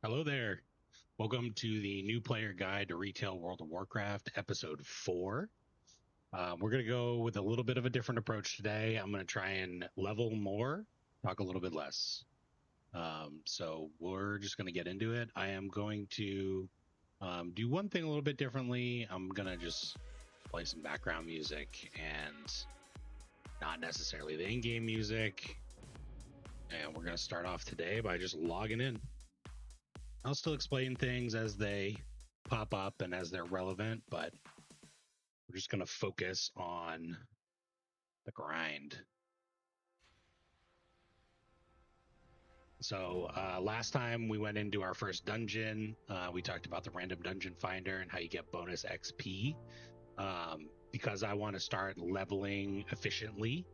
Hello there. Welcome to the New Player Guide to Retail World of Warcraft, Episode 4. We're going to go with a little bit of a different approach today. I'm going to try and level more, talk a little bit less. So we're just going to get into it. I am going to do one thing a little bit differently. I'm going to just play some background music and not necessarily the in-game music. And we're going to start off today by just logging in. I'll still explain things as they pop up and as they're relevant, but we're just going to focus on the grind. So last time we went into our first dungeon, we talked about the Random Dungeon Finder and how you get bonus XP. Because I want to start leveling efficiently,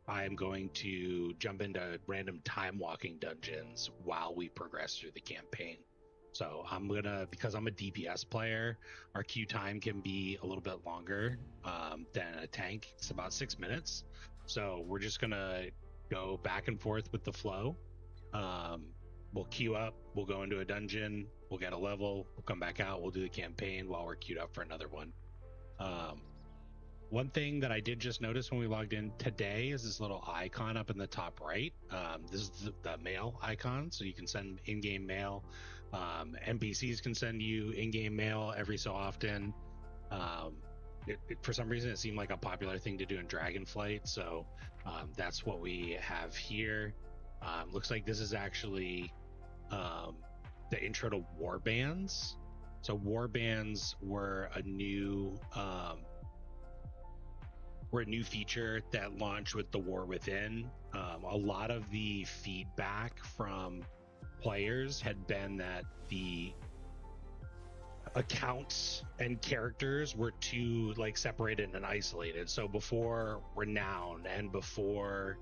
I'm going to jump into Random Timewalking Dungeons while we progress through the campaign. So because I'm a DPS player, our queue time can be a little bit longer than a tank. It's about 6 minutes. So we're just gonna go back and forth with the flow. We'll queue up, we'll go into a dungeon, we'll get a level, we'll come back out, we'll do the campaign while we're queued up for another one. One thing that I did just notice when we logged in today is this little icon up in the top right. This is the mail icon, so you can send in-game mail. NPCs can send you in-game mail every so often. For some reason, it seemed like a popular thing to do in Dragonflight, so that's what we have here. Looks like this is actually the intro to Warbands. So Warbands were a new feature that launched with the War Within. A lot of the feedback from players had been that the accounts and characters were too separated and isolated. So before Renown and before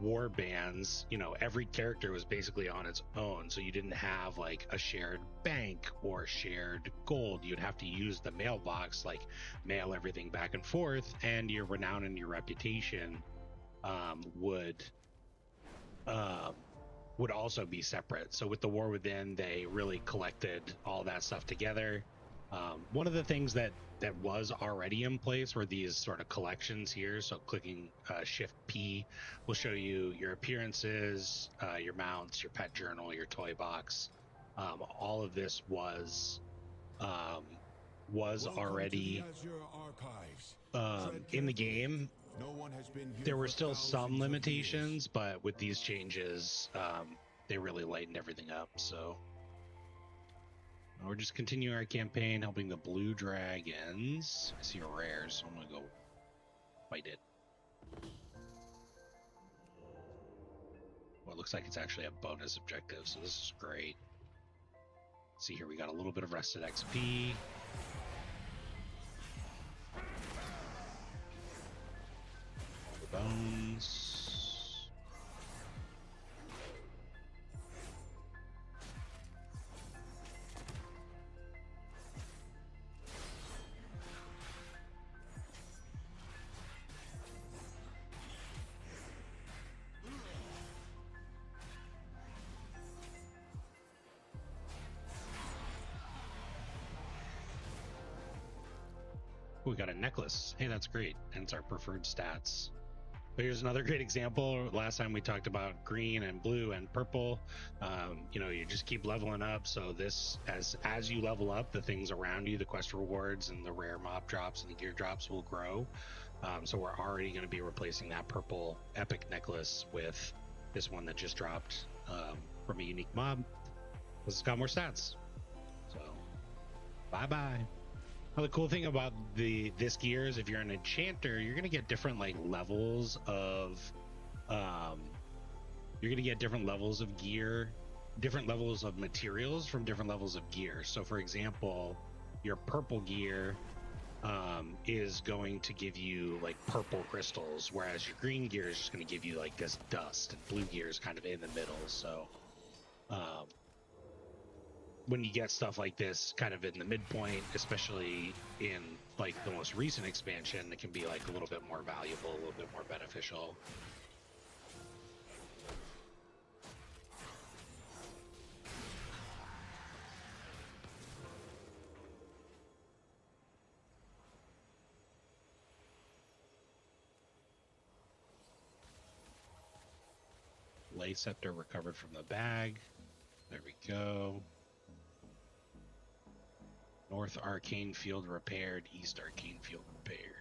Warbands, every character was basically on its own, so you didn't have a shared bank or shared gold. You'd have to use the mailbox, mail everything back and forth, and your renown and your reputation would also be separate. So with the War Within, they really collected all that stuff together. One of the things that was already in place were these sort of collections here. So clicking Shift P will show you your appearances, your mounts, your pet journal, your toy box. All of this was already in the game. There were still some limitations, but with these changes, they really lightened everything up. So we're just continuing our campaign, helping the blue dragons. I see a rare, so I'm gonna go fight it. Well, it looks like it's actually a bonus objective, so this is great. See here, we got a little bit of rested XP. Bones. We got a necklace. Hey, that's great. And it's our preferred stats. But here's another great example. Last time we talked about green and blue and purple. You just keep leveling up. So this, as you level up, the things around you, the quest rewards and the rare mob drops and the gear drops will grow. So we're already going to be replacing that purple epic necklace with this one that just dropped from a unique mob. This has got more stats. So bye-bye. Well, the cool thing about this gear is if you're an enchanter, you're gonna get different levels of gear, different levels of materials from different levels of gear. So for example, your purple gear is going to give you purple crystals, whereas your green gear is just going to give you this dust, and blue gear is kind of in the middle. So when you get stuff like this kind of in the midpoint, especially in the most recent expansion, it can be a little bit more valuable, a little bit more beneficial. Lay scepter recovered from the bag. There we go. North arcane field repaired. East arcane field repaired.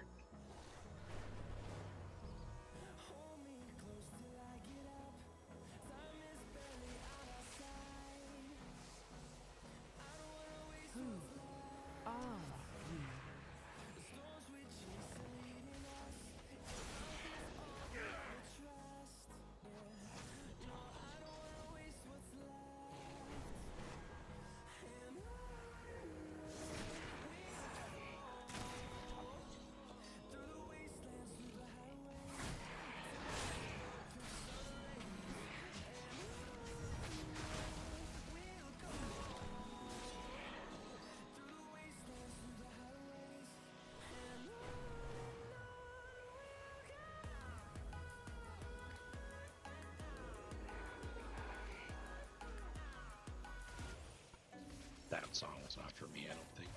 That song was not for me, I don't think.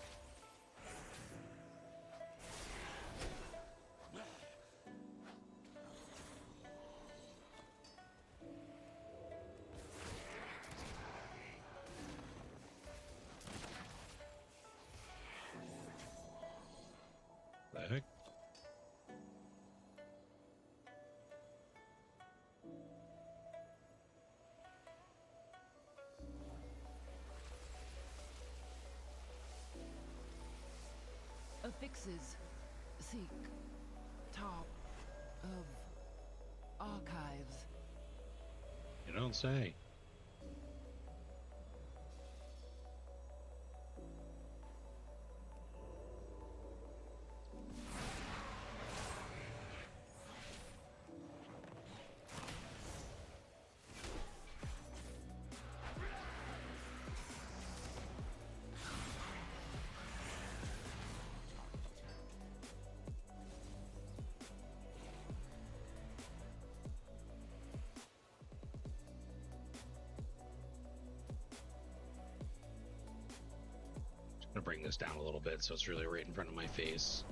The heck? Affixes. Seek. Top of archives. You don't say. I'm gonna bring this down a little bit so it's really right in front of my face.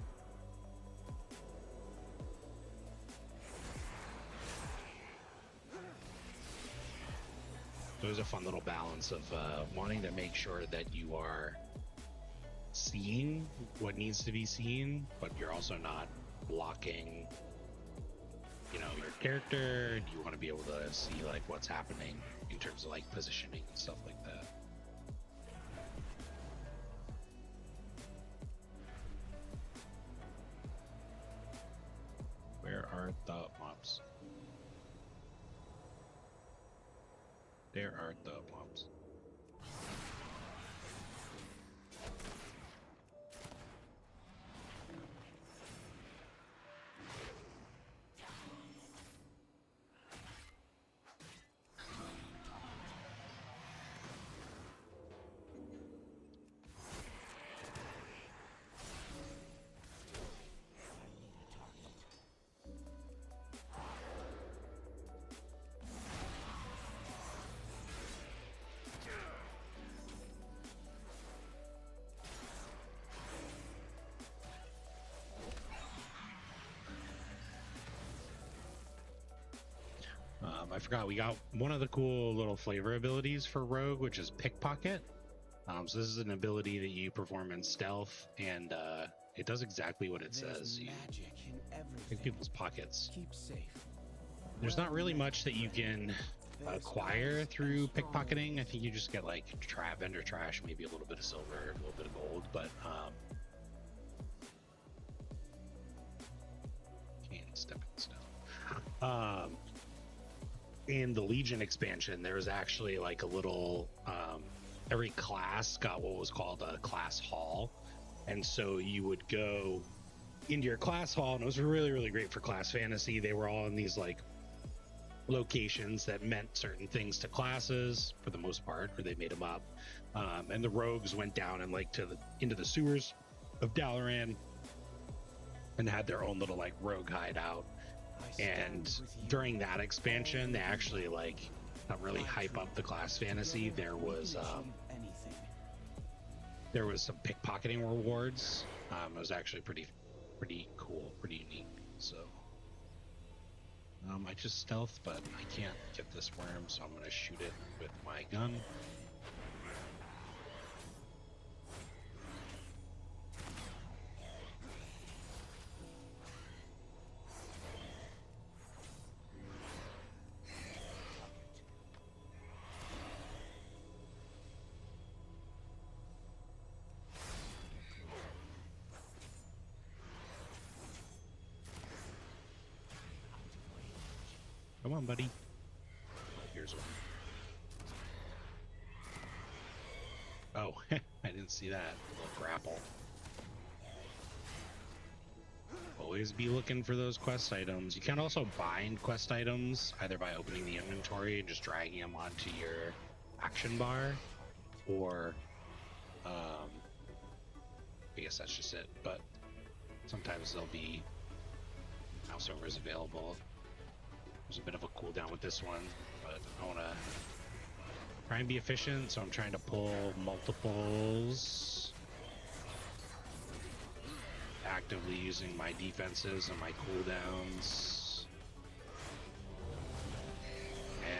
There's a fun little balance of wanting to make sure that you are seeing what needs to be seen, but you're also not blocking, you know, your character. You want to be able to see like what's happening in terms of like positioning and stuff like that. Where are the mobs? There are the mobs. I forgot we got one of the cool little flavor abilities for Rogue, which is Pickpocket. So this is an ability that you perform in stealth, and it does exactly what it says. You pick people's pockets. Keep safe. There's not really much that you can acquire through pickpocketing. I think you just get like vendor trash, maybe a little bit of silver, a little bit of gold, but can't step in snow. In the Legion expansion, there was actually like a little every class got what was called a class hall, and so you would go into your class hall, and it was really, really great for class fantasy. They were all in these like locations that meant certain things to classes for the most part, or they made them up. And the rogues went down and like into the sewers of Dalaran and had their own little like rogue hideout. And during that expansion, they actually like really hype up the class fantasy. There was some pickpocketing rewards. It was actually pretty cool, pretty unique. So I just stealth, but I can't get this worm, so I'm gonna shoot it with my gun. Come on, buddy. Here's one. Oh, I didn't see that. A little grapple. Always be looking for those quest items. You can also bind quest items either by opening the inventory and just dragging them onto your action bar, or I guess that's just it. But sometimes there'll be mouse overs available. There's a bit of a cooldown with this one, but I want to try and be efficient, so I'm trying to pull multiples, actively using my defenses and my cooldowns.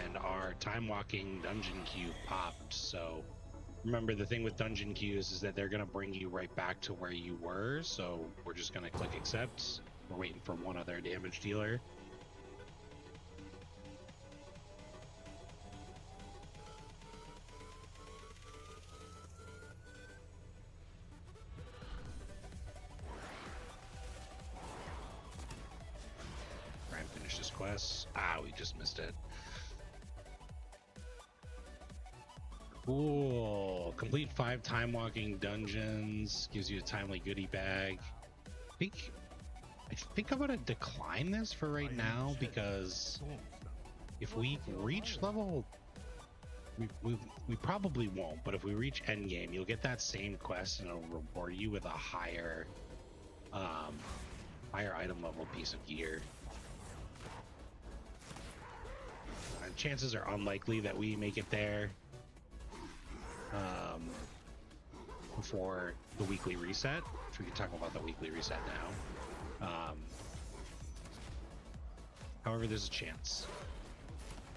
And our Timewalking Dungeon queue popped, so remember the thing with dungeon queues is that they're going to bring you right back to where you were, so we're just going to click accept. We're waiting for one other damage dealer. Quest. Ah, we just missed it. Cool. Complete 5 Timewalking Dungeons. Gives you a timely goodie bag. I think I'm gonna decline this for right now, because if we reach level, we probably won't, but if we reach endgame, you'll get that same quest and it'll reward you with a higher item level piece of gear. Chances are unlikely that we make it there before the weekly reset, if we can talk about the weekly reset now. However, there's a chance,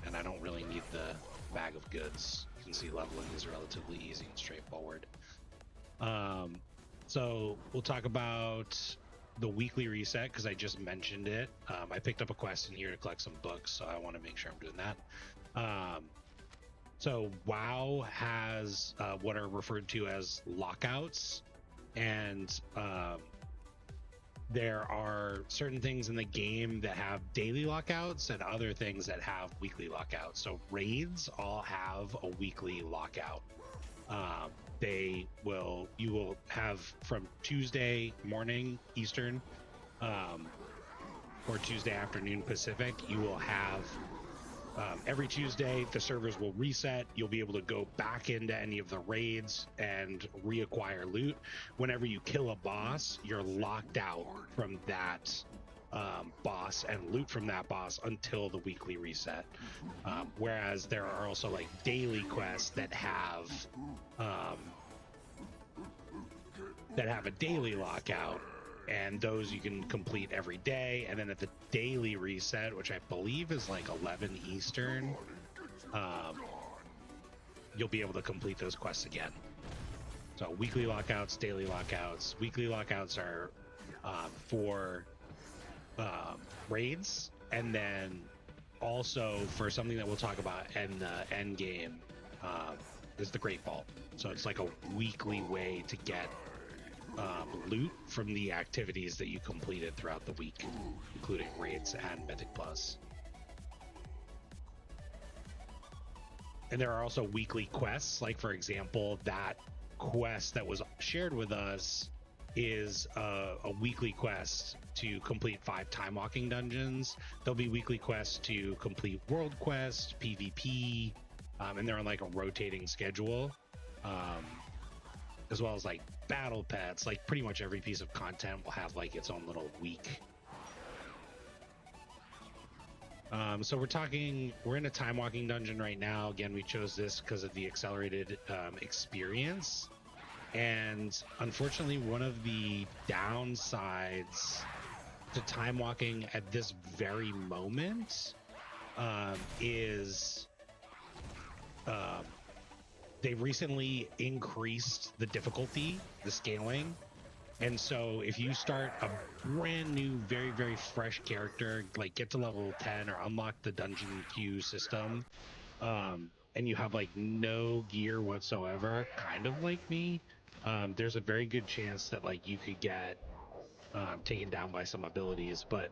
and I don't really need the bag of goods. You can see leveling is relatively easy and straightforward. So we'll talk about the weekly reset because I just mentioned it. I picked up a quest in here to collect some books, so I want to make sure I'm doing that. So WoW has what are referred to as lockouts, and there are certain things in the game that have daily lockouts and other things that have weekly lockouts. So raids all have a weekly lockout. You will have from Tuesday morning Eastern or Tuesday afternoon Pacific, you will have every Tuesday the servers will reset. You'll be able to go back into any of the raids and reacquire loot. Whenever you kill a boss, you're locked out from that boss and loot from that boss until the weekly reset. Whereas there are also like daily quests that have a daily lockout, and those you can complete every day. And then at the daily reset, which I believe is like 11 Eastern, you'll be able to complete those quests again. So weekly lockouts, daily lockouts. Weekly lockouts are for raids, and then also for something that we'll talk about in the end game is the Great Vault. So it's like a weekly way to get loot from the activities that you completed throughout the week, including raids and Mythic Plus. And there are also weekly quests, like for example, that quest that was shared with us is a weekly quest to complete 5 Timewalking Dungeons. There'll be weekly quests to complete World Quest, PvP, and they're on like a rotating schedule, as well as like battle pets. Like pretty much every piece of content will have like its own little week. So we're in a Timewalking dungeon right now. Again, we chose this because of the accelerated experience. And unfortunately, one of the downsides to time walking at this very moment is they recently increased the difficulty, the scaling. And so if you start a brand new, very, very fresh character, like get to level 10 or unlock the dungeon queue system, and you have like no gear whatsoever, kind of like me, there's a very good chance that like you could get taken down by some abilities. But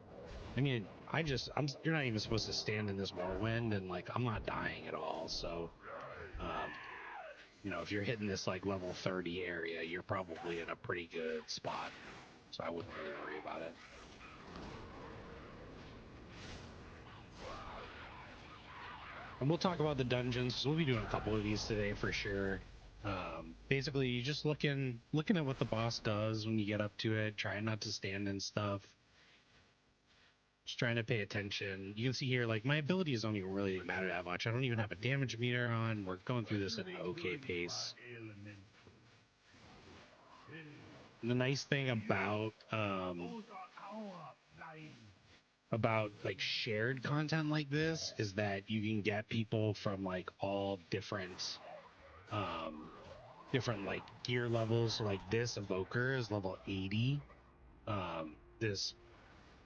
I mean, you're not even supposed to stand in this whirlwind, and like I'm not dying at all. So, you know, if you're hitting this like level 30 area, you're probably in a pretty good spot. So I wouldn't really worry about it. And we'll talk about the dungeons, because we'll be doing a couple of these today for sure. Basically, you're just looking at what the boss does when you get up to it, trying not to stand in stuff. Just trying to pay attention. You can see here, like, my abilities don't even really matter that much. I don't even have a damage meter on. We're going through this at an okay pace. And the nice thing about like shared content like this is that you can get people from like all different like gear levels. So like this evoker is level 80. This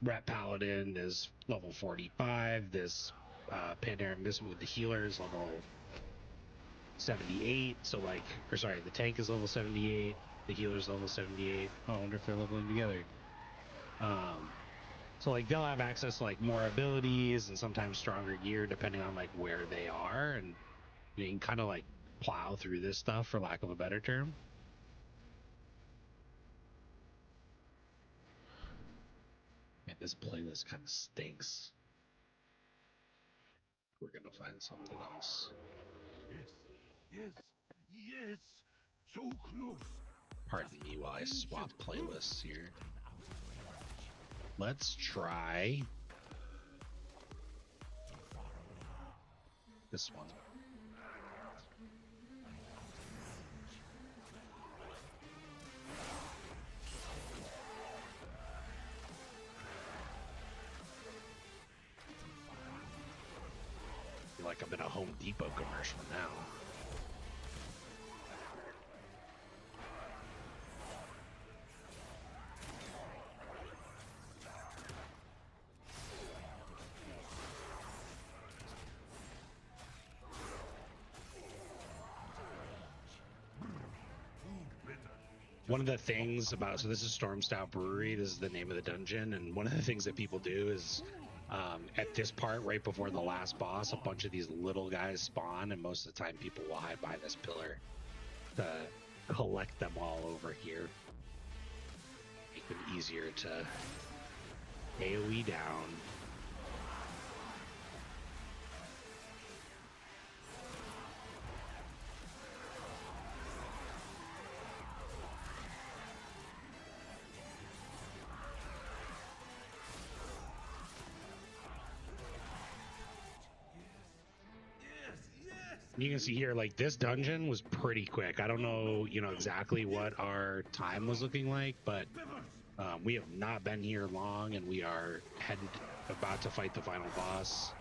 rat paladin is level 45. This Pandaren with the healer is level 78. So like, or sorry, the tank is level 78. The healer's level 78. Oh, I wonder if they're leveling together. So like they'll have access to like more abilities and sometimes stronger gear depending on like where they are, and you can kind of like plow through this stuff, for lack of a better term. Man, this playlist kind of stinks. We're gonna find something else. Yes, so close. Pardon me while I swap playlists here. Let's try this one. I feel like I'm in a Home Depot commercial now. One of the things about, so this is Stormstout Brewery, this is the name of the dungeon, and one of the things that people do is at this part, right before the last boss, a bunch of these little guys spawn, and most of the time people will hide behind this pillar to collect them all over here. Make them easier to AoE down. You can see here, like, this dungeon was pretty quick. I don't know, you know, exactly what our time was looking like, but we have not been here long, and we are about to fight the final boss.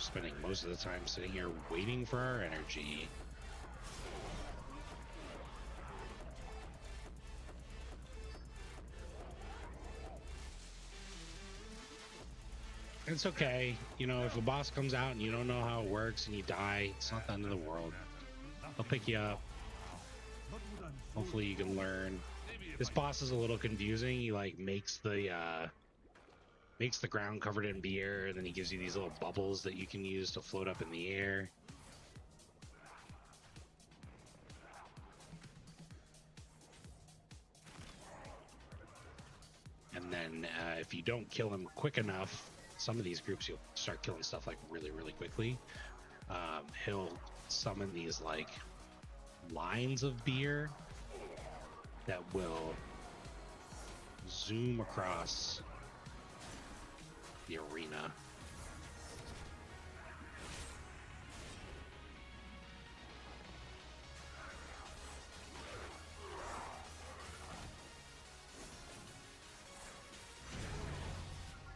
Spending most of the time sitting here waiting for our energy. It's okay, you know, if a boss comes out and you don't know how it works and you die, it's not the end of the world. I'll pick you up. Hopefully you can learn. This boss is a little confusing. He like makes the ground covered in beer, and then he gives you these little bubbles that you can use to float up in the air. And then if you don't kill him quick enough, some of these groups you'll start killing stuff like really, really quickly. He'll summon these like lines of beer that will zoom across the arena.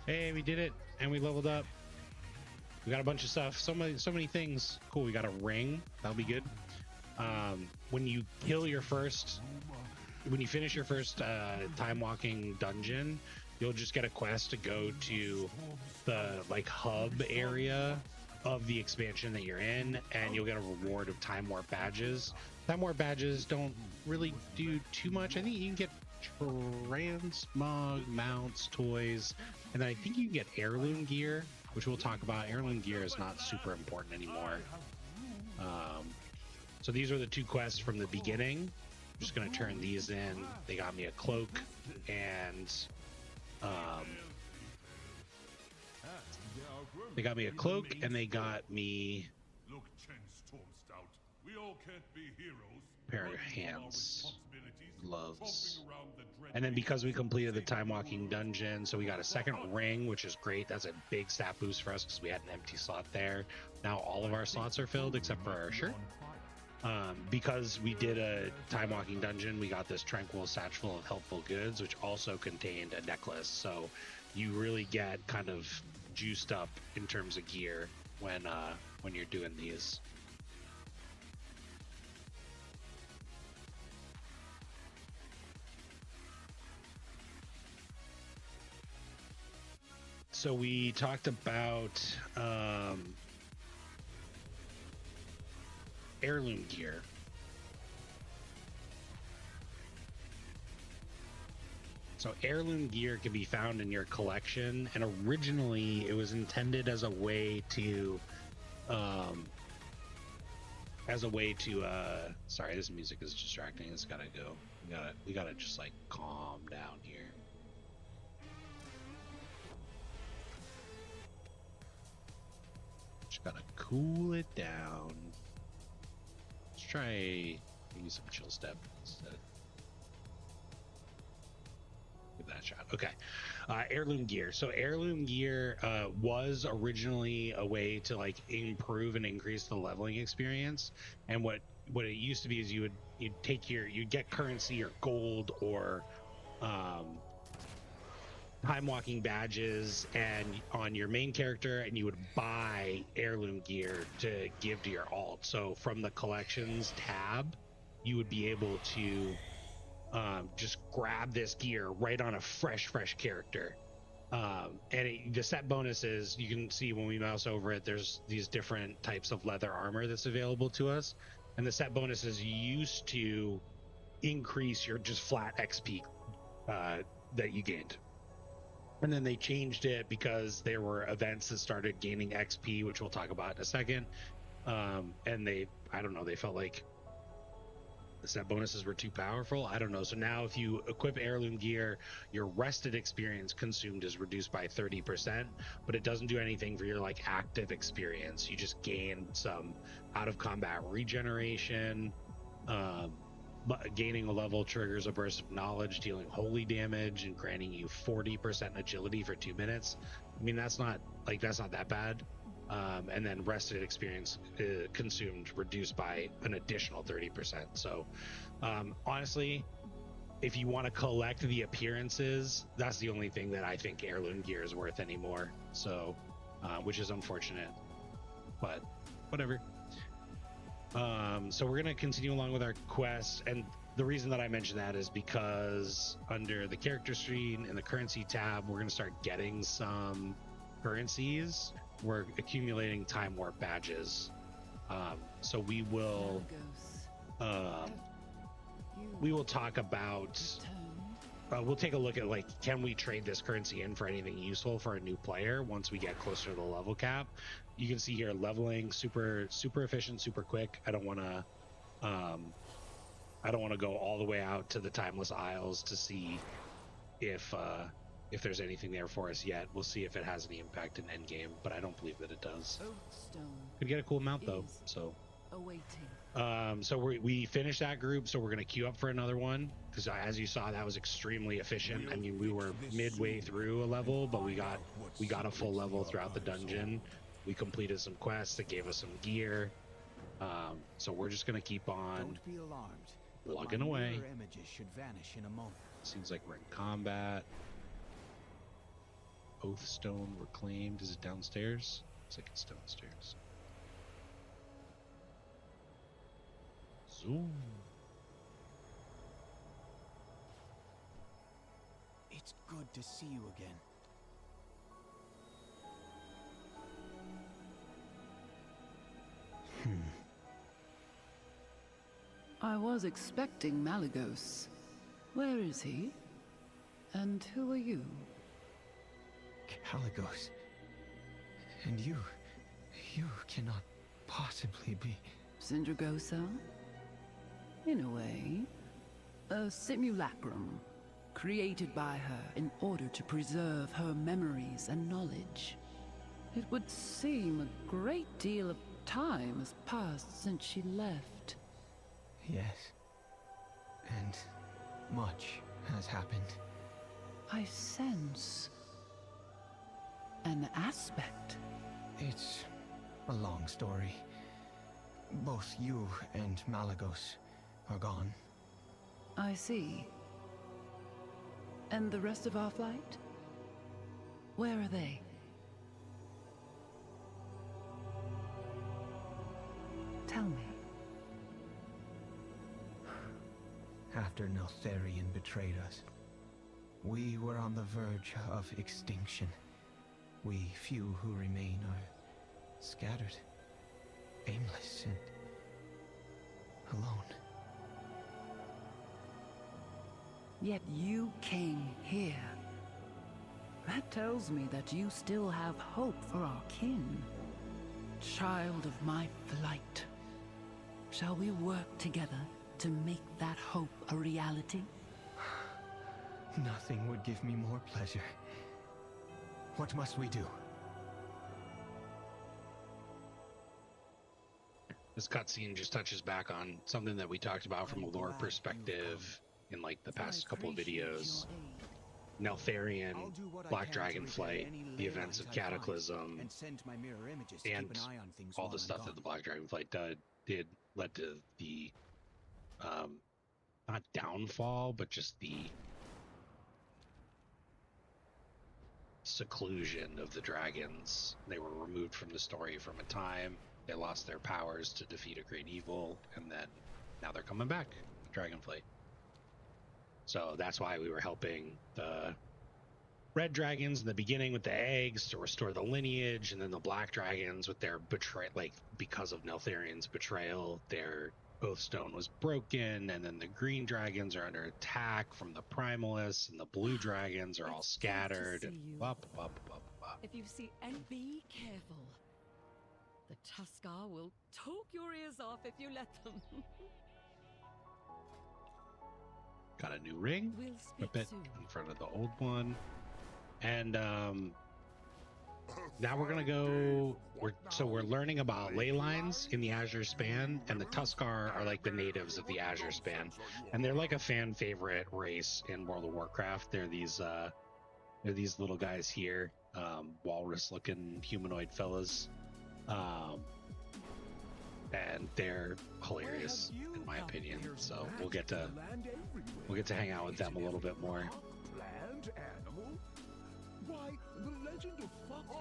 Hey, we did it, and we leveled up. We got a bunch of stuff. So many things. Cool. We got a ring. That'll be good. When you kill your first, when you finish your first Timewalking dungeon, you'll just get a quest to go to the like hub area of the expansion that you're in, and you'll get a reward of Time Warp badges. Time Warp badges don't really do too much. I think you can get transmog mounts, toys, and then I think you can get Heirloom Gear, which we'll talk about. Heirloom Gear is not super important anymore. So these are the two quests from the beginning. I'm just going to turn these in. They got me a cloak, and they got me a cloak, and they got me Look, Chen Stormstout, we all can't be heroes. pair of hands, gloves. And then because we completed the Timewalking dungeon, so we got a second ring, which is great. That's a big stat boost for us because we had an empty slot there. Now all of our slots are filled except for our shirt. Because we did a Timewalking dungeon, we got this tranquil satch full of helpful goods, which also contained a necklace. So you really get kind of juiced up in terms of gear when you're doing these. So we talked about Heirloom Gear. So Heirloom Gear can be found in your collection, and originally it was intended as a way to sorry, this music is distracting. It's gotta go. We gotta just like calm down here. Just gotta cool it down. Let's try maybe some chill step instead. Give that a shot. Okay. Heirloom Gear. So Heirloom Gear was originally a way to like improve and increase the leveling experience. And what it used to be is you'd get currency or gold or time walking badges and on your main character, and you would buy Heirloom Gear to give to your alt. So from the collections tab, you would be able to just grab this gear right on a fresh character. The set bonuses, you can see when we mouse over it, there's these different types of leather armor that's available to us, and the set bonuses used to increase your just flat XP that you gained. And then they changed it because there were events that started gaining XP, which we'll talk about in a second. And they felt like the set bonuses were too powerful. I don't know. So now if you equip Heirloom Gear, your rested experience consumed is reduced by 30%, but it doesn't do anything for your like active experience. You just gain some out of combat regeneration. Gaining a level triggers a burst of knowledge, dealing holy damage and granting you 40% agility for 2 minutes. I mean, that's not that bad. And then rested experience consumed reduced by an additional 30%. So honestly, if you want to collect the appearances, that's the only thing that I think Heirloom Gear is worth anymore. So which is unfortunate, but whatever. So we're going to continue along with our quest, and the reason that I mention that is because under the character screen in the currency tab, we're going to start getting some currencies. We're accumulating time warp badges. So we will talk about we'll take a look at like, can we trade this currency in for anything useful for a new player once we get closer to the level cap. You can see here leveling super efficient, super quick. I don't want to go all the way out to the Timeless Isles to see if there's anything there for us yet. We'll see if it has any impact in endgame, but I don't believe that it does. Could get a cool mount though. So awaiting. So we finished that group, so we're gonna queue up for another one because as you saw, that was extremely efficient. I mean, we were midway through a level, but we got a full level throughout the dungeon. We completed some quests that gave us some gear. So we're just gonna keep on. Don't be alarmed. Plugging away. Mirror images should vanish in a moment. Seems like we're in combat. Oathstone reclaimed. Is it downstairs? Looks like it's downstairs. Zoom. It's good to see you again. I was expecting Malagos. Where is he? And who are you? Caligos. And you cannot possibly be... Sindragosa? In a way, a simulacrum, created by her in order to preserve her memories and knowledge. It would seem a great deal of time has passed since she left. Yes. And much has happened. I sense an aspect. It's a long story. Both you and Malagos are gone. I see. And the rest of our flight? Where are they? Tell me. After Neltharion betrayed us, we were on the verge of extinction. We few who remain are scattered, aimless, and alone. Yet you came here. That tells me that you still have hope for our kin. Child of my flight. Shall we work together to make that hope a reality? Nothing would give me more pleasure. What must we do? This cutscene just touches back on something that we talked about from a lore perspective in like the past couple of videos. Neltharion, Black Dragon Flight, the events of Cataclysm, and all the stuff that the Black Dragon Flight did led to the not downfall, but just the seclusion of the dragons. They were removed from the story from a time. They lost their powers to defeat a great evil, and then now they're coming back, Dragonflight. So that's why we were helping the red dragons in the beginning with the eggs to restore the lineage, and then the black dragons with their because of Neltharion's betrayal, their Oathstone was broken, and then the green dragons are under attack from the primalists, and the blue dragons are all scattered. And blah, blah, blah, blah. If you see any, be careful. The Tuskar will talk your ears off if you let them. Got a new ring, We'll a speak bit soon. in front of the old one, and now we're gonna go. We're learning about ley lines in the Azure Span, and the Tuskar are like the natives of the Azure Span, and they're like a fan favorite race in World of Warcraft. They're these little guys here, walrus-looking humanoid fellas, and they're hilarious in my opinion. So we'll get to hang out with them a little bit more. Land animal? Why, the legend of Fox. Oh,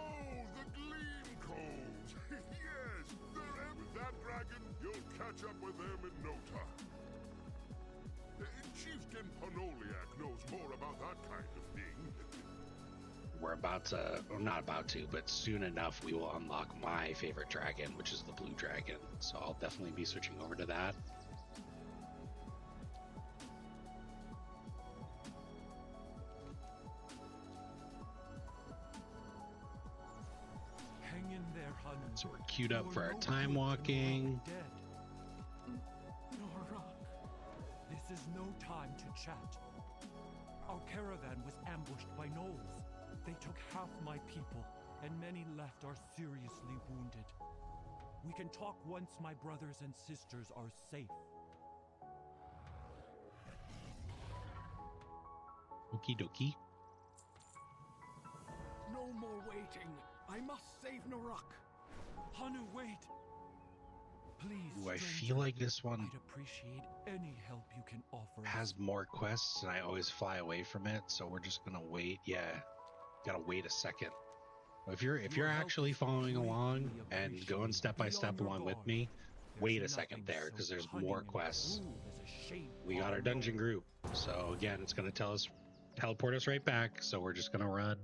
the Gleam Coves! Yes, they're that dragon. You'll catch up with them in no time. Chieftain Panoliak knows more about that kind of thing. We're about to, or not about to, but soon enough we will unlock my favorite dragon, which is the blue dragon. So I'll definitely be switching over to that. Hang in there, hun. So we're queued up for our time walking. Nora, this is no time to chat. Our caravan was ambushed by gnolls. They took half my people. and many left are seriously wounded. We can talk once my brothers and sisters are safe. Okie dokie. No more waiting. I must save Naruk. Hanu, wait. Please. Ooh, I stranger, feel like this one I'd appreciate any help you can offer. has more quests, and I always fly away from it. So we're just gonna wait. Yeah, gotta wait a second. If you're actually following along and going step by step along with me, wait a second there, because there's more quests. We got our dungeon group, so again, it's gonna teleport us right back. So we're just gonna run.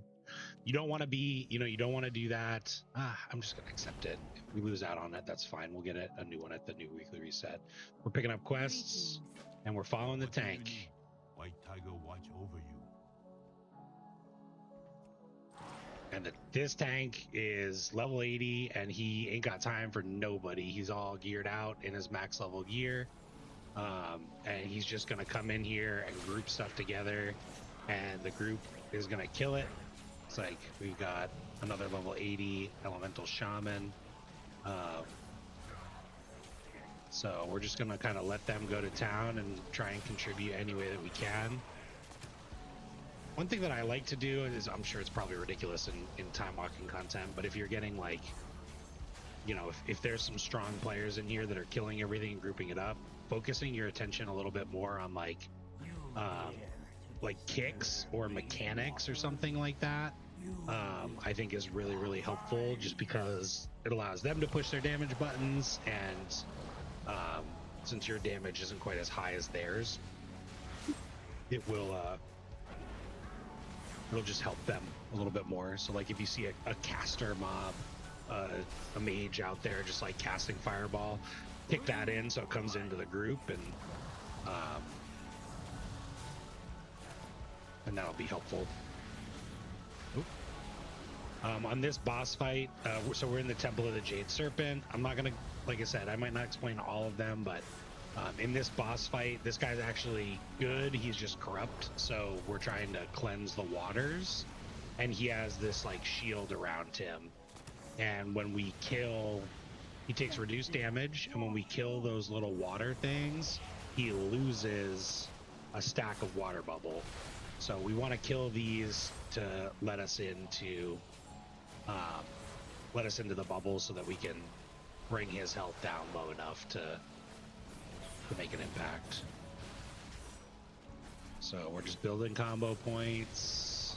You don't want to be, you don't want to do that. I'm just gonna accept it. If we lose out on it, that's fine. We'll get a new one at the new weekly reset. We're picking up quests, and we're following the tank. White Tiger watch over you. And this tank is level 80, and he ain't got time for nobody. He's all geared out in his max level gear. And he's just going to come in here and group stuff together, and the group is going to kill it. It's like we've got another level 80 elemental shaman. So we're just going to kind of let them go to town and try and contribute any way that we can. One thing that I like to do is, I'm sure it's probably ridiculous in time walking content, but if you're getting like, if there's some strong players in here that are killing everything and grouping it up, focusing your attention a little bit more on like kicks or mechanics or something like that, I think is really, really helpful, just because it allows them to push their damage buttons, and since your damage isn't quite as high as theirs, it'll just help them a little bit more. So like if you see a caster mob, a mage out there just like casting fireball, pick that in so it comes into the group, and that'll be helpful. On this boss fight, so we're in the Temple of the Jade Serpent. I'm not gonna, like I said, I might not explain all of them, but in this boss fight, this guy's actually good. He's just corrupt, so we're trying to cleanse the waters, and he has this like shield around him, and when we kill, he takes reduced damage, and when we kill those little water things, he loses a stack of water bubble. So we want to kill these to let us into the bubble, so that we can bring his health down low enough to make an impact. So we're just building combo points,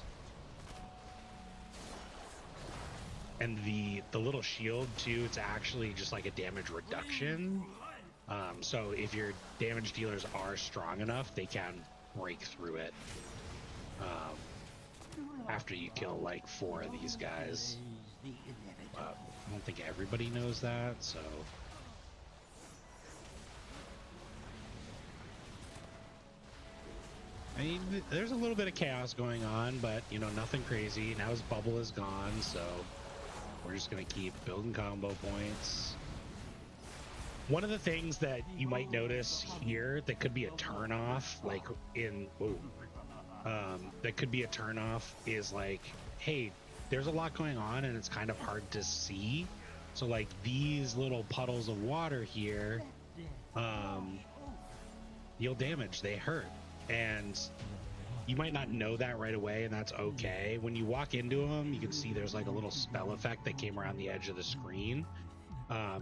and the little shield too, it's actually just like a damage reduction. So if your damage dealers are strong enough, they can break through it after you kill like 4 of these guys. I don't think everybody knows that, so I mean, there's a little bit of chaos going on, but nothing crazy. Now his bubble is gone, so we're just gonna keep building combo points. One of the things that you might notice here that could be a turnoff, like that could be a turnoff, is like, hey, there's a lot going on and it's kind of hard to see. So like these little puddles of water here deal damage, they hurt, and you might not know that right away, and that's okay. When you walk into them, you can see there's like a little spell effect that came around the edge of the screen.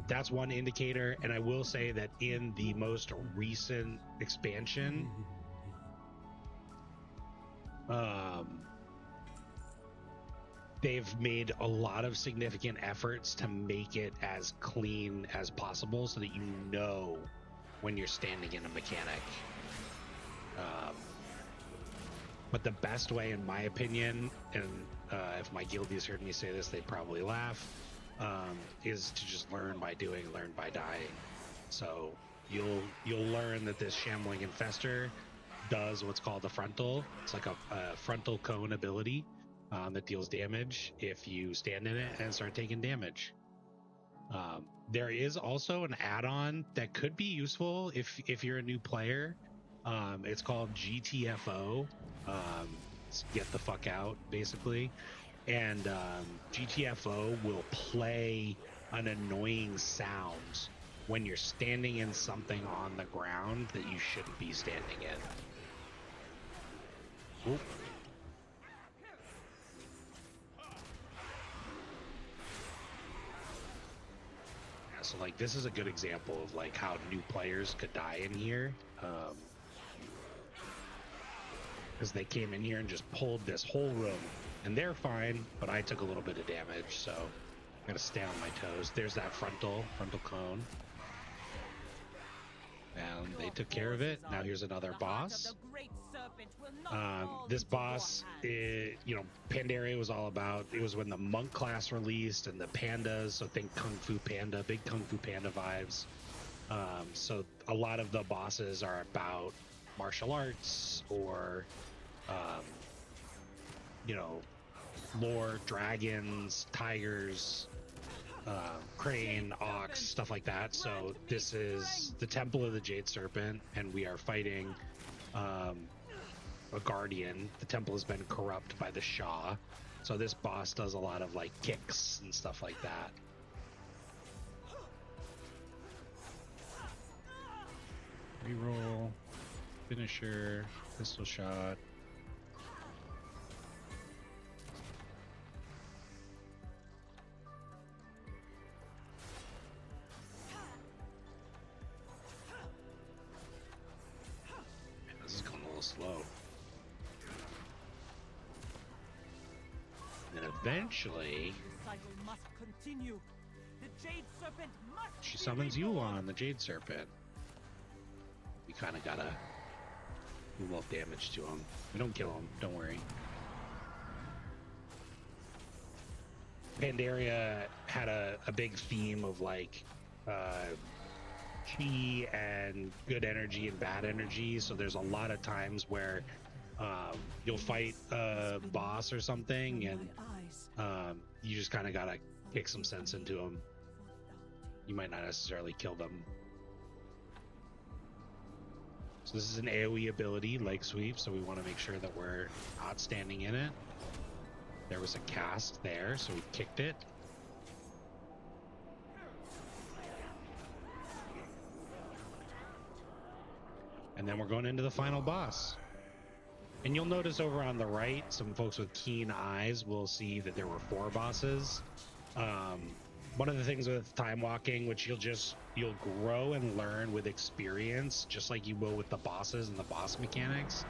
That's one indicator. And I will say that in the most recent expansion, they've made a lot of significant efforts to make it as clean as possible, so that when you're standing in a mechanic. But the best way, in my opinion, and if my guildies heard me say this, they'd probably laugh, is to just learn by doing, learn by dying. So you'll learn that this Shambling Infester does what's called a frontal. It's like a frontal cone ability that deals damage if you stand in it and start taking damage. There is also an add-on that could be useful if you're a new player. It's called GTFO. Get the fuck out, basically. and GTFO will play an annoying sound when you're standing in something on the ground that you shouldn't be standing in. Oop. Yeah, so like this is a good example of like how new players could die in here. Because they came in here and just pulled this whole room, and they're fine, but I took a little bit of damage, so I'm gonna stay on my toes. There's that frontal cone. And they took care of it. Now here's another boss. This boss, you know, Pandaria was all about, it was when the monk class released and the pandas, so think Kung Fu Panda, big Kung Fu Panda vibes. So a lot of the bosses are about martial arts or, you know, lore, dragons, tigers, crane, ox, stuff like that. So this is the Temple of the Jade Serpent, and we are fighting a guardian. The temple has been corrupt by the Shah, so this boss does a lot of like kicks and stuff like that. Reroll, finisher, pistol shot. This is going a little slow. And eventually, she summons Yuan, the Jade Serpent. We kind of gotta do a little damage to him. We don't kill him, don't worry. Pandaria had a big theme of like chi and good energy and bad energy, so there's a lot of times where you'll fight a boss or something and you just kind of gotta kick some sense into them. You might not necessarily kill them. So this is an AoE ability, leg sweep, so we want to make sure that we're not standing in it. There was a cast there, so we kicked it. And then we're going into the final boss. And you'll notice over on the right, some folks with keen eyes will see that there were 4 bosses. One of the things with time walking, which you'll grow and learn with experience, just like you will with the bosses and the boss mechanics,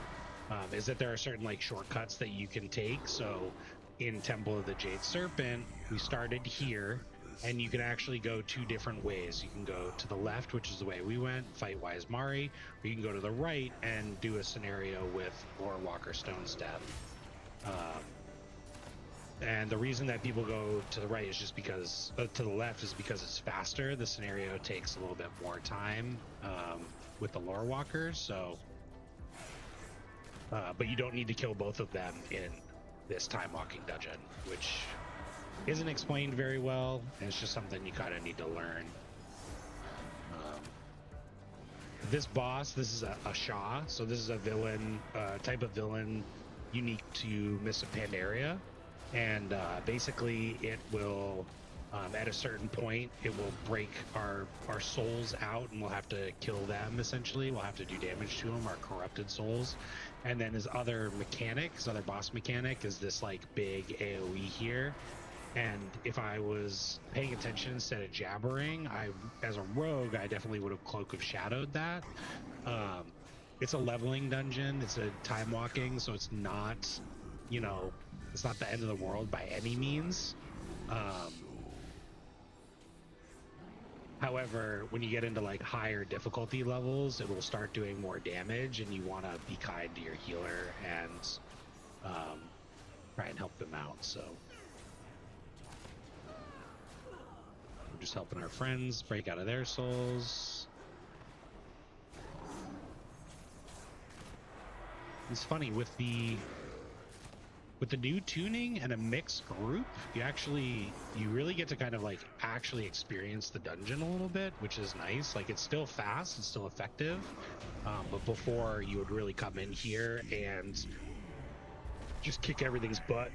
is that there are certain like shortcuts that you can take. So in Temple of the Jade Serpent, we started here, and you can actually go 2 different ways. You can go to the left, which is the way we went, fight Wise Mari, or you can go to the right and do a scenario with Lore Walker Stone Step. And the reason that people go to the right is just because, to the left is because it's faster. The scenario takes a little bit more time with the Lore Walkers, so, but you don't need to kill both of them in this Timewalking dungeon, which isn't explained very well, and it's just something you kind of need to learn. This boss, this is a Shah, so this is a villain, type of villain unique to Mists of Pandaria. And basically it will, at a certain point, it will break our souls out, and we'll have to kill them, essentially. We'll have to do damage to them, our corrupted souls. And then his other mechanic, his other boss mechanic, is this like big AoE here. And if I was paying attention instead of jabbering, as a rogue, I definitely would have Cloak of Shadowed that. It's a leveling dungeon, it's a time walking, so it's not, you know, it's not the end of the world by any means. However, when you get into like higher difficulty levels, it will start doing more damage, and you want to be kind to your healer and try and help them out. So we're just helping our friends break out of their souls. It's funny with the new tuning and a mixed group, you really get to kind of like actually experience the dungeon a little bit, which is nice. Like, it's still fast, it's still effective, but before you would really come in here and just kick everything's butt.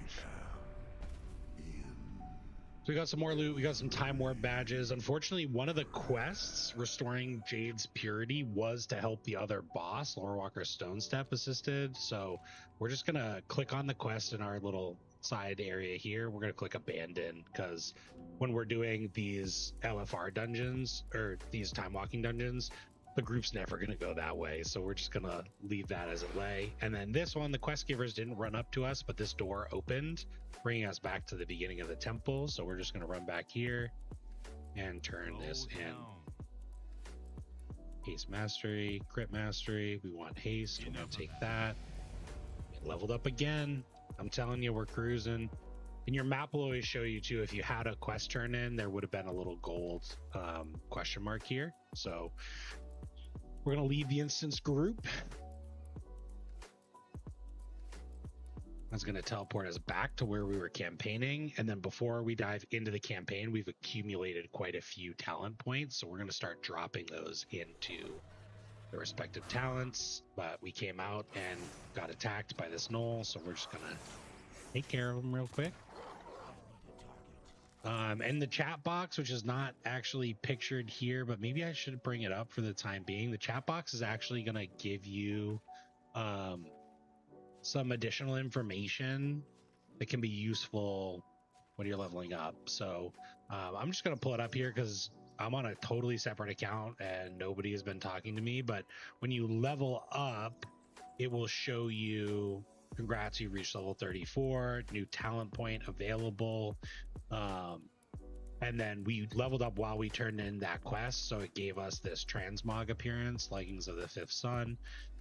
So we got some more loot. We got some time warp badges. Unfortunately, one of the quests, restoring Jade's purity, was to help the other boss, Lore Walker Stone Step assisted. So we're just going to click on the quest in our little side area here. We're going to click abandon, because when we're doing these LFR dungeons, or these time walking dungeons, the group's never going to go that way. So we're just going to leave that as it lay. And then this one, the quest givers didn't run up to us, but this door opened, bringing us back to the beginning of the temple. So we're just going to run back here and turn this in. Haste mastery, crit mastery. We want haste. We're going to take that. Get leveled up again. I'm telling you, we're cruising. And your map will always show you too, if you had a quest turn in, there would have been a little gold question mark here. So we're going to leave the instance group. That's going to teleport us back to where we were campaigning. And then before we dive into the campaign, we've accumulated quite a few talent points. So we're going to start dropping those into the respective talents. But we came out and got attacked by this gnoll. So we're just going to take care of them real quick. And the chat box, which is not actually pictured here, but maybe I should bring it up for the time being. The chat box is actually going to give you some additional information that can be useful when you're leveling up. So I'm just going to pull it up here because I'm on a totally separate account and nobody has been talking to me. But when you level up, it will show you, congrats, you reached level 34, new talent point available. And then we leveled up while we turned in that quest, so it gave us this transmog appearance, leggings of the fifth sun.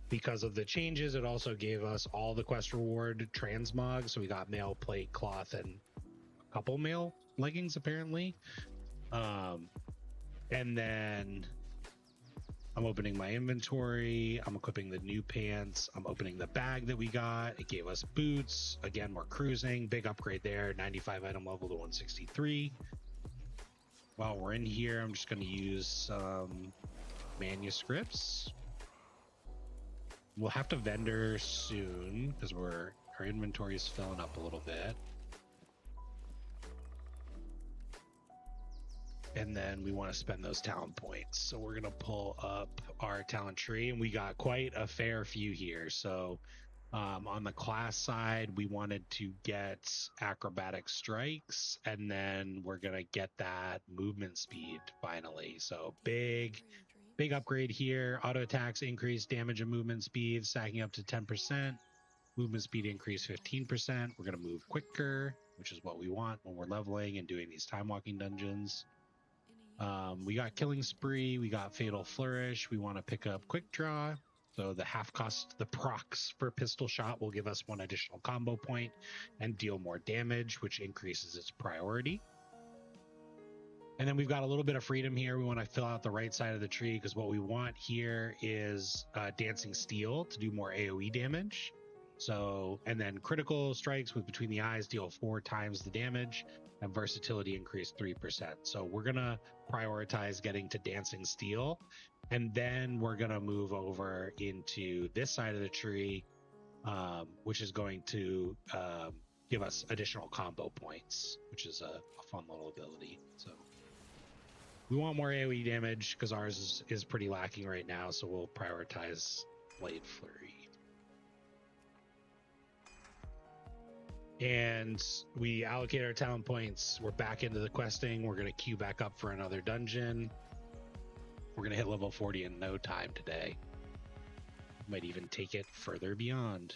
Because of the changes, it also gave us all the quest reward transmog, so we got mail, plate, cloth, and a couple mail leggings apparently. And then I'm opening my inventory. I'm equipping the new pants. I'm opening the bag that we got. It gave us boots. Again, we're cruising. Big upgrade there. 95 item level to 163. While we're in here, I'm just going to use some manuscripts. We'll have to vendor soon because our inventory is filling up a little bit. And then we want to spend those talent points. So we're going to pull up our talent tree, and we got quite a fair few here. So on the class side, we wanted to get acrobatic strikes, and then we're going to get that movement speed finally. So big upgrade here. Auto attacks increase damage and movement speed, stacking up to 10%. Movement speed increase 15%. We're going to move quicker, which is what we want when we're leveling and doing these time walking dungeons. We got Killing Spree, we got Fatal Flourish, we want to pick up Quick Draw, so the half cost, the procs for pistol shot will give us one additional combo point and deal more damage, which increases its priority. And then we've got a little bit of freedom here. We want to fill out the right side of the tree because what we want here is Dancing Steel to do more AoE damage. So, and then critical strikes with Between the Eyes deal 4 times the damage, and versatility increase 3%. So we're going to prioritize getting to Dancing Steel, and then we're going to move over into this side of the tree, which is going to give us additional combo points, which is a fun little ability. So we want more AoE damage because ours is pretty lacking right now, so we'll prioritize Blade Flurry. And we allocate our talent points. We're back into the questing. We're going to queue back up for another dungeon. We're going to hit level 40 in no time today. Might even take it further beyond.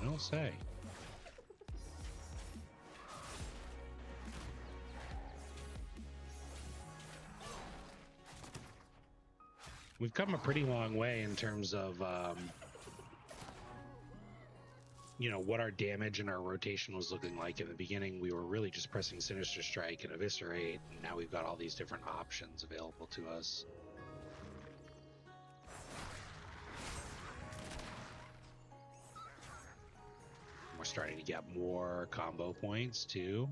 You don't say. We've come a pretty long way in terms of, you know, what our damage and our rotation was looking like. In the beginning, we were really just pressing Sinister Strike and Eviscerate, and now we've got all these different options available to us. We're starting to get more combo points too,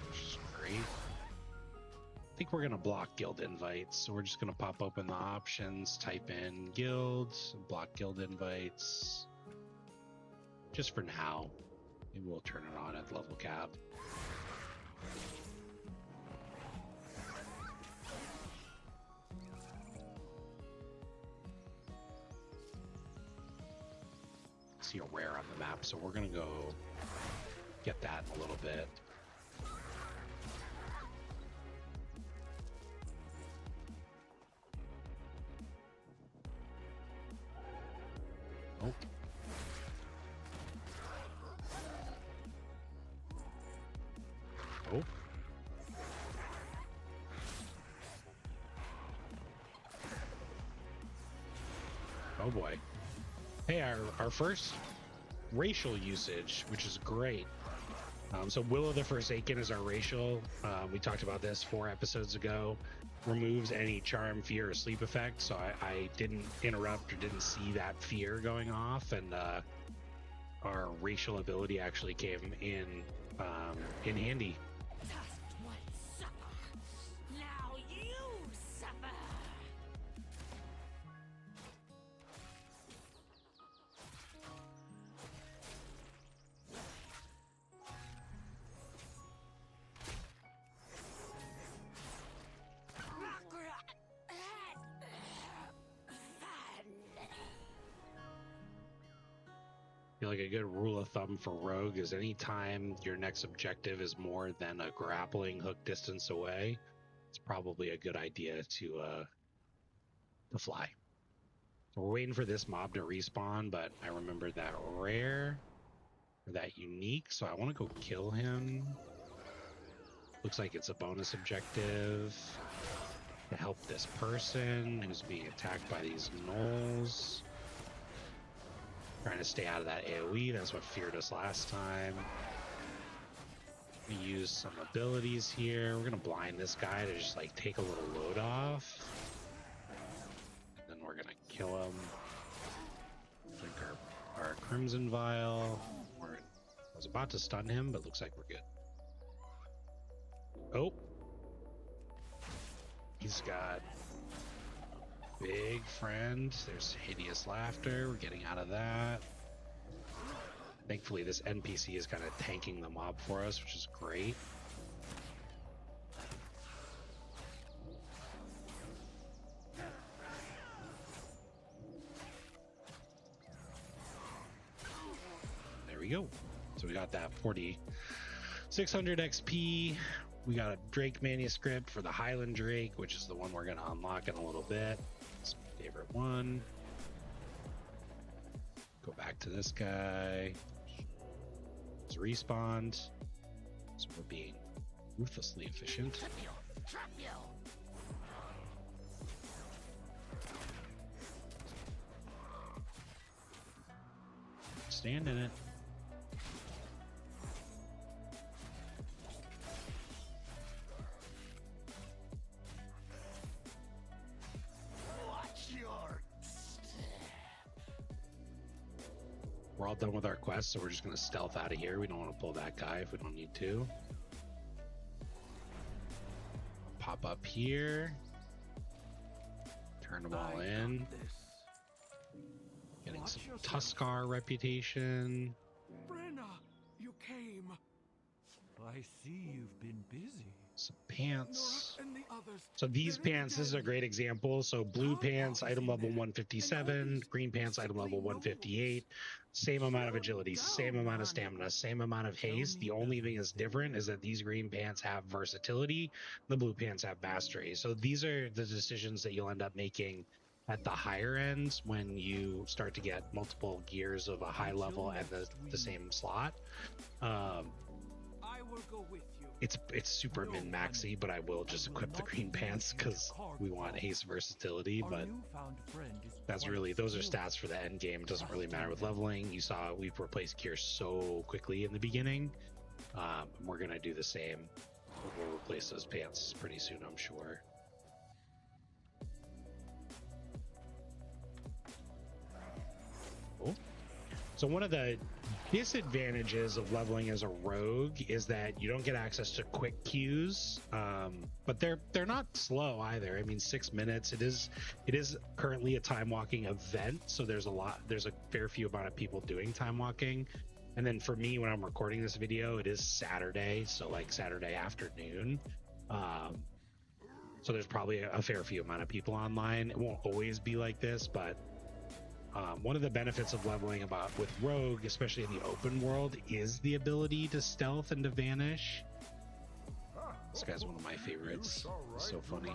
which is great. I think we're going to block guild invites, so we're just going to pop open the options, type in guilds, block guild invites, just for now. Maybe we'll turn it on at level cap. See a rare on the map, so we're going to go get that in a little bit. Oh. Oh. Oh boy. Hey, our first racial usage, which is great. So Will of the Forsaken is our racial. We talked about this 4 episodes ago. Removes any charm, fear, or sleep effect. So I didn't interrupt or didn't see that fear going off, and our racial ability actually came in handy. Tasked one suffer. Now you suffer. I feel like a good rule of thumb for rogue is anytime your next objective is more than a grappling hook distance away, it's probably a good idea to fly. So we're waiting for this mob to respawn, but I remember that rare or that unique, so I want to go kill him. Looks like it's a bonus objective to help this person who's being attacked by these gnolls. Trying to stay out of that AoE. That's what feared us last time. We use some abilities here. We're gonna blind this guy to just like take a little load off. And then we're gonna kill him. Drink our Crimson Vial. I was about to stun him, but looks like we're good. Oh. He's got big friend. There's hideous laughter. We're getting out of that. Thankfully, this NPC is kind of tanking the mob for us, which is great. There we go. So we got that 4,600 XP. We got a Drake manuscript for the Highland Drake, which is the one we're going to unlock in a little bit. It's my favorite one. Go back to this guy. Let's respawn. So we're being ruthlessly efficient. Stand in it. We're all done with our quest, so we're just going to stealth out of here. We don't want to pull that guy if we don't need to. Pop up here. Turn them all in. Getting some Tuskar reputation. Brenna, you came. I see you've been busy. Some pants. And the others. So these pants, this is a great example. So blue pants, item level 157. Green pants, item level 158. Same amount of agility, same amount of stamina, same amount of haste. The only thing that's different is that these green pants have versatility. The blue pants have mastery. So these are the decisions that you'll end up making at the higher ends when you start to get multiple gears of a high level at the same slot. I will go with you. It's super min-maxy, but I will just equip the green pants because we want haste versatility, but that's really, those are stats for the end game. It doesn't really matter with leveling. You saw we've replaced gear so quickly in the beginning. We're going to do the same. We'll replace those pants pretty soon, I'm sure. Oh. So one of the disadvantages of leveling as a rogue is that you don't get access to quick queues, but they're not slow either. I mean, 6 minutes. It is currently a time walking event, so there's a fair few amount of people doing time walking. And then for me, when I'm recording this video, it is Saturday, so like Saturday afternoon. So there's probably a fair few amount of people online. It won't always be like this, but one of the benefits of leveling with rogue, especially in the open world, is the ability to stealth and to vanish. This guy's one of my favorites. It's so funny.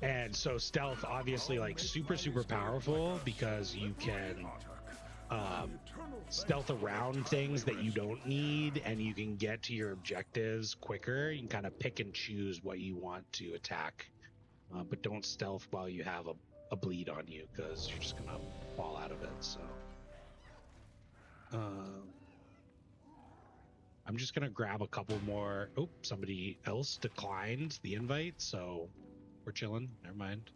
And so stealth, obviously, like super powerful, because you can stealth around things that you don't need, and you can get to your objectives quicker. You can kind of pick and choose what you want to attack, but don't stealth while you have a bleed on you, because you're just gonna fall out of it. So I'm just gonna grab a couple more. Oh, somebody else declined the invite, so we're chilling. Never mind.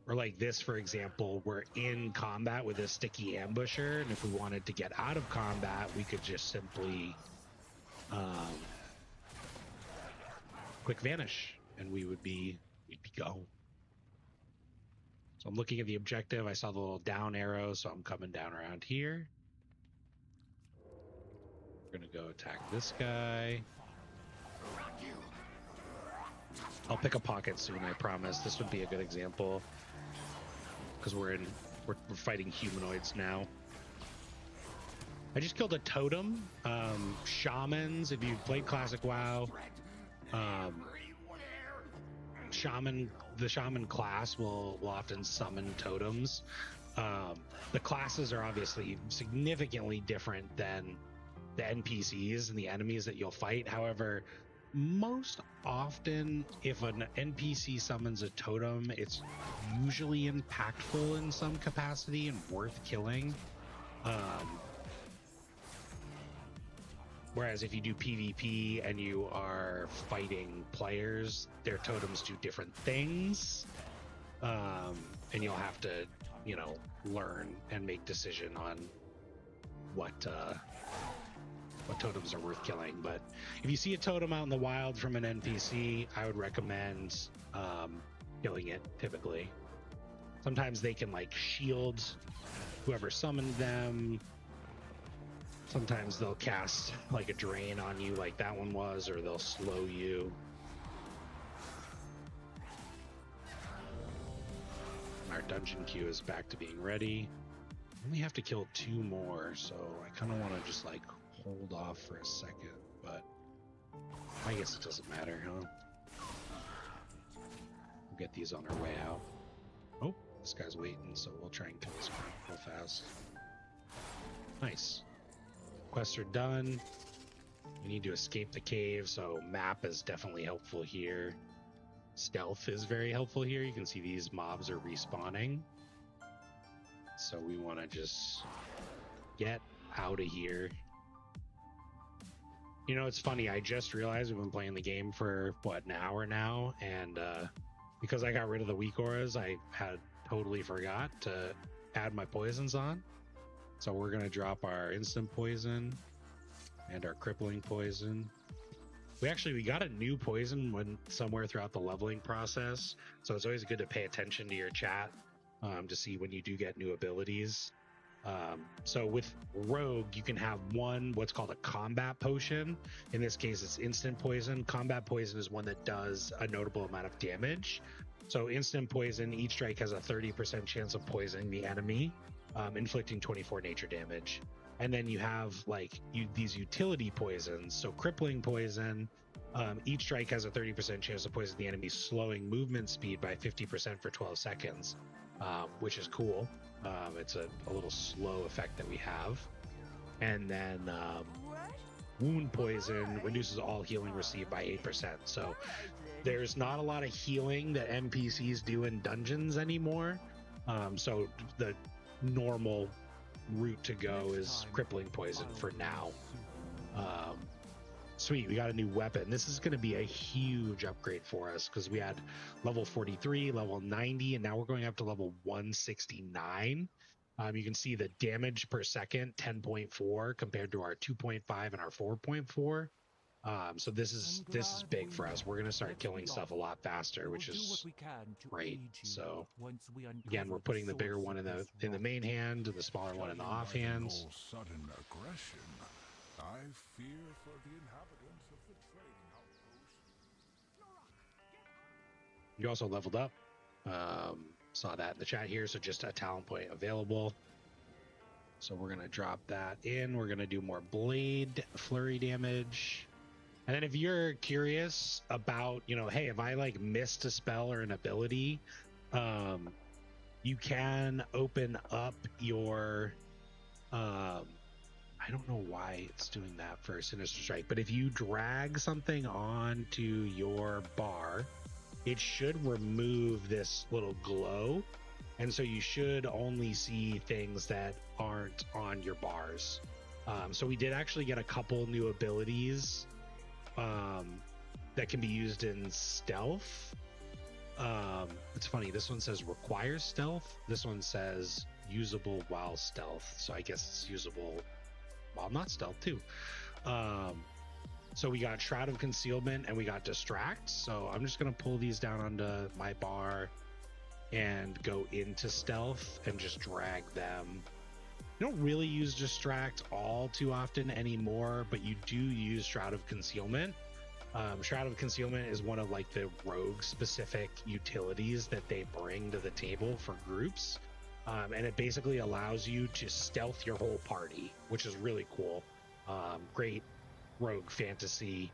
Or like this, for example, we're in combat with a sticky ambusher, and if we wanted to get out of combat, we could just simply quick vanish, and we'd be go. So I'm looking at the objective. I saw the little down arrow, so I'm coming down around here. We're gonna go attack this guy. I'll pick a pocket soon, I promise. This would be a good example, because we're fighting humanoids now. I just killed a totem. Shamans, if you've played classic WoW, the shaman class will often summon totems. The classes are obviously significantly different than the NPCs and the enemies that you'll fight. However, most often, if an NPC summons a totem, it's usually impactful in some capacity and worth killing. Whereas if you do PvP and you are fighting players, their totems do different things, and you'll have to, learn and make decision on what totems are worth killing. But if you see a totem out in the wild from an NPC, I would recommend killing it. Typically, sometimes they can like shield whoever summoned them. Sometimes they'll cast like a drain on you, like that one was, or they'll slow you. Our dungeon queue is back to being ready. Only have to kill 2 more, so I kind of want to just like hold off for a second, but I guess it doesn't matter, huh? We'll get these on our way out. Oh, this guy's waiting, so we'll try and kill this guy real fast. Nice. Quests are done. We need to escape the cave, so map is definitely helpful here. Stealth is very helpful here. You can see these mobs are respawning, so we want to just get out of here. It's funny, I just realized we've been playing the game for an hour now, and because I got rid of the weak auras, I had totally forgot to add my poisons on. So we're gonna drop our instant poison and our crippling poison. We got a new poison somewhere throughout the leveling process, so it's always good to pay attention to your chat to see when you do get new abilities. So with rogue, you can have what's called a combat potion. In this case, it's instant poison. Combat poison is one that does a notable amount of damage. So instant poison, each strike has a 30% chance of poisoning the enemy, inflicting 24 nature damage. And then you have these utility poisons. So crippling poison, each strike has a 30% chance to poison the enemy, slowing movement speed by 50% for 12 seconds, which is cool. It's a little slow effect that we have. And then wound poison reduces all healing received by 8%. So there's not a lot of healing that NPCs do in dungeons anymore. So the normal route to go is crippling poison for now. Sweet, we got a new weapon. This is going to be a huge upgrade for us because we had level 43, level 90, and now we're going up to level 169. You can see the damage per second, 10.4 compared to our 2.5 and our 4.4. So this is big for us. We're going to start killing stuff a lot faster, which is great. So again, we're putting the bigger one in the main hand and the smaller one in the off hands. No sudden aggression. I fear for the inhabitants of the trading outpost. You also leveled up. Saw that in the chat here. So just a talent point available. So we're going to drop that in. We're going to do more blade flurry damage. And then if you're curious about, you know, hey, if I like missed a spell or an ability, you can open up your, I don't know why it's doing that for Sinister Strike, but if you drag something onto your bar, it should remove this little glow. And so you should only see things that aren't on your bars. So we did actually get a couple new abilities that can be used in stealth. It's funny, this one says requires stealth. This one says usable while stealth. So I guess it's usable while not stealth too. So we got Shroud of Concealment and we got Distract. So I'm just going to pull these down onto my bar and go into stealth and just drag them. You don't really use Distract all too often anymore, but you do use Shroud of Concealment. Shroud of Concealment is one of like the rogue specific utilities that they bring to the table for groups. And it basically allows you to stealth your whole party, which is really cool. Great rogue fantasy.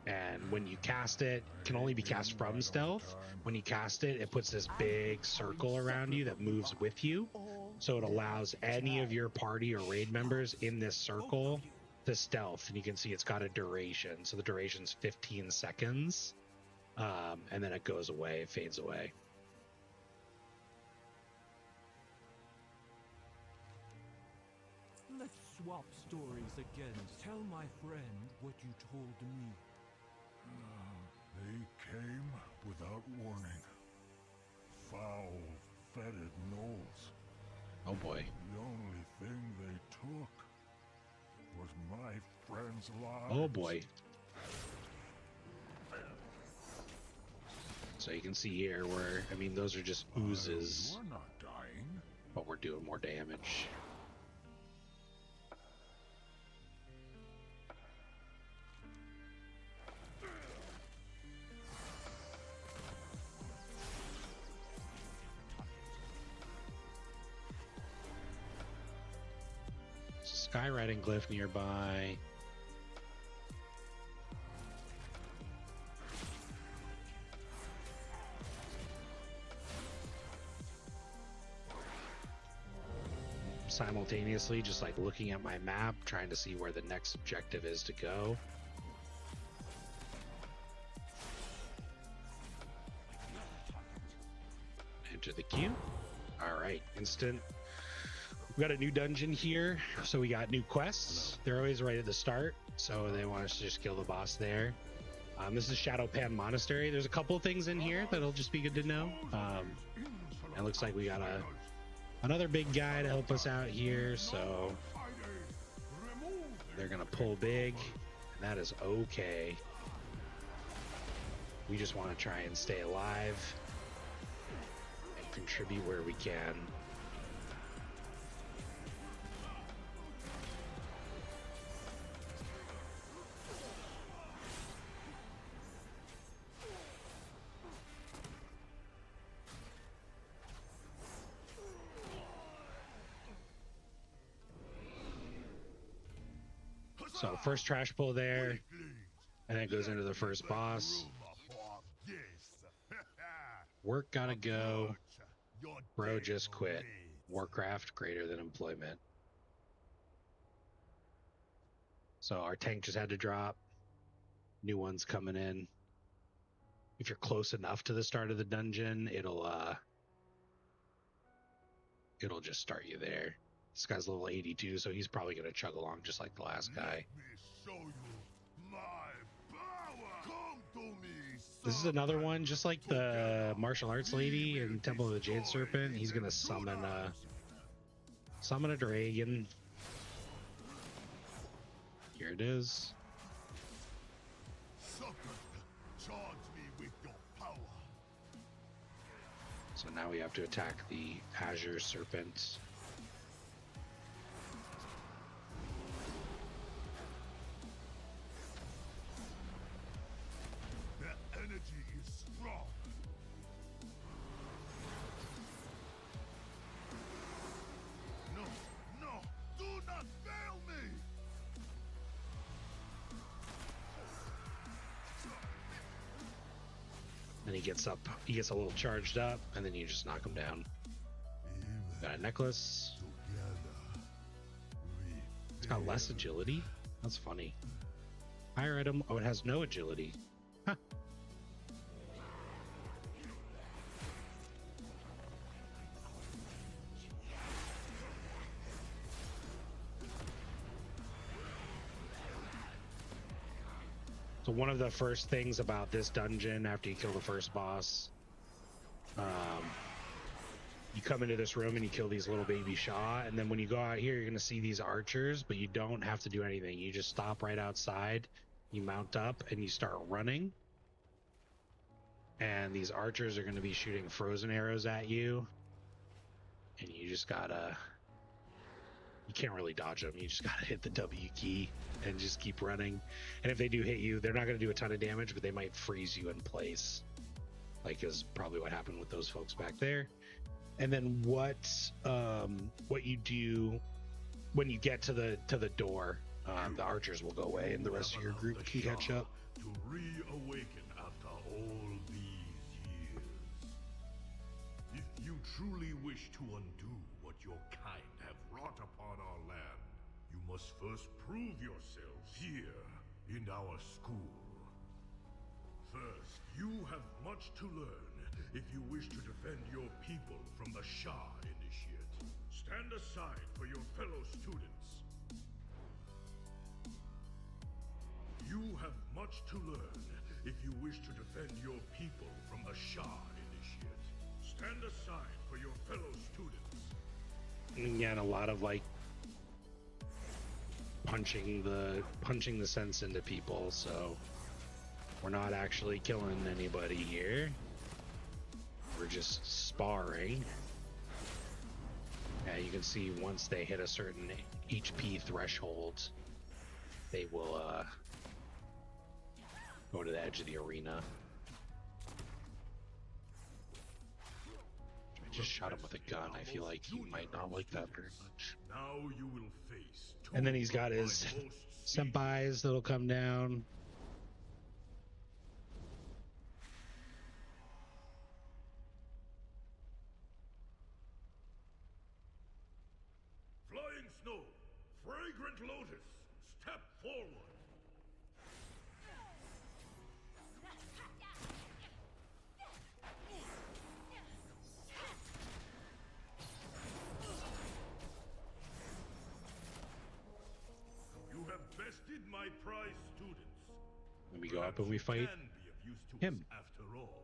And when you cast it, it can only be cast from stealth. When you cast it, it puts this big circle around you that moves with you. So it allows any of your party or raid members in this circle to stealth. And you can see it's got a duration. So the duration's 15 seconds. And then it goes away, it fades away. Let's swap stories again. Tell my friend what you told me. They came without warning. Foul-fetid gnolls. Oh boy. The only thing they took was my friend's lives. Oh boy. So you can see here where, I mean, those are just oozes, You're not dying. but we're doing more damage. Skywriting glyph nearby. Simultaneously, just like looking at my map, trying to see where the next objective is to go. Enter the queue. All right, instant. We got a new dungeon here, so we got new quests. They're always right at the start, so they want us to just kill the boss there. This is Shadowpan Monastery. There's a couple things in here that'll just be good to know. It looks like we got another big guy to help us out here, so they're gonna pull big, and that is okay. We just want to try and stay alive and contribute where we can. So first trash pull there, and then it goes into the first boss. Work gotta go. Bro just quit. Warcraft greater than employment. So our tank just had to drop. New one's coming in. If you're close enough to the start of the dungeon, it'll just start you there. This guy's level 82, so he's probably going to chug along just like the last guy. Let me show you my power. Come to me. This is another one, just like the martial arts lady in Temple of the Jade Serpent. He's going to summon a dragon. Here it is. Sucker, charge me with your power. So now we have to attack the Azure Serpent. Their energy is strong. No, no, do not fail me. Then he gets up, he gets a little charged up, and then you just knock him down. Got a necklace. It's got less agility. That's funny. Higher item. Oh, it has no agility. Huh. So one of the first things about this dungeon after you kill the first boss, you come into this room and you kill these little baby Shaw, and then when you go out here, you're going to see these archers, but you don't have to do anything. You just stop right outside, you mount up, and you start running. And these archers are going to be shooting frozen arrows at you, and you just gotta... You can't really dodge them. You just gotta hit the W key and just keep running. And if they do hit you, they're not going to do a ton of damage, but they might freeze you in place, like is probably what happened with those folks back there. And then what you do when you get to the door, the archers will go away, and the rest of your group can catch up. To reawaken after all these years. If you truly wish to undo what your kind have wrought upon our land, you must first prove yourselves here in our school. First, you have much to learn if you wish to defend your people from the Shah initiate. Stand aside for your fellow students. You have much to learn if you wish to defend your people from the Shah initiate. Stand aside for your fellow students. And again, a lot of like punching the sense into people, so we're not actually killing anybody here. We're just sparring. Yeah, you can see once they hit a certain HP threshold, they will go to the edge of the arena. I just shot him with a gun. I feel like he might not like that very much. Now you will face And then he's got his senpais that'll come down. Flying Snow, Fragrant Lotus, step forward. You have bested my prize students. Then we go up and we fight Can be of use to him. us after all.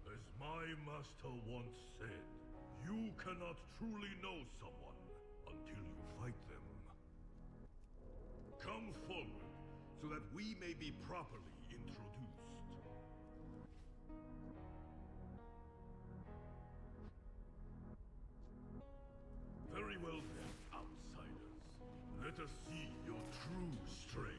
As my master once said, you cannot truly know someone until you fight them. Come forward so that we may be properly introduced. Very well then, outsiders. Let us see your true strength.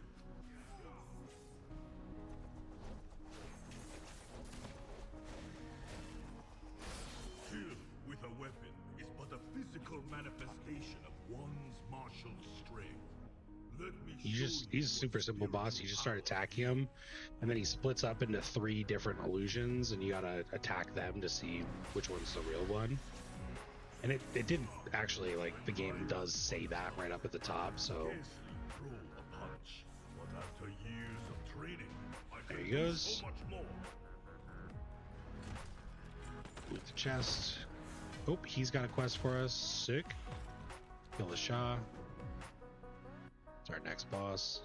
Kill with a weapon is but a physical manifestation of one's martial strength. Let me He's a super simple boss. You just start attacking him, and then he splits up into 3 different illusions, and you gotta attack them to see which one's the real one. And it did actually, like, the game does say that right up at the top, so throw a punch, but after years of training, I there can he do goes. so much more. With the chest. Oh, he's got a quest for us. Sick. Kill the Shah. It's our next boss.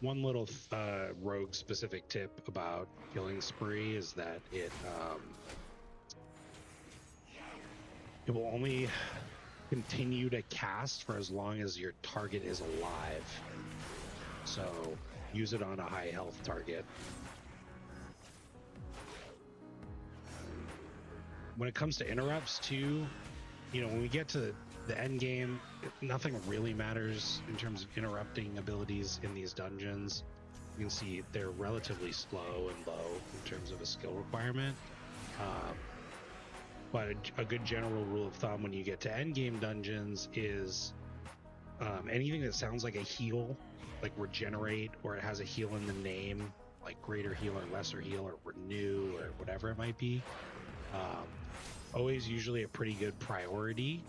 One little rogue specific tip about killing Spree is that it will only continue to cast for as long as your target is alive. So use it on a high health target. When it comes to interrupts too, you know, when we get to the end game, nothing really matters in terms of interrupting abilities in these dungeons. You can see they're relatively slow and low in terms of a skill requirement. But a good general rule of thumb when you get to end game dungeons is anything that sounds like a heal, like regenerate, or it has a heal in the name, like greater heal or lesser heal or renew or whatever it might be, always usually a pretty good priority.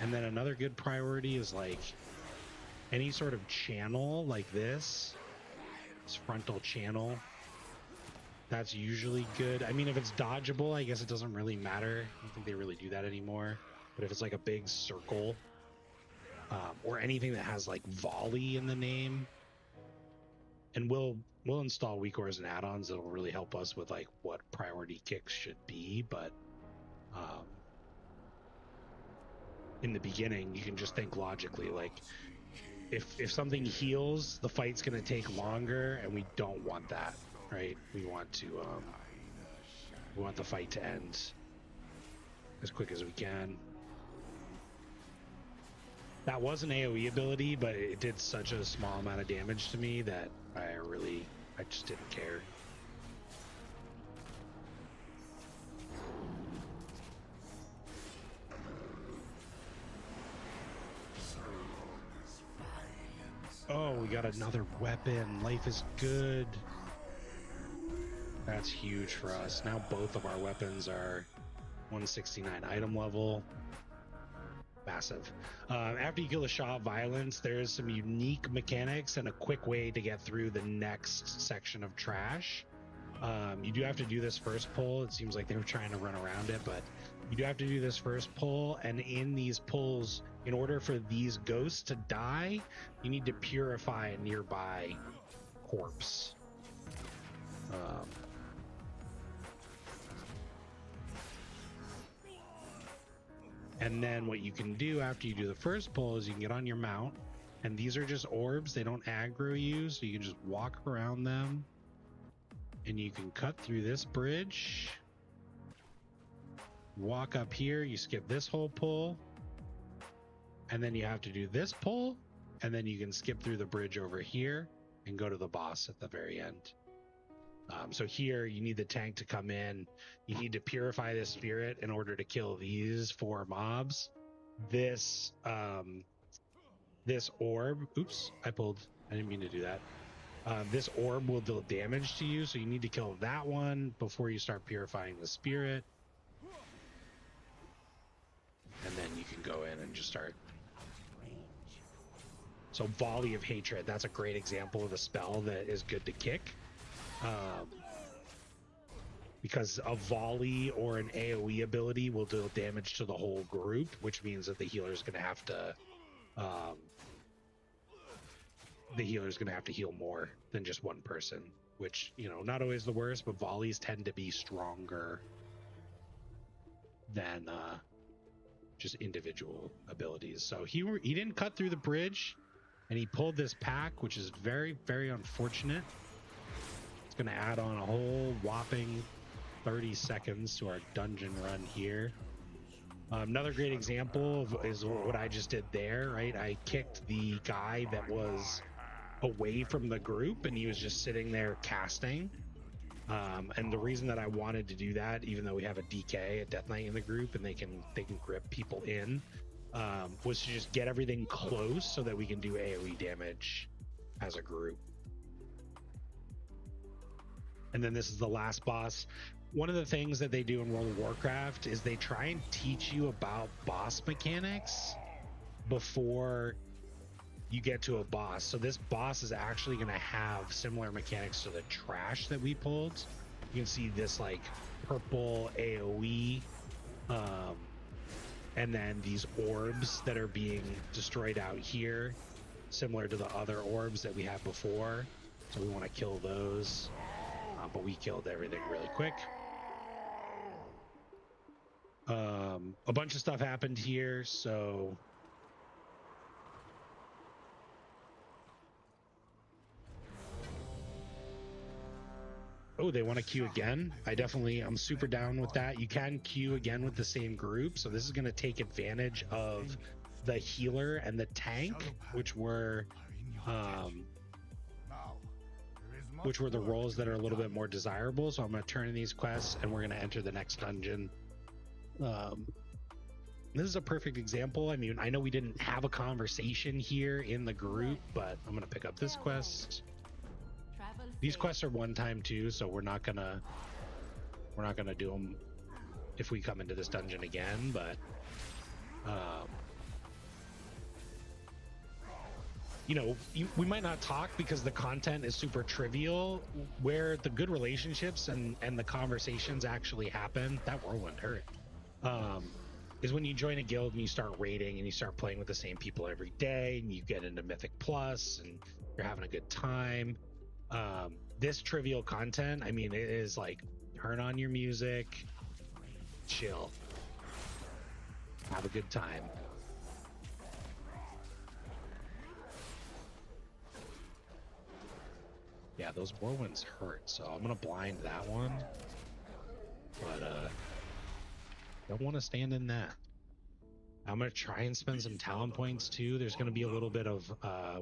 And then another good priority is like any sort of channel like this frontal channel. That's usually good. I mean, if it's dodgeable, I guess it doesn't really matter. I don't think they really do that anymore. But if it's like a big circle, or anything that has like volley in the name, and we'll install weak ores and add-ons that'll really help us with like what priority kicks should be. But in the beginning, you can just think logically, like if something heals, the fight's going to take longer, and we don't want that, right? We want the fight to end as quick as we can. That was an AoE ability, but it did such a small amount of damage to me that I just didn't care. Oh, we got another weapon. Life is good. That's huge for us. Now both of our weapons are 169 item level. Massive. After you kill a Shah of Violence, there's some unique mechanics and a quick way to get through the next section of trash. You do have to do this first pull. It seems like they were trying to run around it, but you do have to do this first pull, and in these pulls, in order for these ghosts to die, you need to purify a nearby corpse. And then what you can do after you do the first pull is you can get on your mount, and these are just orbs. They don't aggro you, so you can just walk around them, and you can cut through this bridge, walk up here, you skip this whole pull, and then you have to do this pull, and then you can skip through the bridge over here and go to the boss at the very end. So here you need the tank to come in. You need to purify the spirit in order to kill these 4 mobs. This orb, oops, I didn't mean to do that. This orb will deal damage to you, so you need to kill that one before you start purifying the spirit. And then you can go in and just start. So Volley of Hatred, that's a great example of a spell that is good to kick. Because a volley or an AoE ability will deal damage to the whole group, which means that the healer's going to have to heal more than just one person, which, you know, not always the worst, but volleys tend to be stronger than just individual abilities. So he didn't cut through the bridge, and he pulled this pack, which is very, very unfortunate. It's going to add on a whole whopping 30 seconds to our dungeon run here. Another great example is what I just did there, right? I kicked the guy that was away from the group, and he was just sitting there casting. And the reason that I wanted to do that, even though we have a DK, a Death Knight in the group, and they can grip people in, was to just get everything close so that we can do AoE damage as a group. And then this is the last boss. One of the things that they do in World of Warcraft is they try and teach you about boss mechanics before you get to a boss. So this boss is actually going to have similar mechanics to the trash that we pulled. You can see this like purple AoE, and then these orbs that are being destroyed out here, similar to the other orbs that we had before. So we want to kill those, but we killed everything really quick. A bunch of stuff happened here, so oh, they want to queue again. I'm super down with that. You can queue again with the same group, so this is going to take advantage of the healer and the tank, which were the roles that are a little bit more desirable. So I'm going to turn in these quests and we're going to enter the next dungeon. This is a perfect example. I mean, I know we didn't have a conversation here in the group, but I'm going to pick up this quest. These quests are one time too, so we're not gonna do them if we come into this dungeon again, but you know, we might not talk because the content is super trivial. Where the good relationships and the conversations actually happen, that whirlwind hurt, is when you join a guild and you start raiding and you start playing with the same people every day and you get into Mythic Plus and you're having a good time. This trivial content, I mean, it is like turn on your music, chill, have a good time. Yeah, those whirlwinds hurt, so I'm gonna blind that one, but don't want to stand in that. I'm going to try and spend some talent points too. There's going to be a little bit of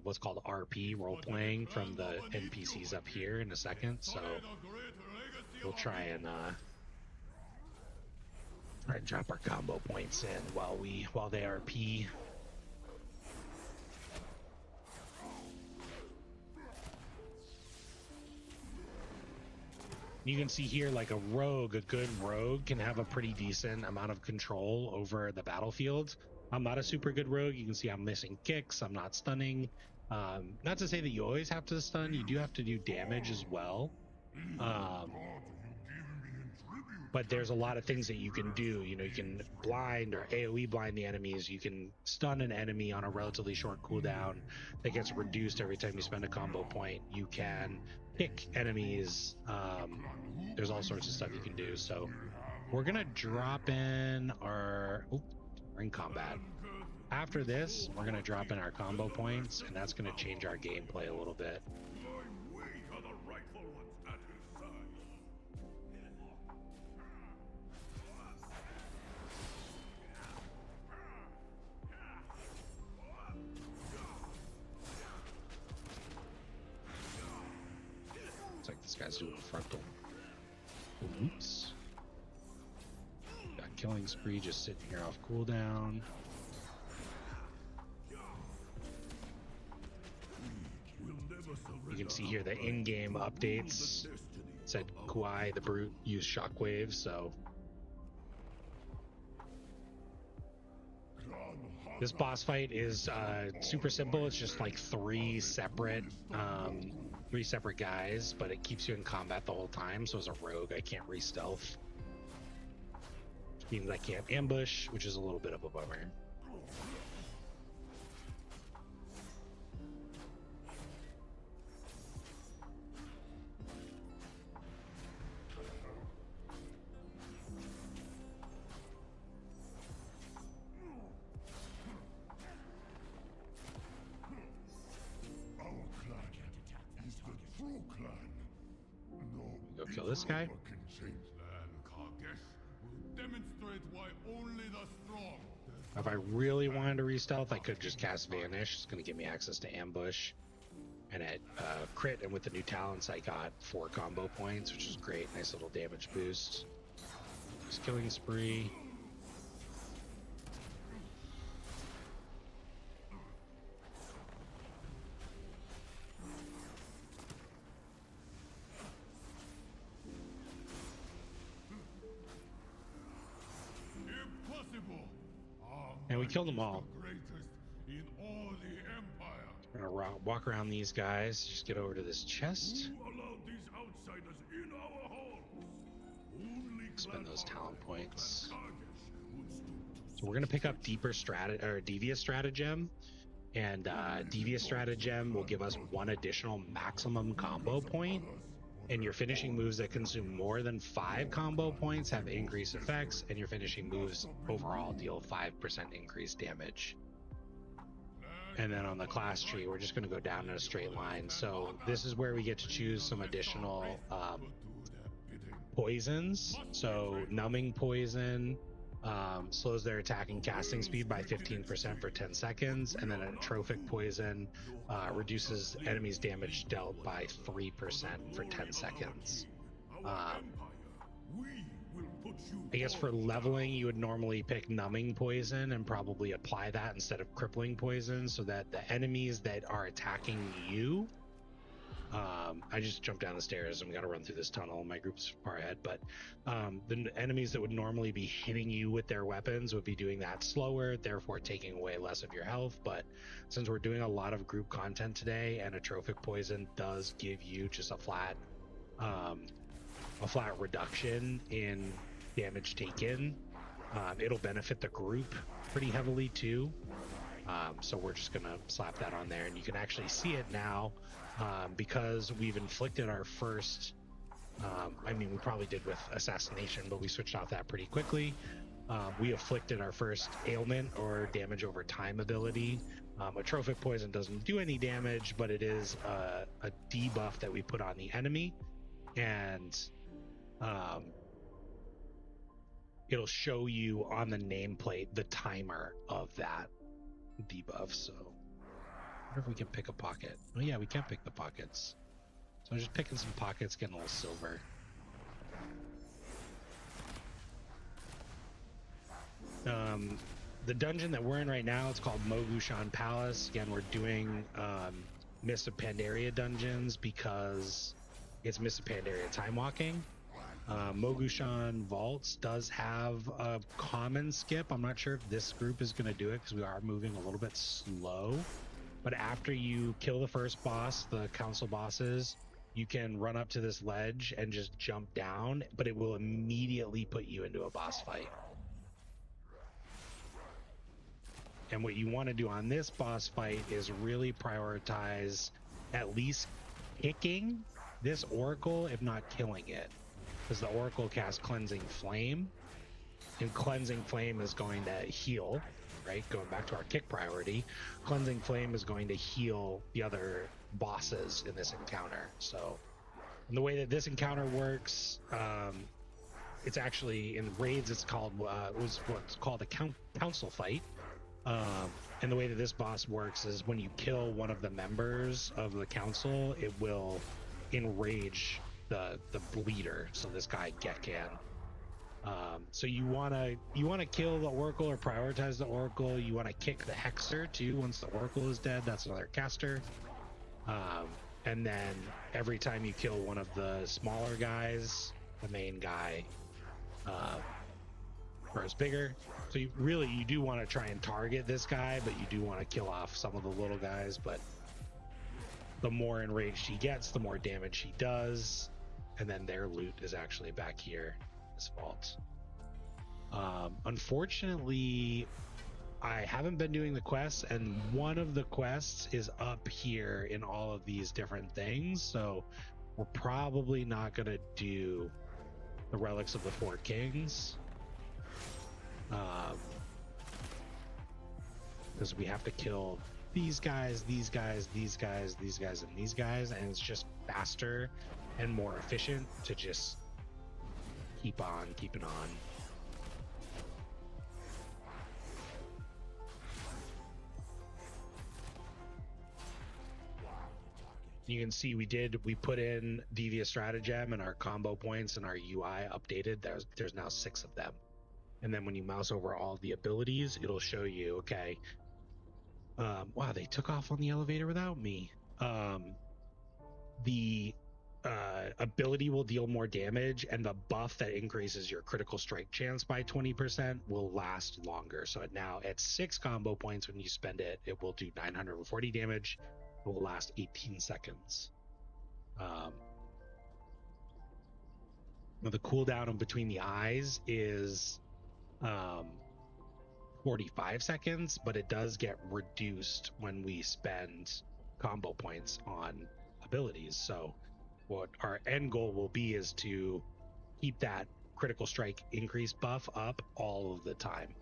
what's called RP, role-playing, from the NPCs up here in a second. So we'll try and drop our combo points in while they RP. You can see here, like a good rogue can have a pretty decent amount of control over the battlefield. I'm not a super good rogue. You can see I'm missing kicks. I'm not stunning. Not to say that you always have to stun. You do have to do damage as well. But there's a lot of things that you can do. You know, you can blind or AoE blind the enemies. You can stun an enemy on a relatively short cooldown that gets reduced every time you spend a combo point. You can pick enemies. There's all sorts of stuff you can do. So we're gonna drop in our we're in combat. After this, we're gonna drop in our combo points, and that's gonna change our gameplay a little bit. Looks like this guy's doing a frontal. Oops. Got killing spree just sitting here off cooldown. You can see here the in-game updates said Kuai the Brute used shockwaves, so this boss fight is super simple. It's just like three separate guys, but it keeps you in combat the whole time. So as a rogue, I can't re-stealth, which means I can't ambush, which is a little bit of a bummer. Go kill this guy. If I really wanted to re-stealth, I could just cast Vanish. It's going to give me access to ambush. And at crit, and with the new talents, I got 4 combo points, which is great. Nice little damage boost. Just killing spree. we killed them all. The greatest in all the Empire. We're gonna walk around these guys. Just get over to this chest. Who allowed these outsiders in our halls? Only Spend those talent points. Targets would stoop to So we're gonna pick up devious stratagem, and devious stratagem will give us one additional maximum combo point. And your finishing moves that consume more than 5 combo points have increased effects, and your finishing moves overall deal 5% increased damage. And then on the class tree, we're just going to go down in a straight line. So this is where we get to choose some additional poisons. So numbing poison slows their attack and casting speed by 15% for 10 seconds, and then a trophic poison reduces enemies damage dealt by 3% for 10 seconds. I guess for leveling, you would normally pick numbing poison and probably apply that instead of crippling poison, so that the enemies that are attacking you, I just jumped down the stairs and we got to run through this tunnel. My group's far ahead, but the enemies that would normally be hitting you with their weapons would be doing that slower, therefore taking away less of your health. But since we're doing a lot of group content today, and a trophic poison does give you just a flat reduction in damage taken, it'll benefit the group pretty heavily too. So we're just gonna slap that on there, and you can actually see it now. Because we've inflicted our first, I mean, we probably did with assassination, but we switched off that pretty quickly. We afflicted our first ailment or damage over time ability. A trophic poison doesn't do any damage, but it is a debuff that we put on the enemy, and it'll show you on the nameplate the timer of that debuff. So I wonder if we can pick a pocket. Oh yeah, we can pick the pockets. So I'm just picking some pockets, getting a little silver. The dungeon that we're in right now, it's called Mogushan Palace. Again, we're doing Mists of Pandaria dungeons because it's Mists of Pandaria Timewalking. Mogushan Vaults does have a common skip. I'm not sure if this group is going to do it because we are moving a little bit slow. But after you kill the first boss, the council bosses, you can run up to this ledge and just jump down, but it will immediately put you into a boss fight. And what you want to do on this boss fight is really prioritize at least kicking this oracle, if not killing it. Because the oracle casts Cleansing Flame, and Cleansing Flame is going to heal, right? Going back to our kick priority, Cleansing Flame is going to heal the other bosses in this encounter. So, and the way that this encounter works, it's actually in raids. It's called was what's called a council fight. And the way that this boss works is when you kill one of the members of the council, it will enrage the bleeder. So this guy Gekkan. So you wanna kill the oracle or prioritize the oracle. You want to kick the hexer too. Once the oracle is dead, that's another caster. And then every time you kill one of the smaller guys, the main guy grows bigger. So you do want to try and target this guy, but you do want to kill off some of the little guys. But the more enraged he gets, the more damage he does. And then their loot is actually back here, this vault. Unfortunately, I haven't been doing the quests, and one of the quests is up here in all of these different things. So we're probably not going to do the Relics of the Four Kings. Because we have to kill these guys, these guys, these guys, these guys, and these guys, and it's just faster and more efficient to just keep on keeping on. You can see we put in Devious Stratagem, and our combo points and our UI updated. There's now 6 of them. And then when you mouse over all the abilities, it'll show you, okay, wow, they took off on the elevator without me. The ability will deal more damage, and the buff that increases your critical strike chance by 20% will last longer. So now at 6 combo points, when you spend it, it will do 940 damage. It will last 18 seconds. The cooldown in between the eyes is 45 seconds, but it does get reduced when we spend combo points on abilities. So what our end goal will be is to keep that critical strike increase buff up all of the time.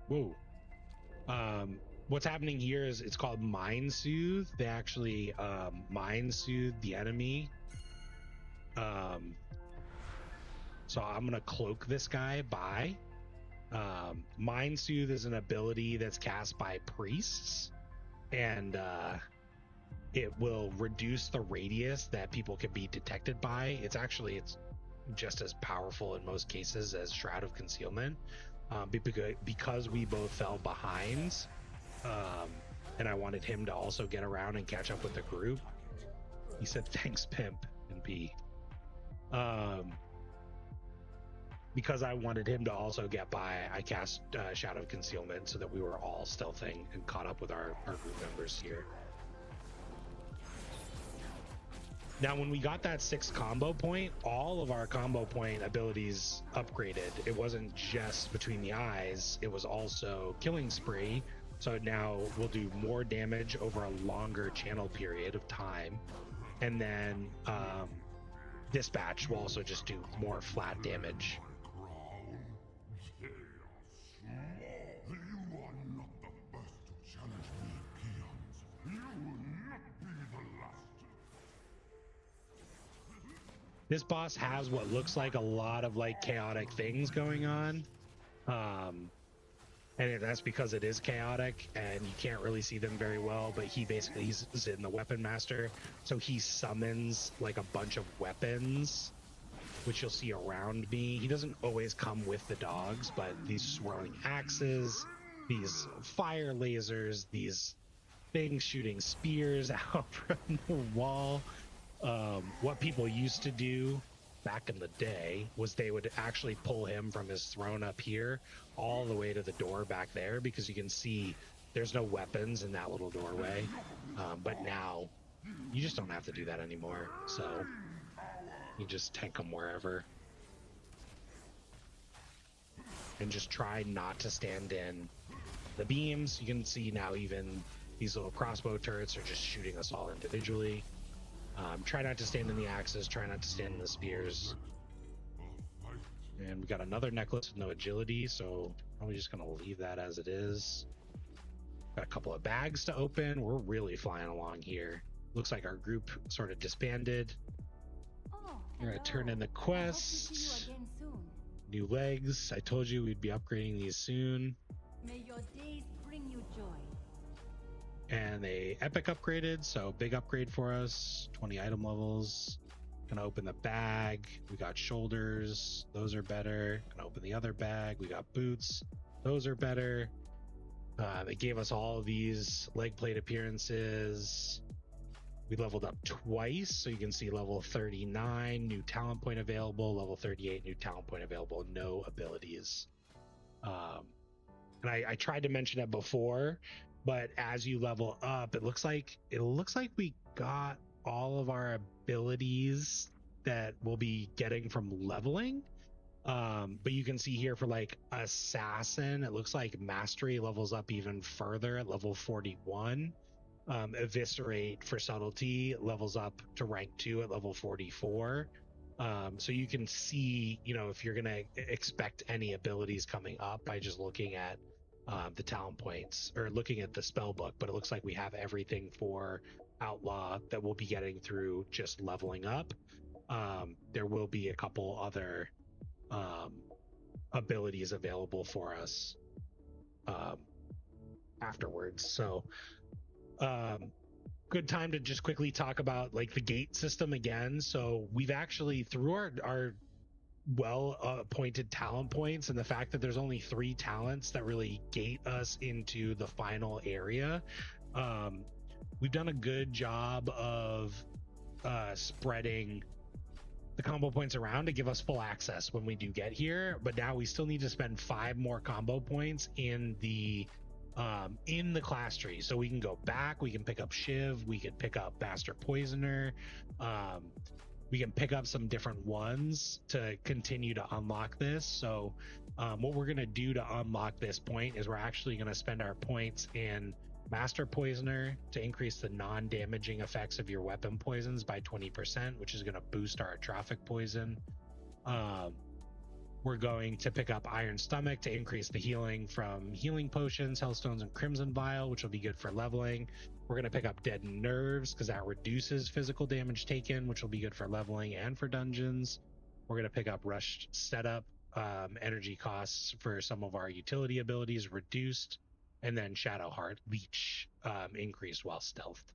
Whoa. What's happening here is it's called Mind Soothe. They actually Mind Soothe the enemy. So I'm going to cloak this guy by. Mind Soothe is an ability that's cast by priests, and it will reduce the radius that people can be detected by. It's just as powerful in most cases as Shroud of Concealment, because we both fell behind, and I wanted him to also get around and catch up with the group. He said thanks, pimp, and P. Because I wanted him to also get by, I cast Shadow of Concealment so that we were all stealthing and caught up with our group members here. Now, when we got that 6 combo point, all of our combo point abilities upgraded. It wasn't just between the eyes, it was also Killing Spree. So now we'll do more damage over a longer channel period of time. And then Dispatch will also just do more flat damage. This boss has what looks like a lot of like chaotic things going on, and that's because it is chaotic and you can't really see them very well. But he's in the weapon master, so he summons like a bunch of weapons, which you'll see around me. He doesn't always come with the dogs, but these swirling axes, these fire lasers, these things shooting spears out from the wall. What people used to do back in the day was they would actually pull him from his throne up here all the way to the door back there, because you can see there's no weapons in that little doorway. But now you just don't have to do that anymore. So you just tank them wherever. And just try not to stand in the beams. You can see now even these little crossbow turrets are just shooting us all individually. Try not to stand in the axes, try not to stand in the spears. And we got another necklace with no agility, so probably just gonna leave that as it is. Got a couple of bags to open. We're really flying along here. Looks like our group sort of disbanded. We're gonna turn in the quest. New legs. I told you we'd be upgrading these soon. May your days bring you joy. And they epic upgraded, so big upgrade for us. 20 item levels. Gonna open the bag. We got shoulders, those are better. Gonna open the other bag. We got boots, those are better. They gave us all of these leg plate appearances. We leveled up twice, so you can see level 39 new talent point available, level 38 new talent point available, no abilities. And I tried to mention it before, but as you level up, it looks like we got all of our abilities that we'll be getting from leveling. But you can see here for like Assassin, it looks like Mastery levels up even further at level 41. Eviscerate for Subtlety levels up to rank 2 at level 44. So you can see, if you're gonna expect any abilities coming up by just looking at the talent points or looking at the spell book, but it looks like we have everything for Outlaw that we'll be getting through just leveling up. There will be a couple other abilities available for us afterwards. So good time to just quickly talk about like the gate system again. So we've actually, through our well appointed talent points, and the fact that there's only 3 talents that really gate us into the final area, we've done a good job of spreading the combo points around to give us full access when we do get here. But now we still need to spend 5 more combo points in the class tree, so we can go back, we can pick up Shiv, we can pick up Master Poisoner, we can pick up some different ones to continue to unlock this. So what we're going to do to unlock this point is we're actually going to spend our points in Master Poisoner to increase the non-damaging effects of your weapon poisons by 20%, which is going to boost our atrophic poison. We're going to pick up Iron Stomach to increase the healing from healing potions, Hellstones, and Crimson Vial, which will be good for leveling. We're going to pick up Deadened Nerves because that reduces physical damage taken, which will be good for leveling and for dungeons. We're going to pick up Rushed Setup, energy costs for some of our utility abilities reduced, and then Shadowheart Leech increased while stealthed.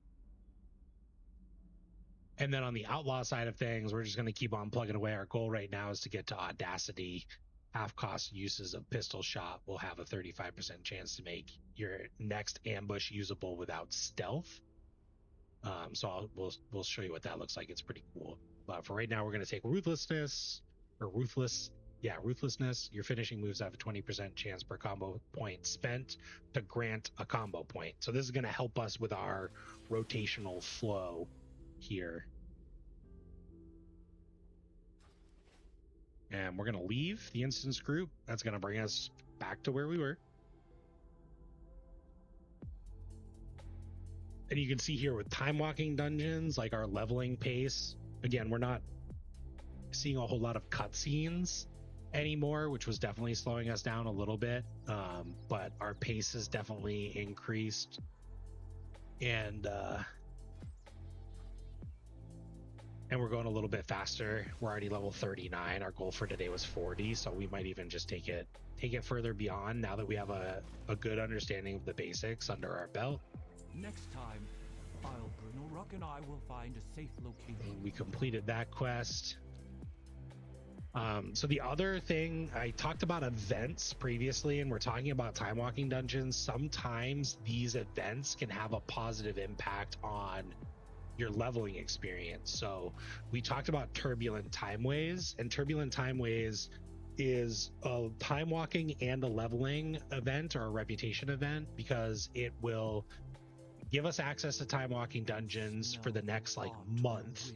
And then on the outlaw side of things, we're just going to keep on plugging away. Our goal right now is to get to Audacity. Half-cost uses of Pistol Shot will have a 35% chance to make your next ambush usable without stealth. We'll show you what that looks like. It's pretty cool. But for right now, we're going to take Ruthlessness. Your finishing moves have a 20% chance per combo point spent to grant a combo point. So this is going to help us with our rotational flow here. And we're going to leave the instance group. That's going to bring us back to where we were. And you can see here with Timewalking Dungeons, like our leveling pace. Again, we're not seeing a whole lot of cutscenes anymore, which was definitely slowing us down a little bit. But our pace has definitely increased. And we're going a little bit faster. We're already level 39. Our goal for today was 40, so we might even just take it further beyond now that we have a good understanding of the basics under our belt. Next time, Bruno Ruck and I will find a safe location. We completed that quest. So the other thing, I talked about events previously, and we're talking about Timewalking Dungeons. Sometimes these events can have a positive impact on your leveling experience. So we talked about turbulent timeways, and turbulent timeways is a time walking and a leveling event or a reputation event, because it will give us access to time walking dungeons for the next month.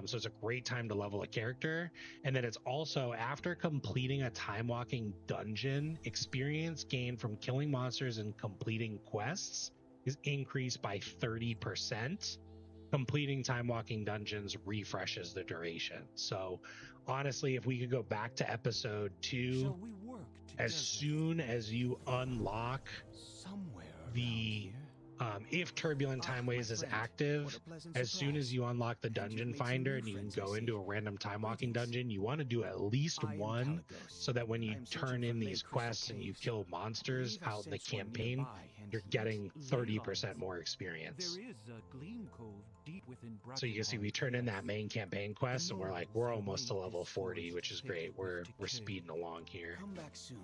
So it's a great time to level a character. And then it's also, after completing a time walking dungeon, experience gained from killing monsters and completing quests is increased by 30%. Completing time walking dungeons refreshes the duration. So honestly, if we could go back to episode 2, as soon as you unlock the if turbulent timeways is active, as soon as you unlock the dungeon finder and you can go into a random time walking dungeon, you want to do at least one, so that when you turn in these quests and you kill monsters out in the campaign, you're getting 30% more experience. So you can see we turn in that main campaign quest and we're almost to level 40, which is great. We're speeding along here. Come back soon.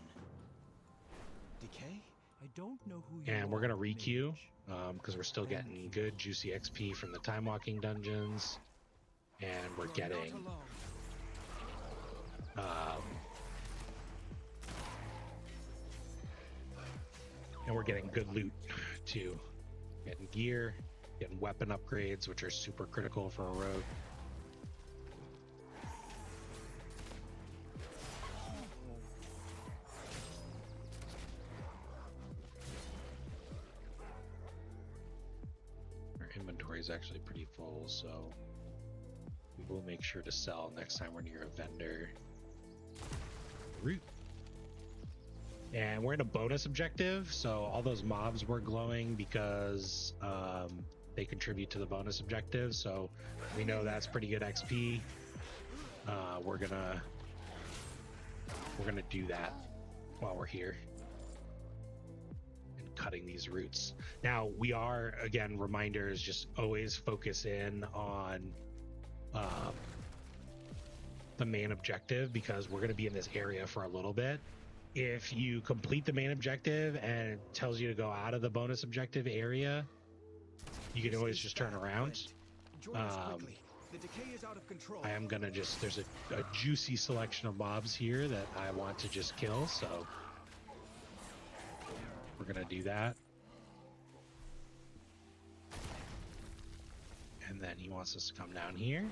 Decay? I don't know who you And we're are, gonna requeue mage. because we're still getting good juicy XP from the time walking dungeons, and we're getting good loot too. Getting gear, getting weapon upgrades, which are super critical for a rogue. Inventory is actually pretty full, so we will make sure to sell next time we're near a vendor. Root. And we're in a bonus objective, so all those mobs were glowing because they contribute to the bonus objective, so we know that's pretty good XP. We're gonna do that while we're here. Cutting these roots. Now we are, again, reminders, just always focus in on the main objective because we're going to be in this area for a little bit. If you complete the main objective and it tells you to go out of the bonus objective area, you can always just turn around. The decay is out of control. I am going to just, there's a juicy selection of mobs here that I want to just kill, so we're going to do that. And then he wants us to come down here.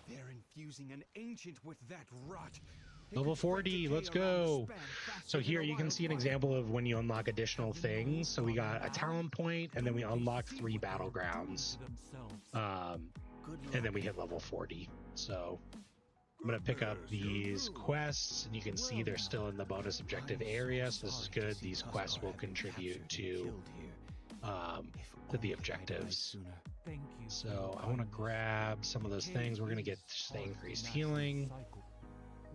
They're infusing an ancient with that rot. Level 40, let's go. So here you can see an example of when you unlock additional things. So we got a talent point, and then we unlock 3 battlegrounds. And then we hit level 40. So I'm going to pick up these quests, and you can see they're still in the bonus objective area. So this is good. These quests will contribute to the objectives. So I want to grab some of those things. We're going to get the increased healing.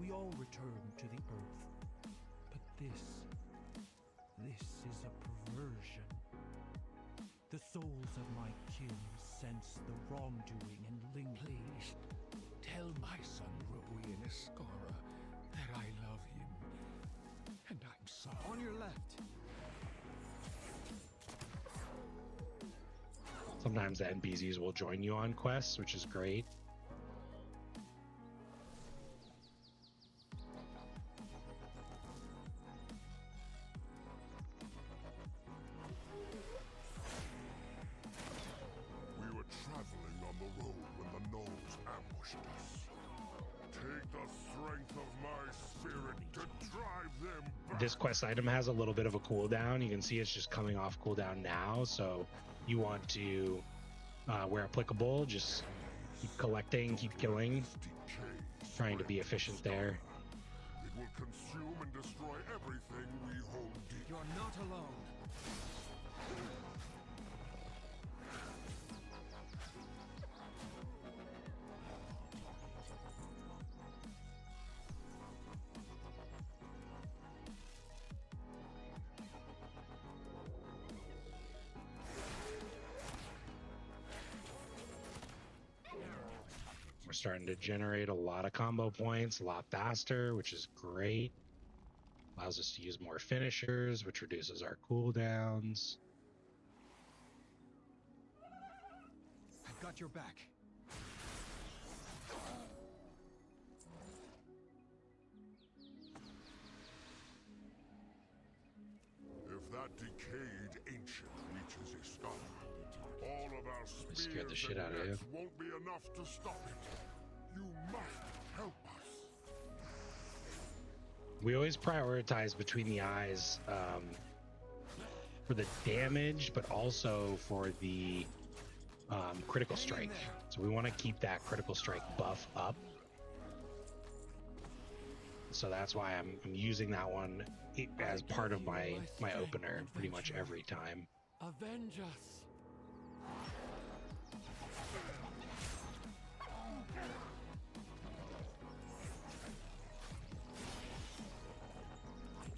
We all return to the earth, but this is a perversion. The souls of my kin sense the wrongdoing and linger. Please, tell my son Rui and Escara that I love him, and I'm sorry. On your left. Sometimes the NPCs will join you on quests, which is great. This quest item has a little bit of a cooldown. You can see it's just coming off cooldown now, so you want to, where applicable, just keep collecting, keep killing, trying to be efficient there. It will consume and destroy everything we hold dear. You're not alone. We're starting to generate a lot of combo points a lot faster, which is great. Allows us to use more finishers, which reduces our cooldowns. I've got your back. If that decayed ancient reaches Escara, all of our spears scared the shit out of you. won't be enough to stop it. You must help us. We always prioritize between the eyes for the damage, but also for the critical strike. So we want to keep that critical strike buff up. So that's why I'm using that one as part of my opener pretty much every time. Avenge us.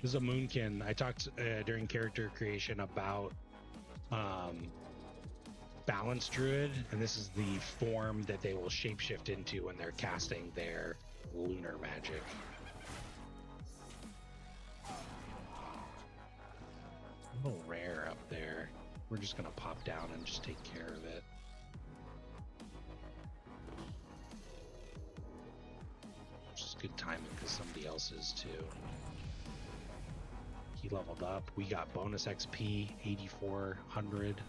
This is a Moonkin. I talked during character creation about Balance Druid, and this is the form that they will shapeshift into when they're casting their lunar magic. A little rare up there. We're just gonna pop down and just take care of it. Which is good timing because somebody else is too. He leveled up. We got bonus XP, 8,400.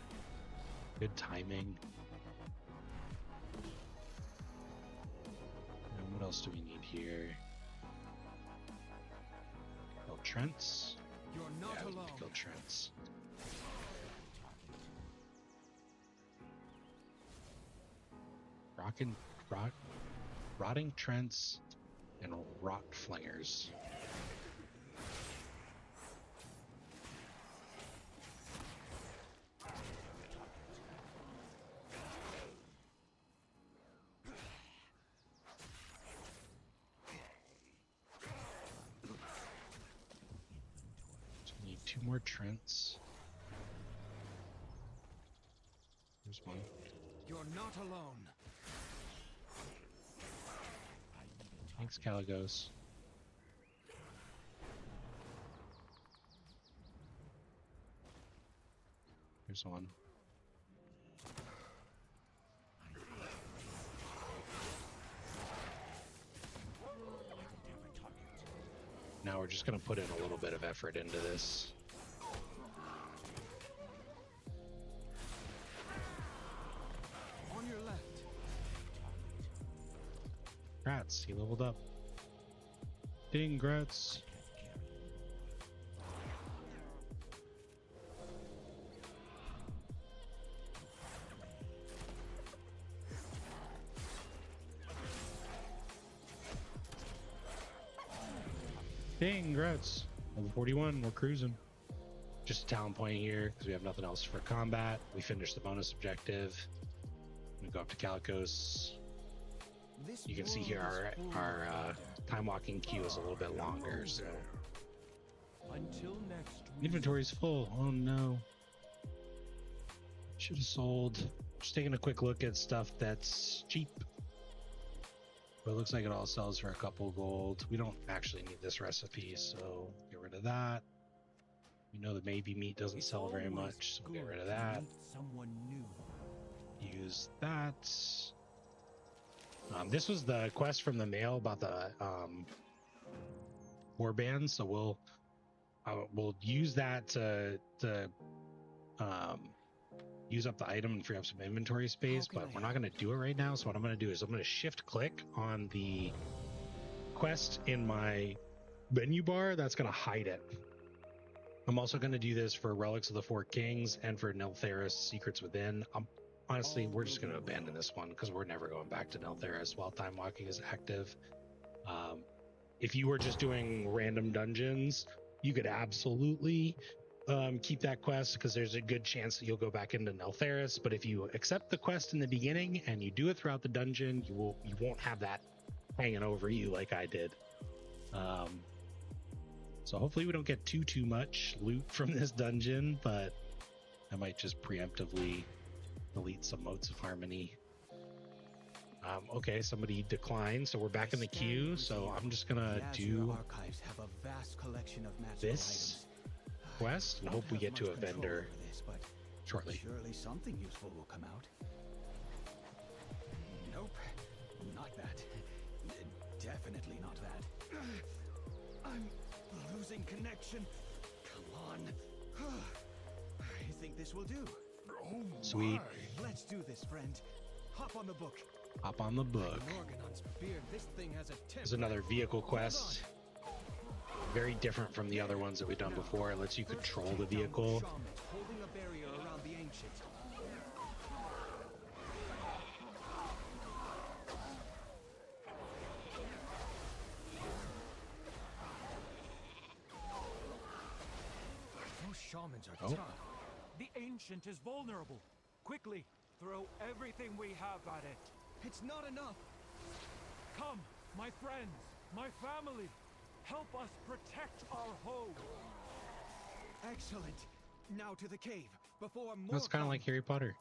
Good timing. And what else do we need here? Kill Trents. You're not Yeah, we alone. need to kill Trents. Rotting Trents and Rot Flingers. Need 2 more Trents. one. You're not alone. Thanks, Caligos. Here's one. Now we're just going to put in a little bit of effort into this. On your left. Grats, he leveled up. Ding, Grats. Dang, Grats. Level 41, we're cruising. Just a talent point here because we have nothing else for combat. We finished the bonus objective. We go up to Calicos. You can see here our time walking queue is a little bit longer, so Until next week. inventory's full. Oh no. Should have sold. Just taking a quick look at stuff that's cheap. But it looks like it all sells for a couple gold. We don't actually need this recipe, so get rid of that. We know the maybe meat doesn't sell very much, so we'll get rid of that. Someone new. Use that. This was the quest from the mail about the Warbands, so we'll use that to use up the item and free up some inventory space, but we're not going to do it right now. So what I'm going to do is I'm going to shift click on the quest in my menu bar. That's going to hide it. I'm also going to do this for Relics of the Four Kings and for Nelthera's Secrets Within. Honestly, we're just going to abandon this one because we're never going back to Nelthera's while time walking is active. If you were just doing random dungeons, you could absolutely keep that quest because there's a good chance that you'll go back into Nelthera's. But if you accept the quest in the beginning and you do it throughout the dungeon, you won't have that hanging over you like I did. So hopefully we don't get too much loot from this dungeon, but I might just preemptively delete some Motes of Harmony. Okay, somebody declined, so we're back in the queue. So I'm just gonna do this quest and hope we get to a vendor shortly. Surely something useful will come out. Nope, not that. Definitely not that. I'm losing connection. Come on. I think this will do. Oh Sweet. my. Let's do this, friend. Hop on the book. Hop on the book. Morganon's beard. This thing has a There's another vehicle quest. Very different from the other ones that we've done before. It lets you control the vehicle. holding a barrier around the ancient. Those shamans are tough. The ancient is vulnerable. Quickly, throw everything we have at it. It's not enough. Come, my friends, my family. Help us protect our home. Excellent. Now to the cave before more. That's kind of like Harry Potter.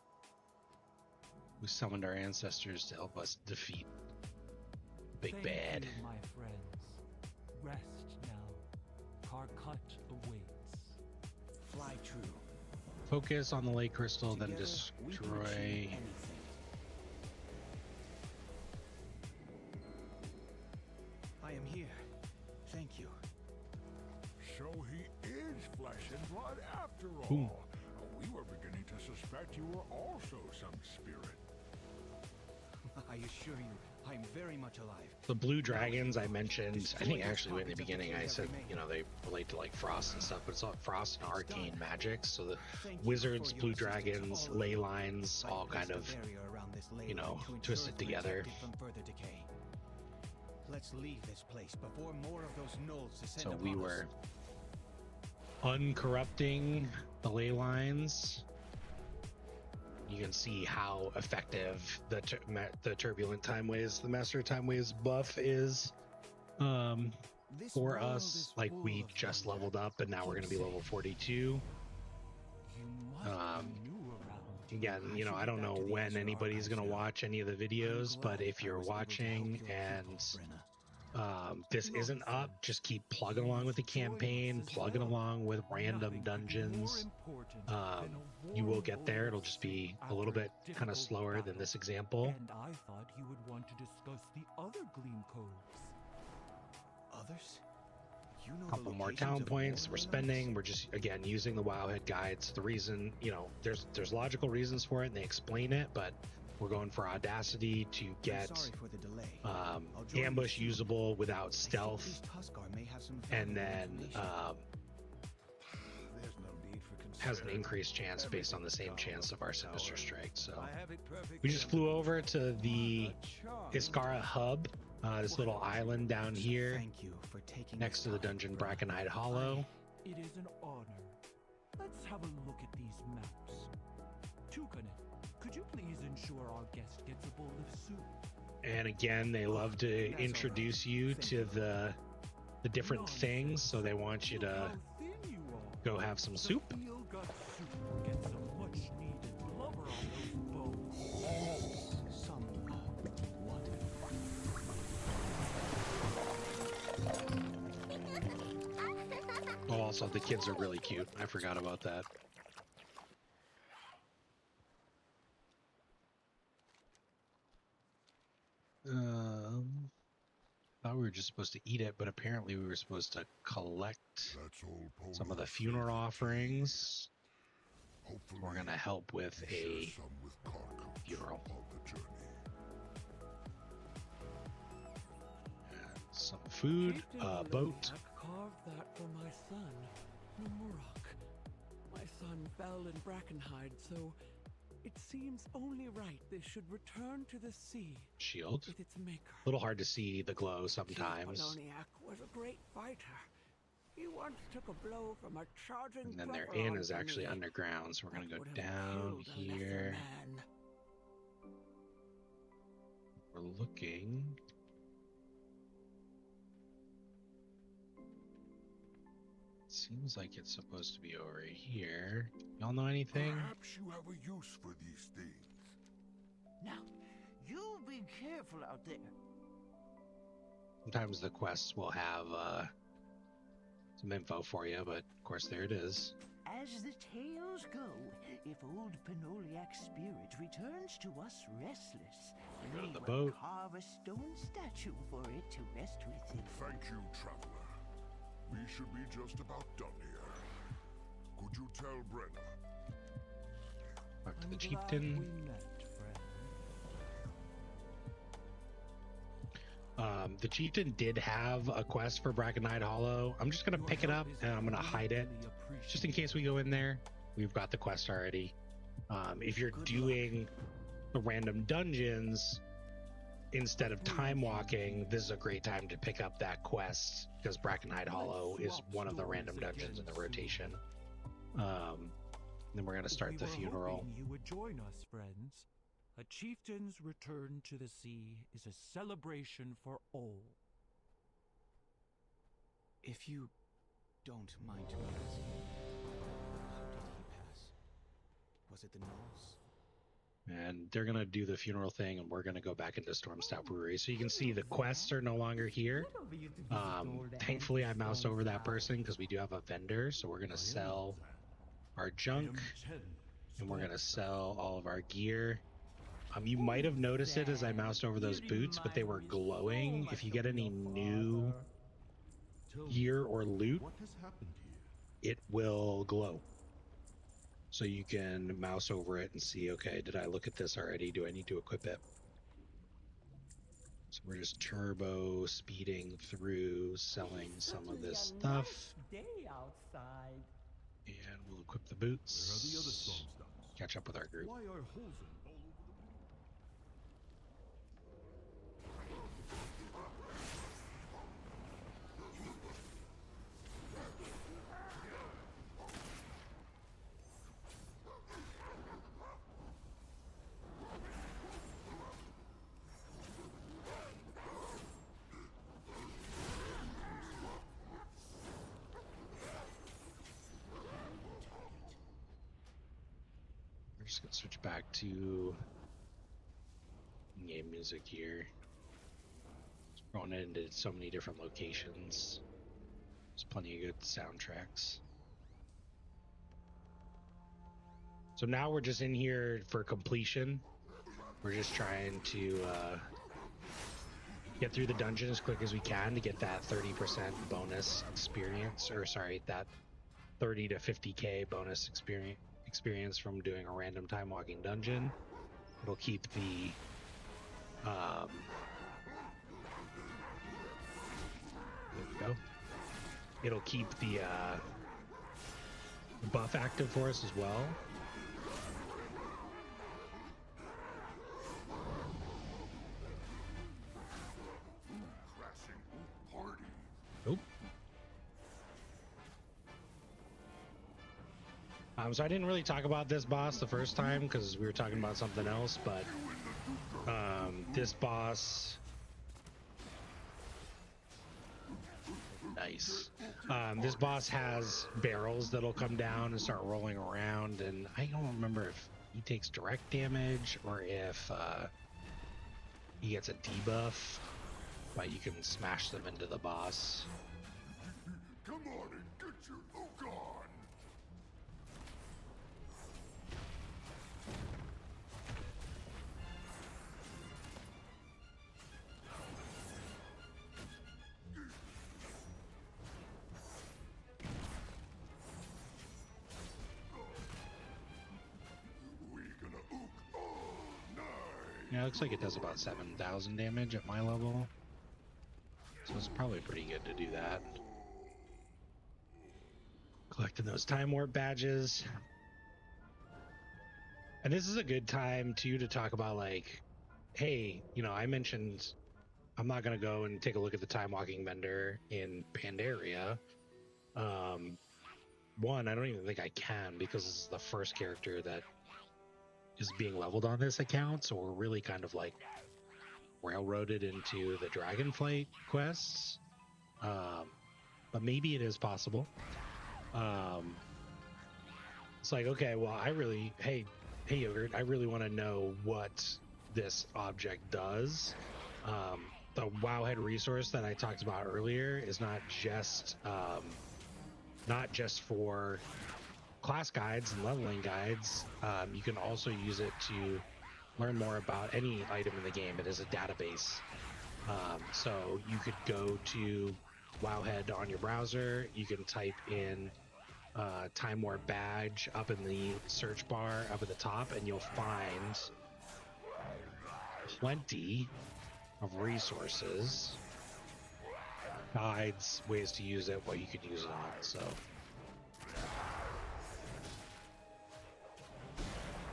We summoned our ancestors to help us defeat Big Thank Bad. you, my friends. Rest now. Karkut awaits. Fly true. Focus on the lake crystal, then Together, we can achieve destroy. anything. I am here. Thank you. So he is flesh and blood after all. Boom. We were beginning to suspect you were also some spirit. I assure you, I'm very much alive. The blue dragons I mentioned, I think actually in the beginning I said, you know, they relate to like frost and stuff, but it's all frost and arcane magics. So the wizards, blue dragons, ley lines, all kind of, you know, twisted together. Let's leave this place before more of those gnolls descend So upon we us. were uncorrupting the ley lines. You can see how effective the turbulent timeways, the master timeways buff is This for world us. is Like full we of just them. leveled up and now we're going to be Keep level safe. 42. You must Um, be new around again, you know, I don't know when anybody's going to watch any of the videos, but if you're watching and this isn't up, just keep plugging along with the campaign, plugging along with Random Dungeons. You will get there. It'll just be a little bit kind of slower than this example. And I thought you would want to discuss the other Gleam codes. Others? You know A couple more talent points we're spending. We're just, again, using the Wowhead guides. The reason, you know, there's logical reasons for it, and they explain it, but we're going for Audacity to get ambush usable without stealth, and then has an increased chance based on the same chance of our Sinister Strike. So we just flew over to the Iskara hub, this little island down here next to the dungeon Brackenhide Hollow. It is an honor. Let's have a look at these maps. Tukanen, could you please ensure our guest gets a bowl of soup? And again, they love to introduce you to the different things, so they want you to go have some soup. Get some much needed blubber on those bones. Oh, also, the kids are really cute. I forgot about that. Thought we were just supposed to eat it, but apparently we were supposed to collect some of the funeral offerings. We're gonna help with a funeral. And some food, boat. Carved that for my son, Numurok. My son fell in Brackenhide, so it seems only right they should return to the sea. Shield. With its maker. A little hard to see the glow sometimes. Poloniac was a great fighter. He once took a blow from a charging. And then their inn is actually underground, so we're gonna go down here. We're looking. Seems like it's supposed to be over here. Y'all know anything? Perhaps you have a use for these things. Now, you be careful out there. Sometimes the quests will have some info for you, but of course there it is. As the tales go, if old Pinoliac's spirit returns to us restless, Go to we the will boat. carve a stone statue for it to rest with. Thank you, traveler. We should be just about done here. Could you tell Brenna? Back to the I'm glad chieftain. we met, friend. The chieftain did have a quest for Brackenhide Hollow. I'm just gonna pick it up and I'm gonna hide it, just in case we go in there. We've got the quest already. If you're doing the Random Dungeons instead of Timewalking, this is a great time to pick up that quest, because Brackenhide Hollow is one of the Random Dungeons in the rotation. Then we're gonna start the funeral. You would join us, friends. A chieftain's return to the sea is a celebration for all. If you don't mind me asking, how did he pass? Was it the Knolls? And they're gonna do the funeral thing, and we're gonna go back into Stormstout Brewery. So you can see the quests are no longer here. Thankfully, I moused over that person because we do have a vendor. So we're gonna sell our junk, and we're gonna sell all of our gear. You might have noticed it as I moused over those boots, but they were glowing. If you get any new gear or loot, it will glow. So you can mouse over it and see, okay, did I look at this already? Do I need to equip it? So we're just turbo speeding through, selling some of this stuff. And we'll equip the boots. Catch up with our group. Why are holes in all over the just gonna switch back to game music here. Just going into so many different locations. There's plenty of good soundtracks. So now we're just in here for completion. We're just trying to get through the dungeon as quick as we can to get that 30% bonus experience, or sorry, that 30 to 50k bonus experience from doing a random time walking dungeon. It'll keep the there we go. It'll keep the buff active for us as well. Nope. So I didn't really talk about this boss the first time because we were talking about something else, but this boss, nice. This boss has barrels that'll come down and start rolling around, and I don't remember if he takes direct damage or if he gets a debuff, but you can smash them into the boss. Come on and get your hook on! Yeah, it looks like it does about 7,000 damage at my level. So it's probably pretty good to do that. Collecting those time warp badges. And this is a good time too to talk about, like, hey, you know, I mentioned I'm not going to go and take a look at the time walking vendor in Pandaria. One, I don't even think I can because it's the first character that is being leveled on this account, so we're really kind of like railroaded into the Dragonflight quests. But maybe it is possible. It's like, okay, well, hey Yogurt, I really want to know what this object does. The Wowhead resource that I talked about earlier is not just for class guides and leveling guides. You can also use it to learn more about any item in the game. It is a database. So you could go to Wowhead on your browser. You can type in Time Warp badge up in the search bar up at the top, and you'll find plenty of resources, guides, ways to use it, what you could use it on. So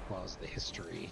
as well as the history.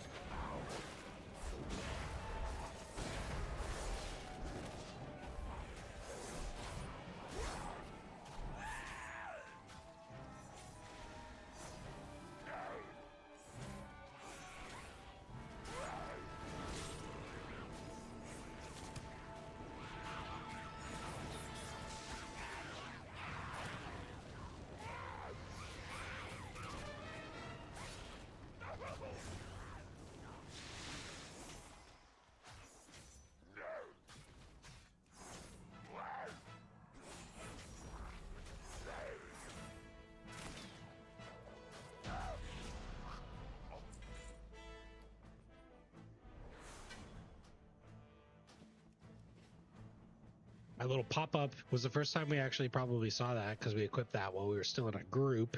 My little pop-up was the first time we actually probably saw that, because we equipped that while we were still in a group.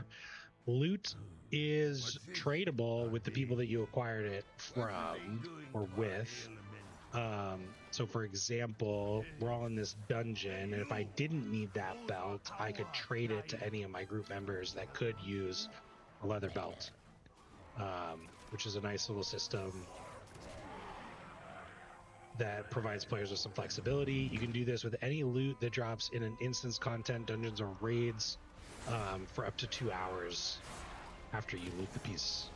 Loot is tradable with the people that you acquired it from or with. So for example, we're all in this dungeon, and if I didn't need that belt, I could trade it to any of my group members that could use a leather belt, which is a nice little system that provides players with some flexibility. You can do this with any loot that drops in an instance content, dungeons, or raids for up to 2 hours after you loot the piece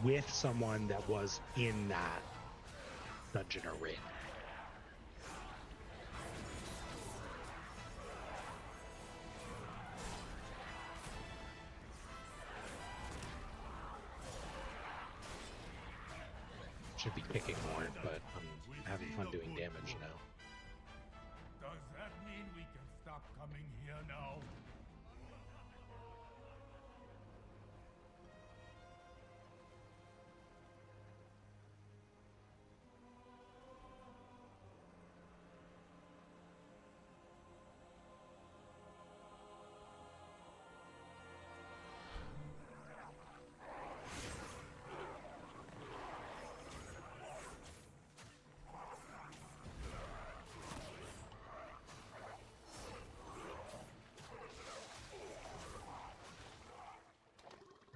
with someone that was in that dungeon or raid. Should be kicking more, but I'm having fun doing damage now. Does that mean we can stop coming here now?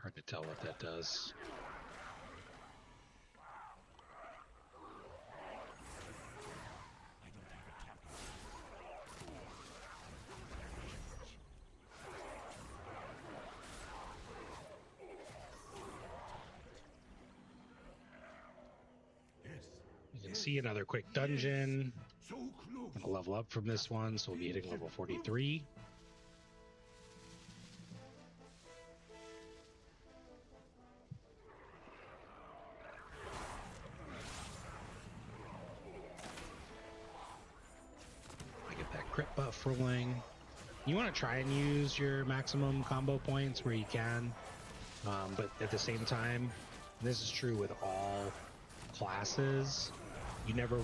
Hard to tell what that does. You can see another quick dungeon. So close. I'm gonna level up from this one, so we'll be hitting level 43. Crit buff rolling. You want to try and use your maximum combo points where you can, but at the same time, and this is true with all classes, you never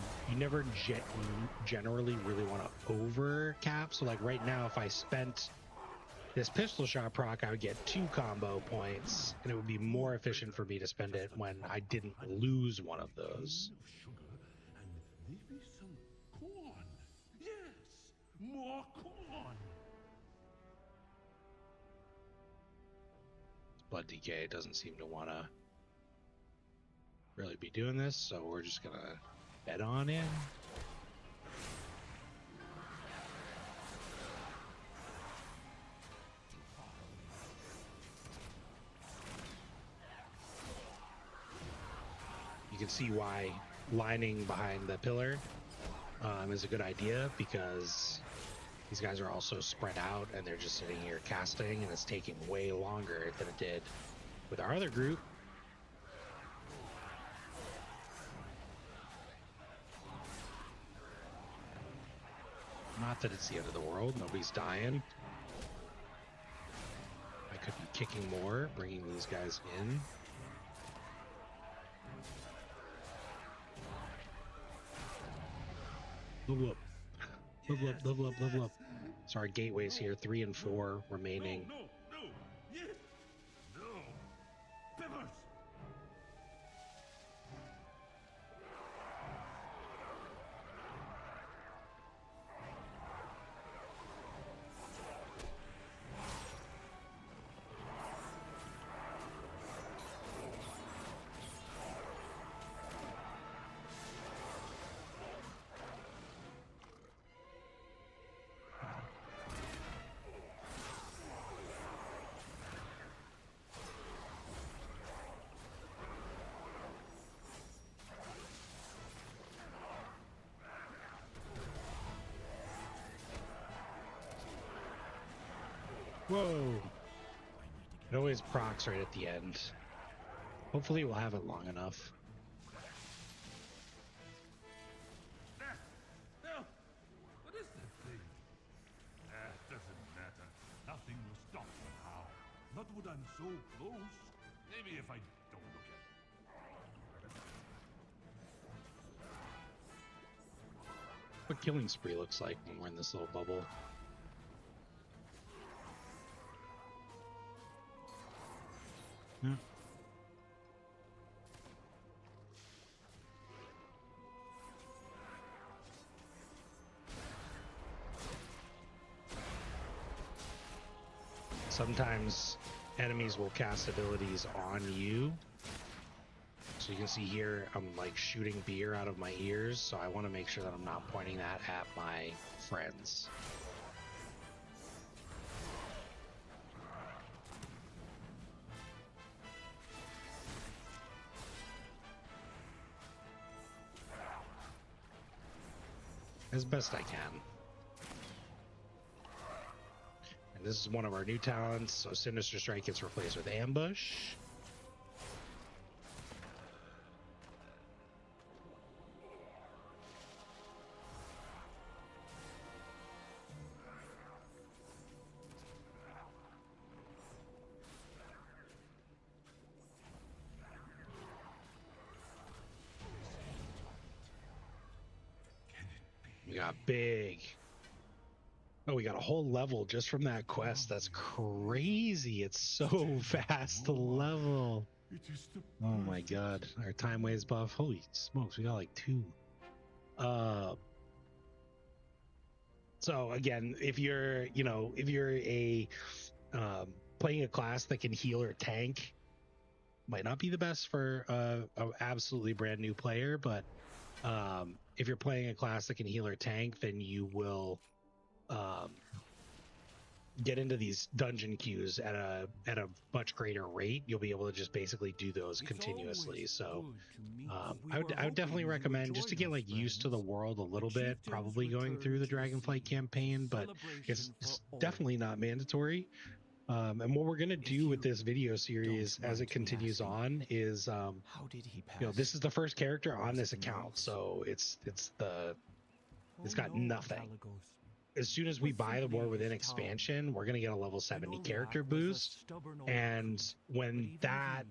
generally really want to over cap. So like right now, if I spent this pistol shot proc, I would get 2 combo points, and it would be more efficient for me to spend it when I didn't lose one of those. And maybe some corn. Yes, more corn. Blood Decay doesn't seem to want to really be doing this, so we're just gonna head on in. You can see why lining behind the pillar is a good idea, because these guys are also spread out and they're just sitting here casting, and it's taking way longer than it did with our other group. Not that it's the end of the world, nobody's dying. I could be kicking more, bringing these guys in. Level up. Level up, level up, level up. So our gateways here, 3 and 4 remaining. No, yes, no. Peppers. Whoa! It always procs right at the end. Hopefully we'll have it long enough. No! What is that thing? Doesn't matter. Nothing will stop them now. Not when I'm so close. Maybe if I don't look at it. What Killing Spree looks like when we're in this little bubble. Yeah. Sometimes enemies will cast abilities on you. So you can see here, I'm like shooting beer out of my ears, so I want to make sure that I'm not pointing that at my friends. As best I can. And this is one of our new talents, so Sinister Strike gets replaced with Ambush. got big. Oh, we got a whole level just from that quest. That's crazy. It's so fast to level. Oh my god. Our timeways buff. Holy smokes, we got like 2. So again, if you're a playing a class that can heal or tank, might not be the best for a absolutely brand new player, but if you're playing a class that can heal or tank, then you will get into these dungeon queues at a much greater rate. You'll be able to just basically do those continuously. So I would definitely recommend, just to get like used to the world a little bit, probably going through the Dragonflight campaign, but it's definitely not mandatory. And what we're going to do with this video series as it continues on is, How did he pass? you know, this is the first character on this account, so it's got nothing. As soon as we buy the War Within expansion, we're going to get a level 70 character boost. And when that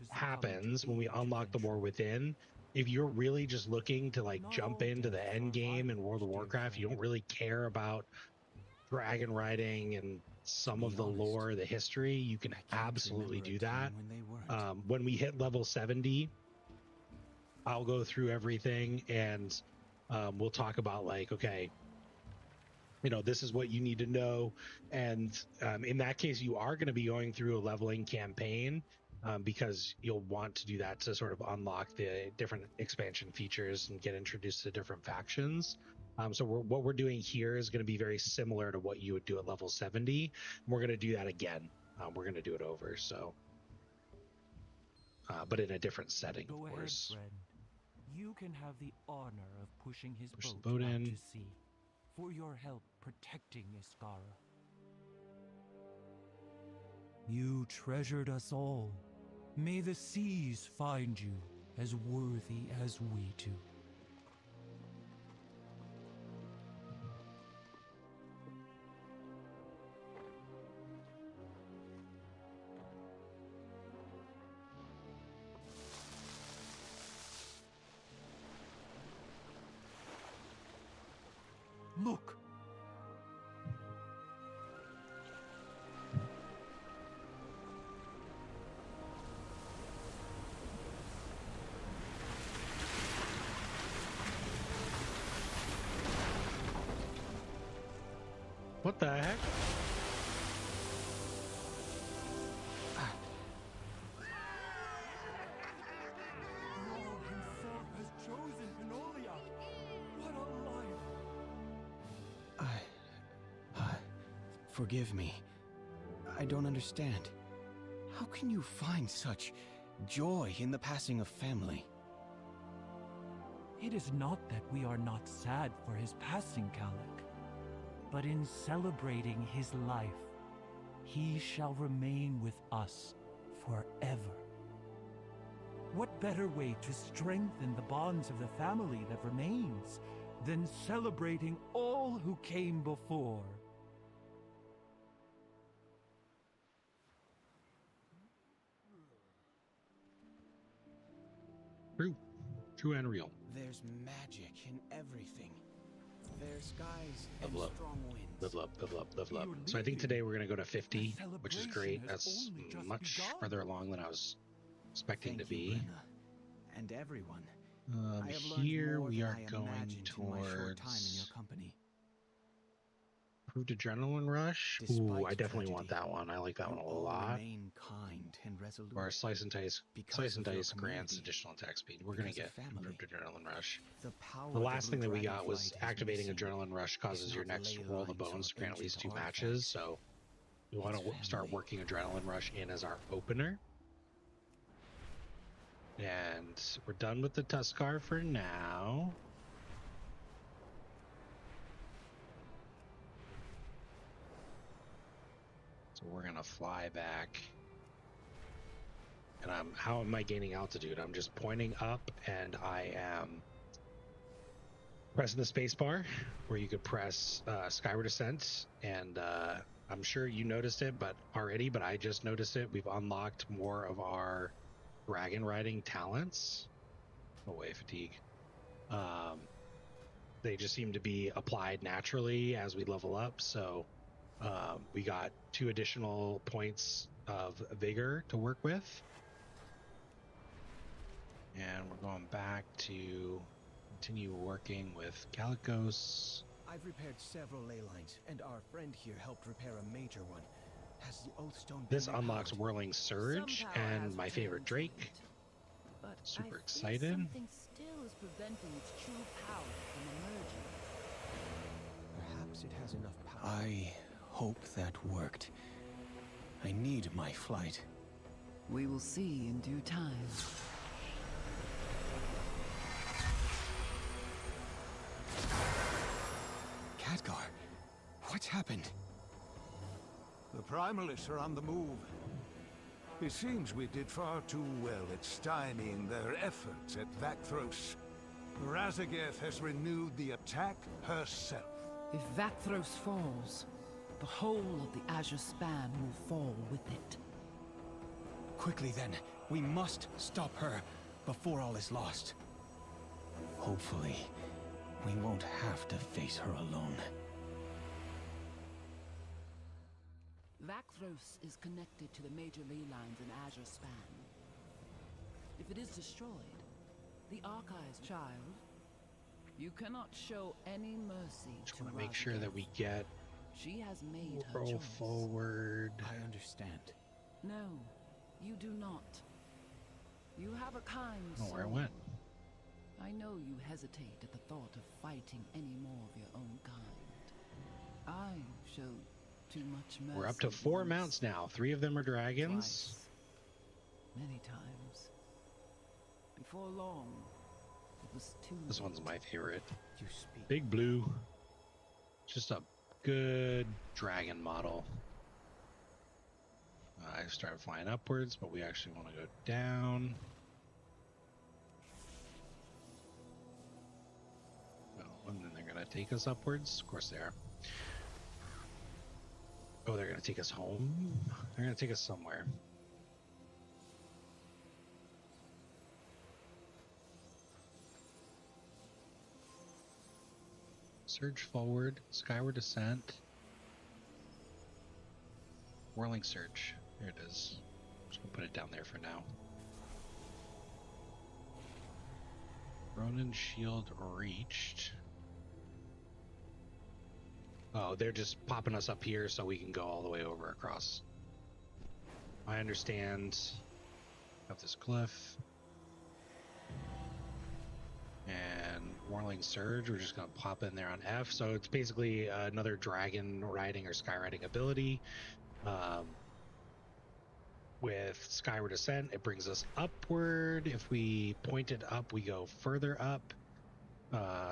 happens, when we unlock the War Within, if you're really just looking to like jump into the end game in World of Warcraft, you don't really care about dragon riding and some of the lore, the history, you can absolutely do that. When we hit level 70, I'll go through everything and we'll talk about like, okay, you know, this is what you need to know. And in that case, you are going to be going through a leveling campaign because you'll want to do that to sort of unlock the different expansion features and get introduced to different factions. So what we're doing here is going to be very similar to what you would do at level 70. We're going to do that again. We're going to do it over. So, but in a different setting, Go of course. ahead, friend. You can have the honor of pushing his Push the boat boat out in. to sea for your help protecting Iskara. You treasured us all. May the seas find you as worthy as we do. Look! What the heck? Lord himself has chosen Penolia! What a life! Forgive me. I don't understand. How can you find such joy in the passing of family? It is not that we are not sad for his passing, Kalak, but in celebrating his life, he shall remain with us forever. What better way to strengthen the bonds of the family that remains than celebrating all who came before? True and real. There's magic in everything. There's skies and Level up. strong winds. Level up. So I think today we're going to go to 50, which is great. That's much further along than I was expecting Thank to you, be. Brenna, and everyone. I have learned Here more we than are I going imagined in my short time in your towards company. improved adrenaline rush. Ooh, Despite I definitely want tragedy, that one. I like that one you a all lot. remain kind and resolute. Or slice and dice Because of your grants community, additional attack speed. We're going to because get of family. improved adrenaline rush. The power The last thing that we Blue got was Dragonflight has activating missing adrenaline rush causes is your not next ley roll of the lines or bones to grant at least 2 ancient matches. artifacts. So we want to It's start family. working adrenaline rush in as our opener. And we're done with the Tuskar for now. So we're gonna fly back. And how am I gaining altitude? I'm just pointing up and I am pressing the space bar where you could press skyward ascent. And I'm sure you noticed it but I just noticed it. We've unlocked more of our dragon riding talents. Away fatigue. they just seem to be applied naturally as we level up. So we got 2 additional points of vigor to work with. And we're going back to continue working with Calicos. I've repaired several ley lines, and our friend here helped repair a major one. Has the Oathstone been This unlocks repowered? Whirling Surge Some power and has my favorite returned to Drake. it, but Super I excited. Fear something still is preventing its true power from emerging. Perhaps it has enough power. I hope that worked. I need my flight. We will see in due time. Khadgar, what's happened? The Primalists are on the move. It seems we did far too well at stymieing their efforts at Vakthros. Razageth has renewed the attack herself. If Vakthros falls, the whole of the Azure Span will fall with it. Quickly then, we must stop her before all is lost. Hopefully, we won't have to face her alone. Vakthros is connected to the major ley lines in Azure Span. If it is destroyed, the Archive's child, you cannot show any mercy Just to want to make sure Razageth. that we get She has made her roll choice. forward. I understand. No, you do not. You have a kind Oh, where it soul. went. I know you hesitate at the thought of fighting any more of your own kind. I showed too much mercy. We're up to 4 once, mounts now. 3 of them are dragons. twice, many times. Before long, it was too This late. one's my favorite. You speak. Big Blue. Just a good dragon model. I started flying upwards, but we actually want to go down. Well, and then they're going to take us upwards. Of course they are. Oh, they're going to take us home? They're going to take us somewhere. Surge forward, skyward descent. Whirling Surge. There it is. Just gonna put it down there for now. Ronin shield reached. Oh, they're just popping us up here so we can go all the way over across. I understand. Up this cliff. And Whirling Surge, we're just going to pop in there on F. So it's basically another dragon riding or sky riding ability. With Skyward Descent, it brings us upward. If we point it up, we go further up.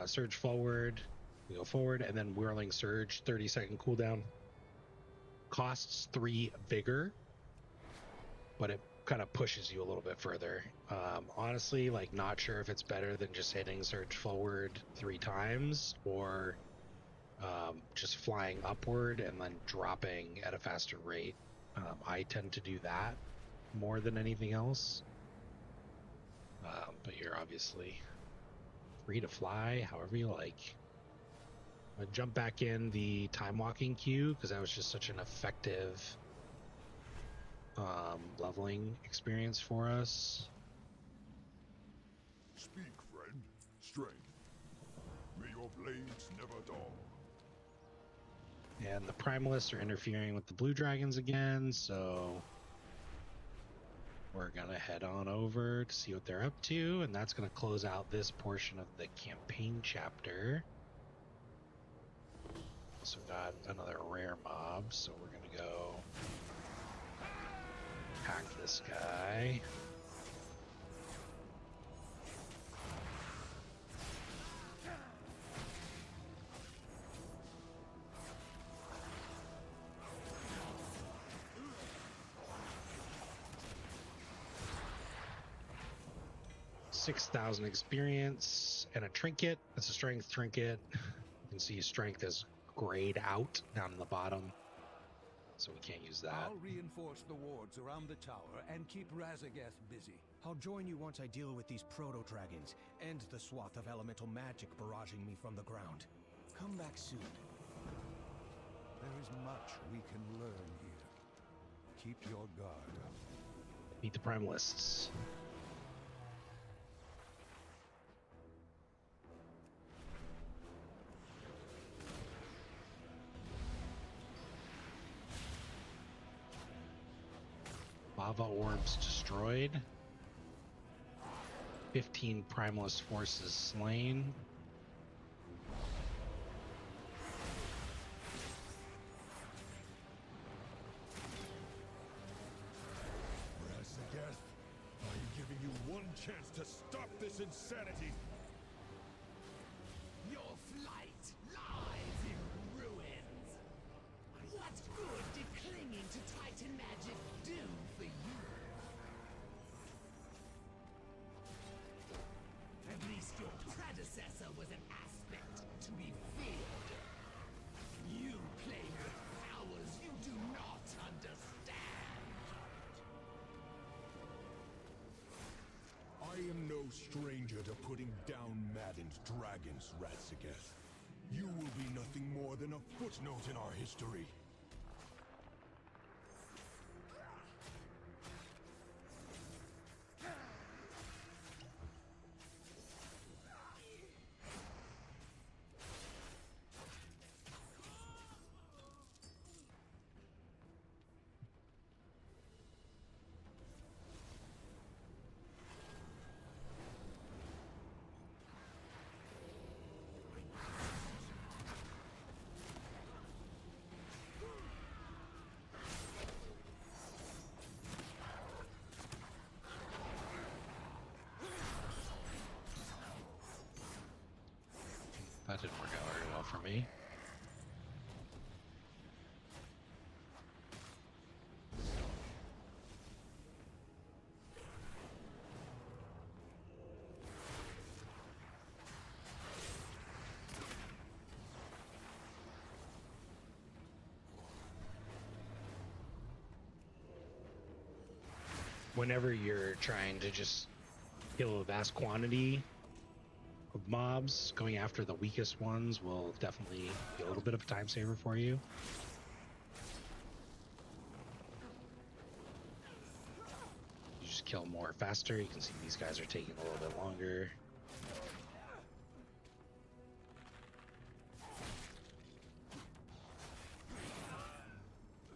Surge forward, we go forward. And then Whirling Surge, 30-second cooldown. Costs 3 vigor, but it kind of pushes you a little bit further. Honestly, like, not sure if it's better than just hitting Surge forward 3 times or just flying upward and then dropping at a faster rate. I tend to do that more than anything else. But you're obviously free to fly however you like. I'm gonna jump back in the Timewalking queue because that was just such an effective leveling experience for us. Speak, friend. Strength. May your blades never dull. And the Primalists are interfering with the blue dragons again, so we're gonna head on over to see what they're up to, and that's gonna close out this portion of the campaign chapter. Also got another rare mob, so we're gonna go hack this guy. $6,000 experience and a trinket. It's a strength trinket. You can see strength is grayed out down in the bottom, so we can't use that. I'll reinforce the wards around the tower and keep Razageth busy. I'll join you once I deal with these proto-dragons and the swath of elemental magic barraging me from the ground. Come back soon. There is much we can learn here. Keep your guard up. Meet the Primalists. Lava orbs destroyed. 15 Primalist forces slain. Rasagath, I'm giving you one chance to stop this insanity. Your flight lies in ruins. What good did clinging to Titan magic do for you? At least your predecessor was an aspect to be feared. You play with powers you do not understand. I am no stranger to putting down maddened dragons, Rasagath. You will be nothing more than a footnote in our history. That didn't work out very well for me. Whenever you're trying to just kill a vast quantity of mobs, going after the weakest ones will definitely be a little bit of a time saver for you. You just kill more faster. You can see these guys are taking a little bit longer.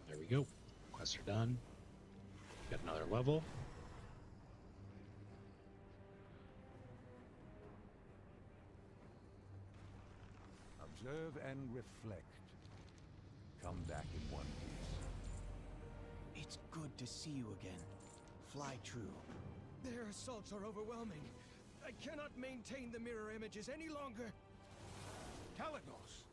There we go. Quests are done. Got another level. Observe and reflect. Come back in one piece. It's good to see you again. Fly true. Their assaults are overwhelming. I cannot maintain the mirror images any longer. Kalecgos!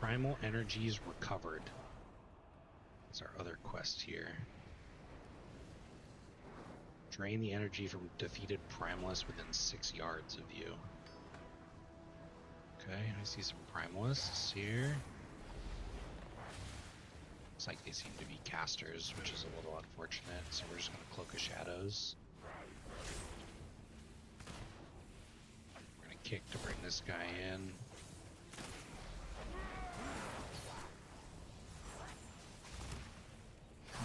Primal energies recovered. That's our other quest here. Drain the energy from defeated primalists within 6 yards of you. Okay, I see some primalists here. Looks like they seem to be casters, which is a little unfortunate, so we're just going to Cloak of Shadows. We're going to kick to bring this guy in.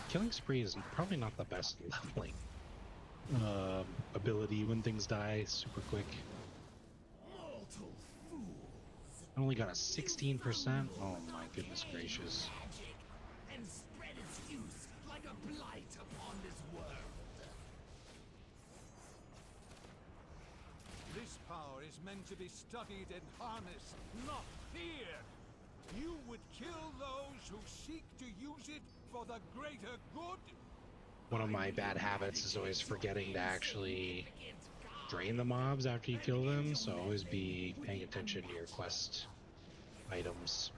Killing Spree is probably not the best leveling ability when things die super quick. I only got a 16%. Oh my goodness gracious. And spread its use like a blight upon this world. This power is meant to be studied and harnessed, not feared. You would kill those who seek to use it for the greater good? One of my bad habits is always forgetting to actually drain the mobs after you kill them, so always be paying attention to your quest items.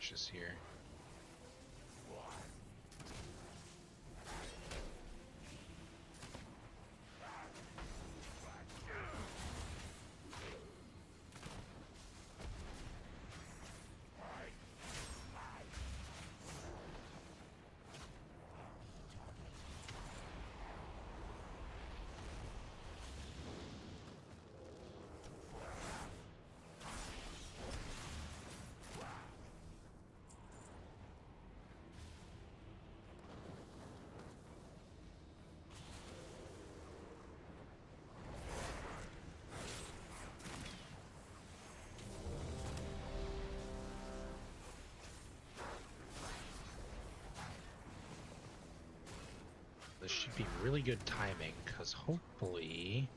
cautious here. This should be really good timing, because hopefully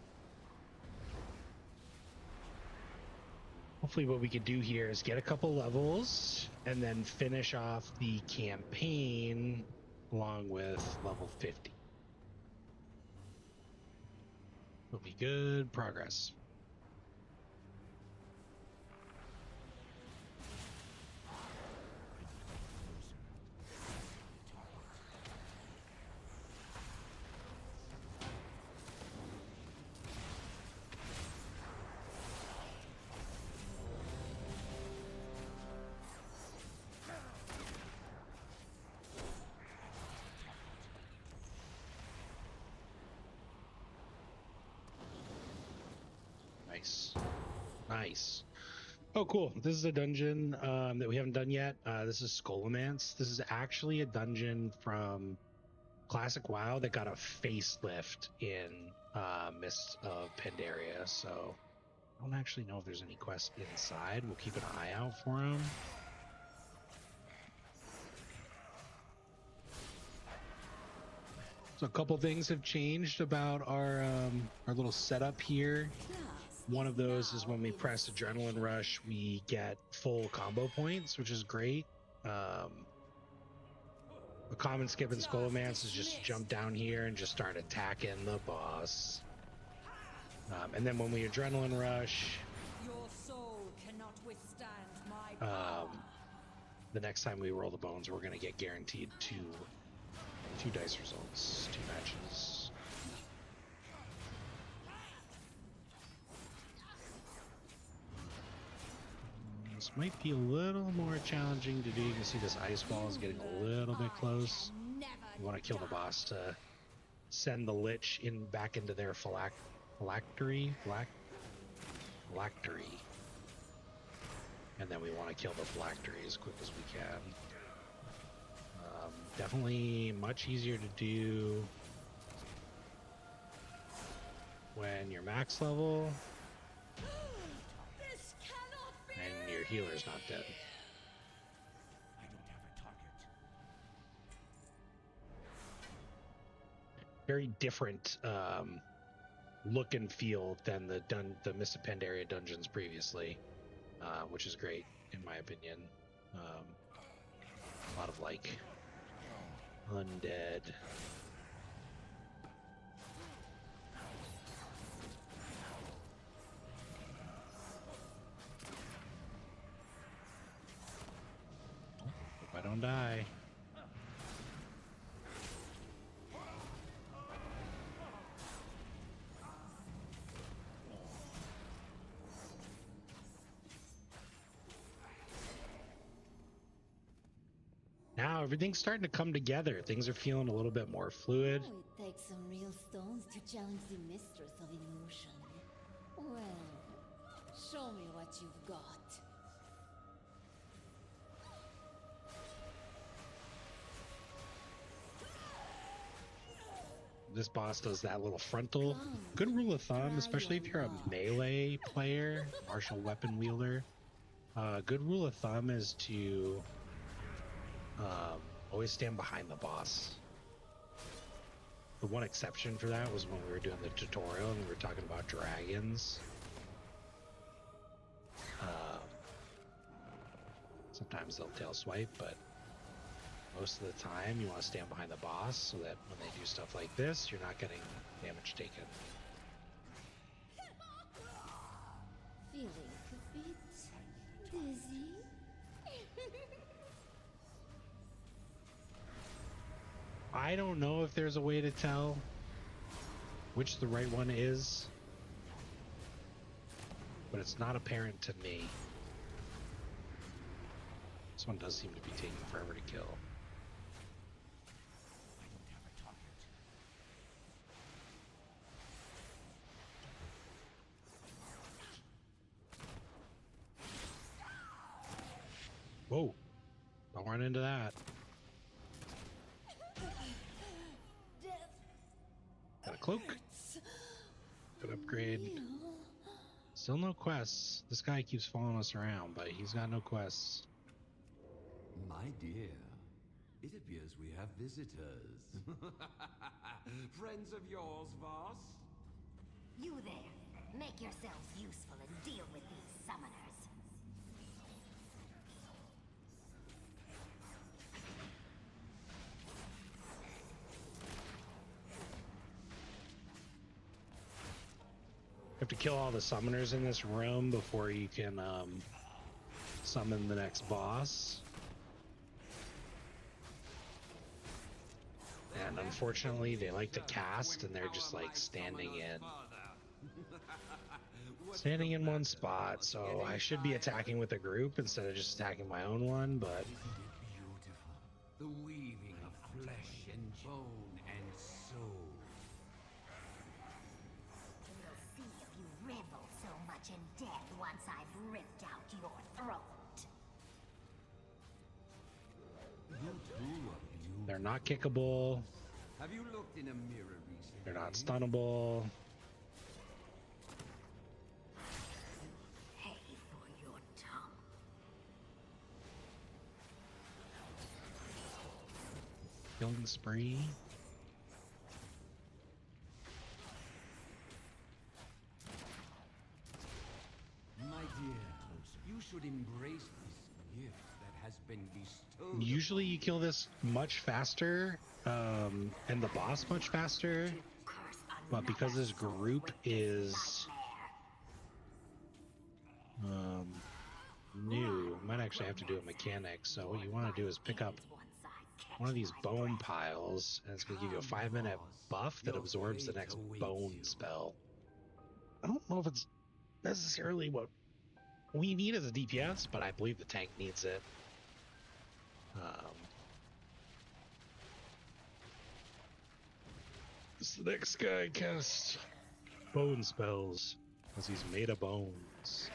what we could do here is get a couple levels and then finish off the campaign along with level 50. Will be good progress. Nice. Oh, cool. This is a dungeon that we haven't done yet. This is Scholomance. This is actually a dungeon from Classic WoW that got a facelift in Mists of Pandaria. So I don't actually know if there's any quests inside. We'll keep an eye out for them. So a couple things have changed about our little setup here. One of those is when we press Adrenaline Rush, we get full combo points, which is great. A common skip in Scholomance is just jump down here and just start attacking the boss. And then when we Adrenaline Rush, Your soul cannot withstand my power. the next time we roll the bones, we're going to get guaranteed two dice results, 2 matches. This might be a little more challenging to do. You can see this ice wall is getting a little bit close. You want to kill the boss to send the Lich back into their phylactery. And then we want to kill the phylactery as quick as we can. Definitely much easier to do when you're max level and your healer's not dead. I don't have a target. Very different look and feel than the Mists of Pandaria dungeons previously, which is great in my opinion. A lot of like undead. Hope I don't die. Now everything's starting to come together. Things are feeling a little bit more fluid. Oh, it takes some real stones to challenge the mistress of illusion. Well, show me what you've got. This boss does that little frontal. Good rule of thumb, especially if you're a melee player, martial weapon wielder. Good rule of thumb is to always stand behind the boss. The one exception for that was when we were doing the tutorial and we were talking about dragons. Sometimes they'll tail swipe, but most of the time you want to stand behind the boss so that when they do stuff like this, you're not getting damage taken. Feeling a bit dizzy? I don't know if there's a way to tell which the right one is, but it's not apparent to me. This one does seem to be taking forever to kill. Whoa, don't run into that. Got a cloak. Good upgrade. Still no quests. This guy keeps following us around, but he's got no quests. My dear, it appears we have visitors. Friends of yours, Voss? You there. Make yourselves useful and deal with these summoners. You have to kill all the summoners in this room before you can summon the next boss. And unfortunately, they like to cast, and they're just like standing in one spot. So I should be attacking with a group instead of just attacking my own one, but The weaving of flesh and bone and soul. We'll see if you revel so much in death once I've ripped out your throat. You too are beautiful. they're not kickable. Have you looked in a mirror recently? They're not stunnable. Pay for your tongue. Killing spree. My dear, you should embrace this gift that has been bestowed. Usually you kill this much faster, and the boss much faster, but because this group is new, might actually have to do a mechanic. So what you want to do is pick up one of these bone piles, and it's going to give you a 5-minute buff that absorbs the next bone spell. I don't know if it's necessarily what we need as a DPS, but I believe the tank needs it. The next guy casts bone spells because he's made of bones.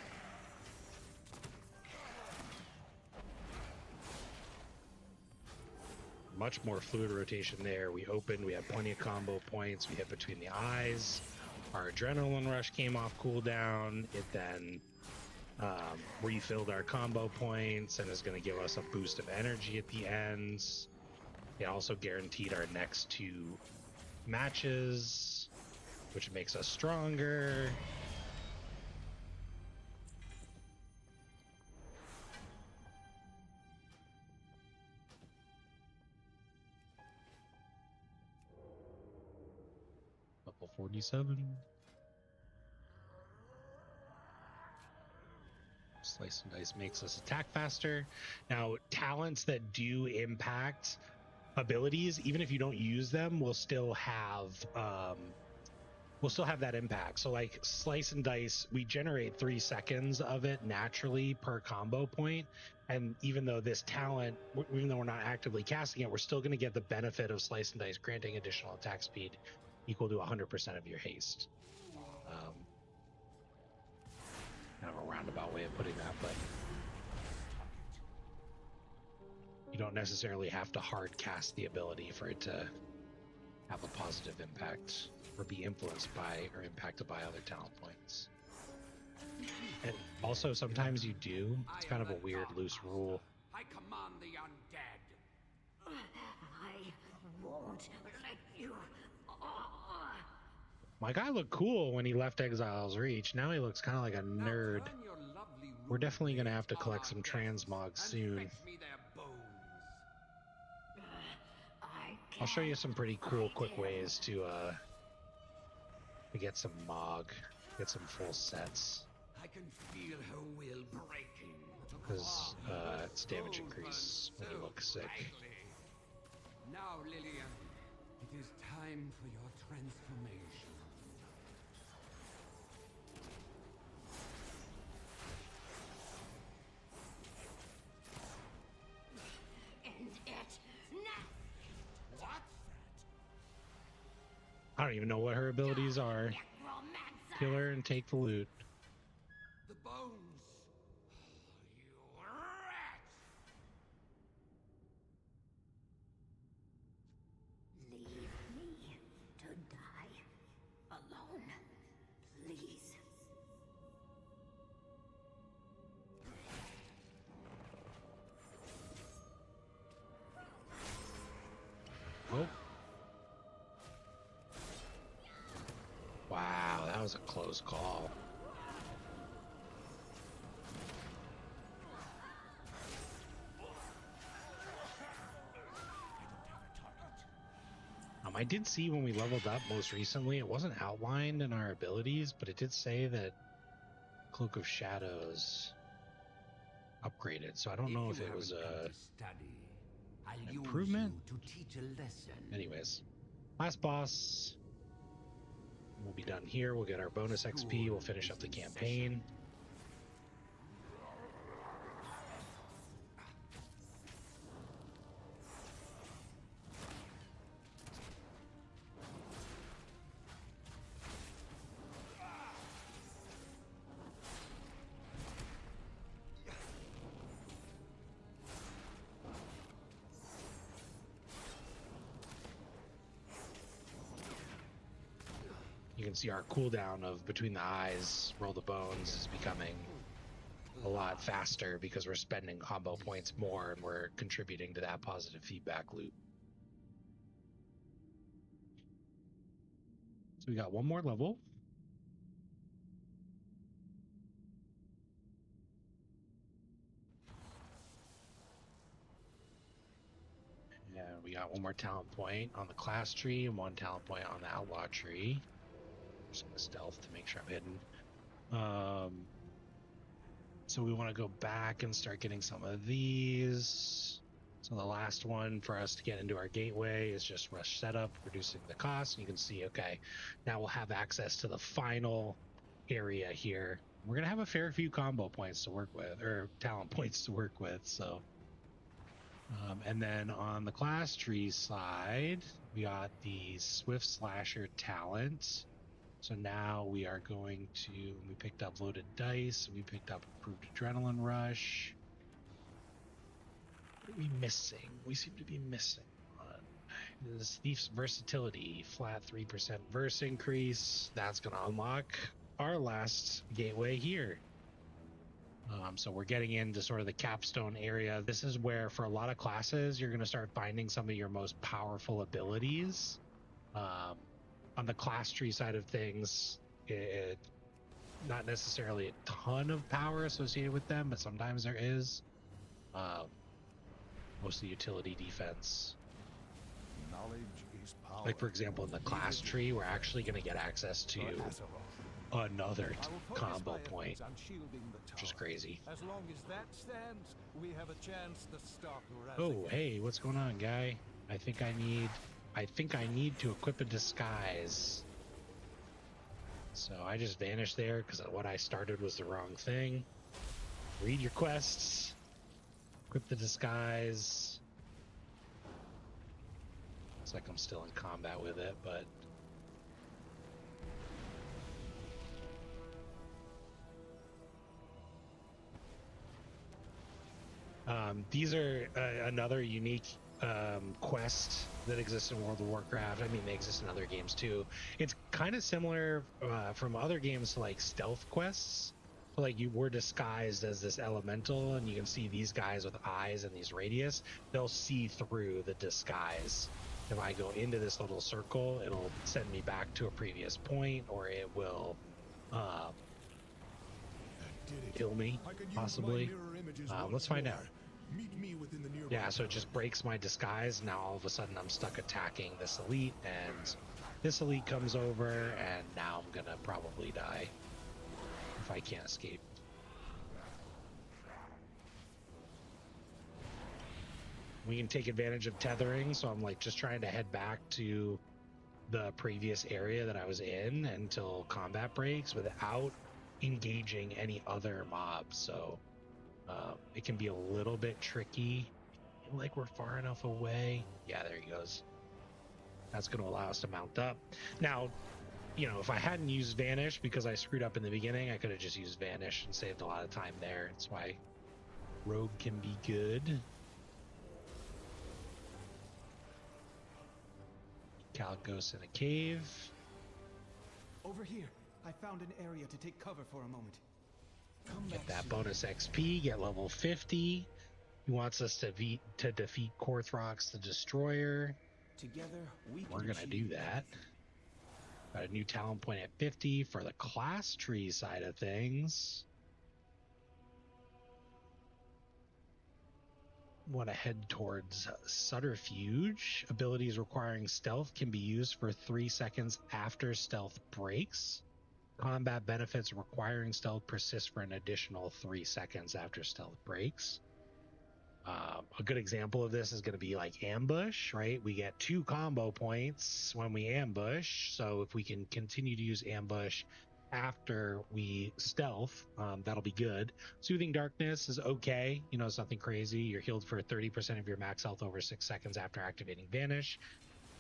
Much more fluid rotation there. We opened, we had plenty of combo points, we hit between the eyes. Our adrenaline rush came off cooldown. It then refilled our combo points and is going to give us a boost of energy at the ends. It also guaranteed our next 2 matches, which makes us stronger. Level 47. Slice and dice makes us attack faster. Now, talents that do impact abilities, even if you don't use them, will still have that impact. So like slice and dice, we generate 3 seconds of it naturally per combo point, and even though this talent, even though we're not actively casting it, we're still going to get the benefit of slice and dice granting additional attack speed equal to 100% of your haste. Kind of a roundabout way of putting that, but you don't necessarily have to hard cast the ability for it to have a positive impact or be influenced by or impacted by other talent points. And also sometimes you do. It's kind of a weird loose rule. I command the undead. I won't let you. My guy looked cool when he left Exile's Reach. Now he looks kind of like a nerd. We're definitely going to have to collect some transmogs soon. I'll show you some pretty cool, quick ways to get some mog, get some full sets. I can feel her will breaking. Because it's damage increase when you look sick. Now, Lillian, It is time for your transformation. End it now! What's I don't even know what her abilities are. Necromancer! Kill her and take the loot. the bones? You rat! Leave me to die alone, please. Oh. Wow, that was a close call. I did see when we leveled up most recently, it wasn't outlined in our abilities, but it did say that Cloak of Shadows upgraded. So I don't know if it was a improvement. To teach a lesson. Anyways, last boss. We'll be done here. We'll get our bonus XP. We'll finish up the campaign. You can see our cooldown of between the eyes, roll the bones is becoming a lot faster because we're spending combo points more and we're contributing to that positive feedback loop. So we got one more level. Yeah, we got one more talent point on the class tree and one talent point on the outlaw tree. Just gonna stealth to make sure I'm hidden. So we want to go back and start getting some of these. So the last one for us to get into our gateway is just rush setup, reducing the cost. You can see, okay, now we'll have access to the final area here. We're gonna have a fair few combo points to work with, or talent points to work with. So, and then on the class tree side, we got the Swift Slasher talent. So now we are going to, we picked up loaded dice, we picked up improved adrenaline rush. What are we missing? We seem to be missing one. This Thief's versatility, flat 3% verse increase. That's going to unlock our last gateway here. So we're getting into sort of the capstone area. This is where, for a lot of classes, you're going to start finding some of your most powerful abilities. On the class tree side of things, it not necessarily a ton of power associated with them, but sometimes there is. Mostly utility defense. Knowledge is power. Like, for example, in the class tree, we're actually going to get access to another combo point, which is crazy. As long as that stands, we have a chance to stop Oh, hey, what's going on, guy? I think I need to equip a disguise. So I just vanished there because what I started was the wrong thing. Read your quests. Equip the disguise. Looks like I'm still in combat with it, but... these are another unique quest that exists in World of Warcraft. I mean, they exist in other games too. It's kind of similar from other games to like stealth quests. So, like, you were disguised as this elemental, and you can see these guys with eyes and these radius. They'll see through the disguise. If I go into this little circle, it'll send me back to a previous point, or it will kill me, possibly. Let's find out. Yeah, so it just breaks my disguise. Now all of a sudden I'm stuck attacking this elite, and this elite comes over, and now I'm gonna probably die if I can't escape. we can take advantage of tethering. So I'm like just trying to head back to the previous area that I was in until combat breaks without engaging any other mobs. So it can be a little bit tricky. I feel like we're far enough away. Yeah, there he goes. That's going to allow us to mount up. Now, you know, if I hadn't used Vanish because I screwed up in the beginning, I could have just used Vanish and saved a lot of time there. That's why Rogue can be good. Calicos in a cave. Over here, I found an area to take cover for a moment. Get that bonus XP, get level 50. He wants us to defeat Korthrox the Destroyer. Together, we're going to do that. Got a new talent point at 50 for the class tree side of things. Want to head towards Subterfuge. Abilities requiring stealth can be used for 3 seconds after stealth breaks. Combat benefits requiring stealth persist for an additional 3 seconds after stealth breaks. A good example of this is going to be like ambush, right? We get 2 combo points when we ambush. So if we can continue to use ambush after we stealth, that'll be good. Soothing Darkness is okay. You know, it's nothing crazy. You're healed for 30% of your max health over 6 seconds after activating Vanish.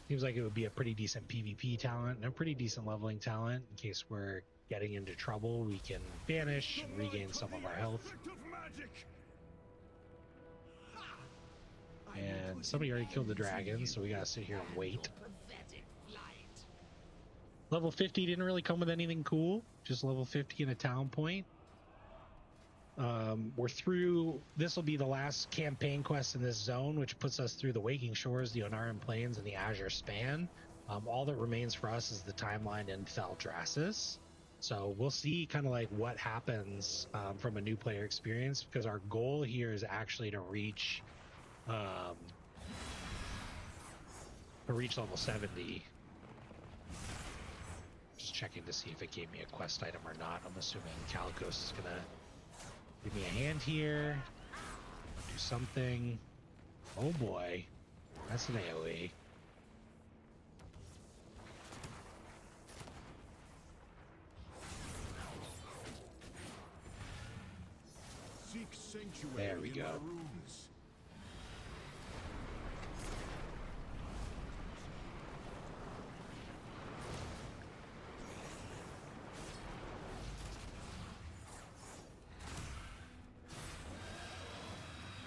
Seems like it would be a pretty decent PvP talent and a pretty decent leveling talent. In case we're getting into trouble, we can Vanish and regain some of our health. And somebody already killed the dragon, so we gotta sit here and wait. Level 50 didn't really come with anything cool, just level 50 and a talent point. We're through, this will be the last campaign quest in this zone, which puts us through the Waking Shores, the Onaran Plains, and the Azure Span. All that remains for us is the timeline in Thaldraszus. So we'll see kind of like what happens from a new player experience, because our goal here is actually to reach level 70. Just checking to see if it gave me a quest item or not. I'm assuming Calicos is gonna give me a hand here, do something. Oh boy, that's an AoE. Seek sanctuary. There we go.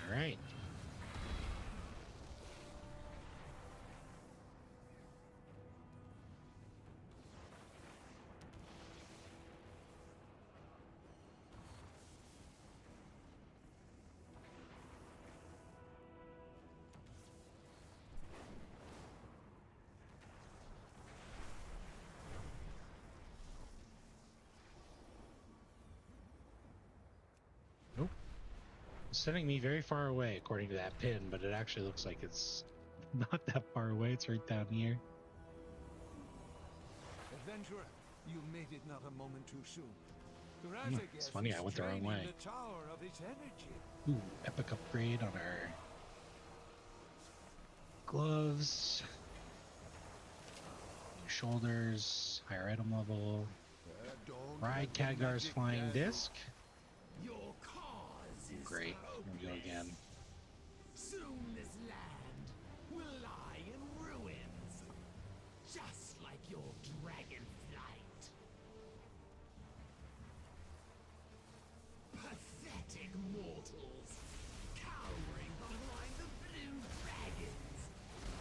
All right. Sending me very far away according to that pin, but it actually looks like it's not that far away. It's right down here. Adventurer, you made it not a moment too soon. It's funny, I went the wrong way. The tower of its energy. Ooh, epic upgrade on our gloves. New shoulders, higher item level. Ride Khadgar's flying disc. Great, here we go again. Soon this land will lie in ruins, just like your dragon flight. Pathetic mortals, cowering behind the blue dragons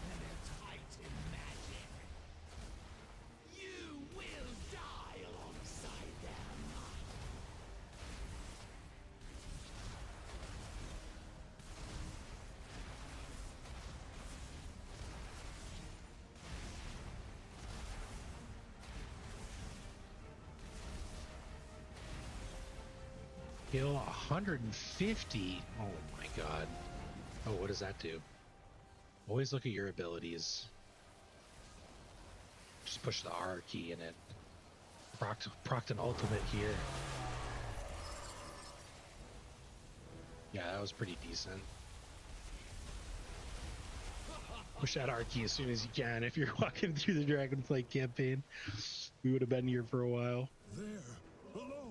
and their titan magic. You will die alongside them. Kill 150. Oh my god. Oh, what does that do? Always look at your abilities. Just push the R key and it procced an ultimate here. Yeah, that was pretty decent. push that R key as soon as you can. If you're walking through the Dragonflight campaign, we would have been here for a while. There, below.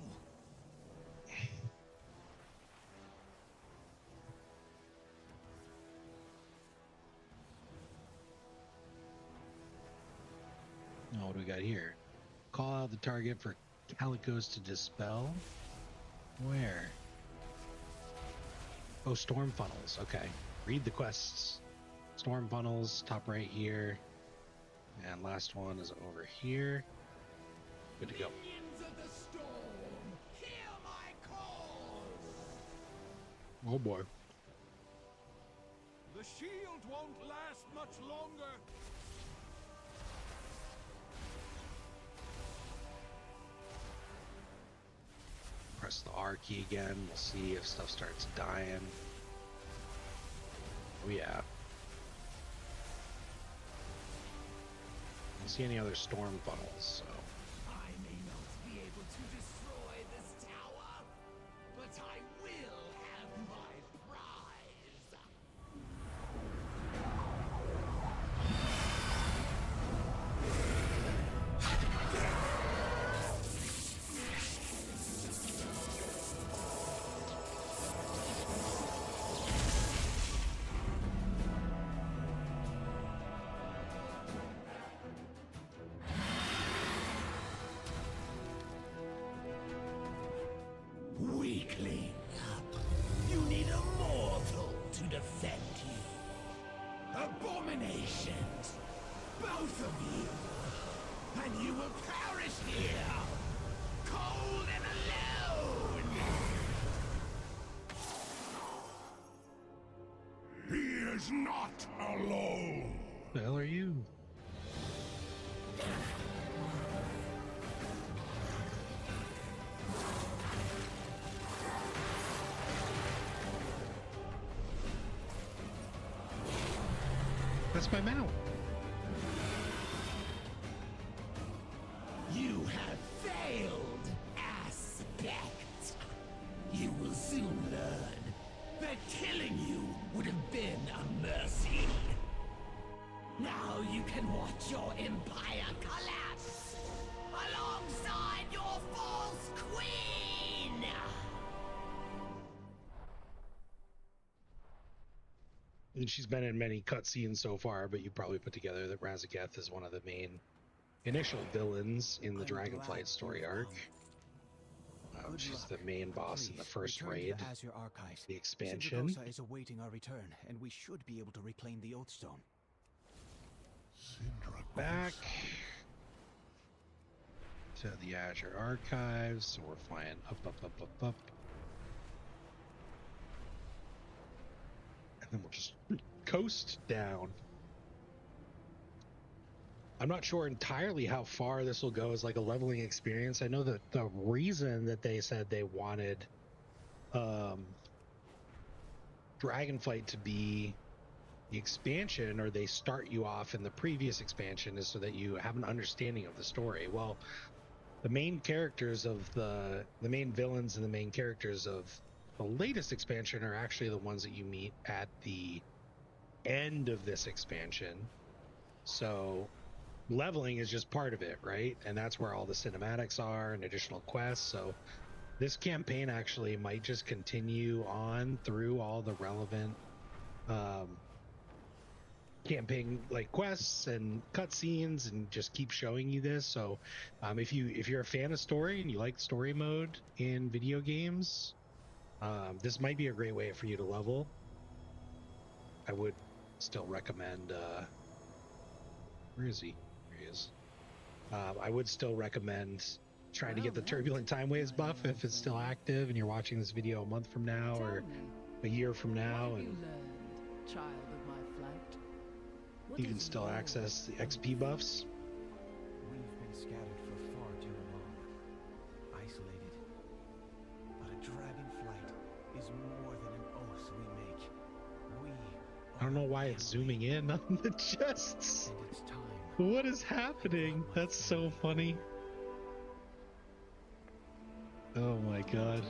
Oh, what do we got here? Call out the target for Calicos to dispel. Where? Oh, storm funnels. Okay. Read the quests. Storm funnels, top right here. And last one is over here. Good to go. Minions of the storm, hear my calls. Oh boy. The shield won't last much longer. Press the R key again. We'll see if stuff starts dying. Oh yeah. Don't see any other storm funnels, so. I may not be able to destroy this tower, but I will have my prize. Weakling, you need a mortal to defend you. Abominations, both of you, and you will perish here, cold and alone. He is not alone. The hell are you? That's my mount. You have failed, Aspect. You will soon learn that killing you would have been a mercy. Now you can watch your empire collapse alongside your false queen. And she's been in many cutscenes so far, but you probably put together that Razageth is one of the main initial villains in the Dragonflight story arc. She's the main boss in the first raid, the expansion. Sindragosa is awaiting our return, and we should be able to reclaim the Oathstone. Back to the Azure Archives, so we're flying up, up, up, up, up. And then we'll just coast down. I'm not sure entirely how far this will go as like a leveling experience. I know that the reason that they said they wanted Dragonflight to be the expansion, or they start you off in the previous expansion, is so that you have an understanding of the story. Well, the main characters of the main villains and the main characters of the latest expansion are actually the ones that you meet at the end of this expansion. So leveling is just part of it, right? And that's where all the cinematics are and additional quests. So this campaign actually might just continue on through all the relevant campaign like quests and cutscenes, and just keep showing you this. So if you're a fan of story and you like story mode in video games, this might be a great way for you to level. I would still recommend where is he? There he is. I would still recommend trying to get the turbulent timeways buff if it's still active and you're watching this video a month from now or a year from now, and child of my flight. you can still access the XP buffs. We've been scattered for far too long, isolated. But a dragonflight is more than an oath we make. I don't know why it's zooming in on the chests. And it's time. What is happening? That's so funny. Oh my god.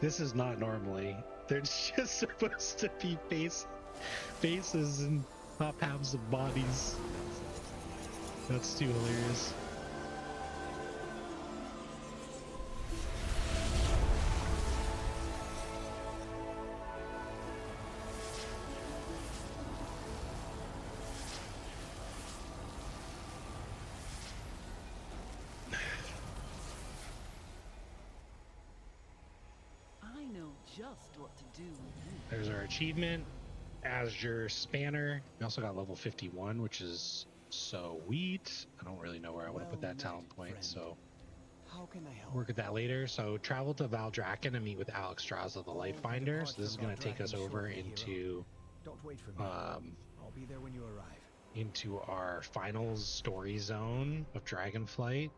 This is not normally They're just supposed to be faces and top halves of bodies. That's too hilarious. I know just what to do with you. There's our achievement, Azure Spanner. We also got level 51, which is sweet. I don't really know where I want to put that talent point, so how can I help? Work at that later. So travel to Valdrakken and meet with Alex Straza, the Lightfinder. So this is going to take us over into Don't wait for me. I'll be there when you arrive. Into our finals story zone of Dragonflight.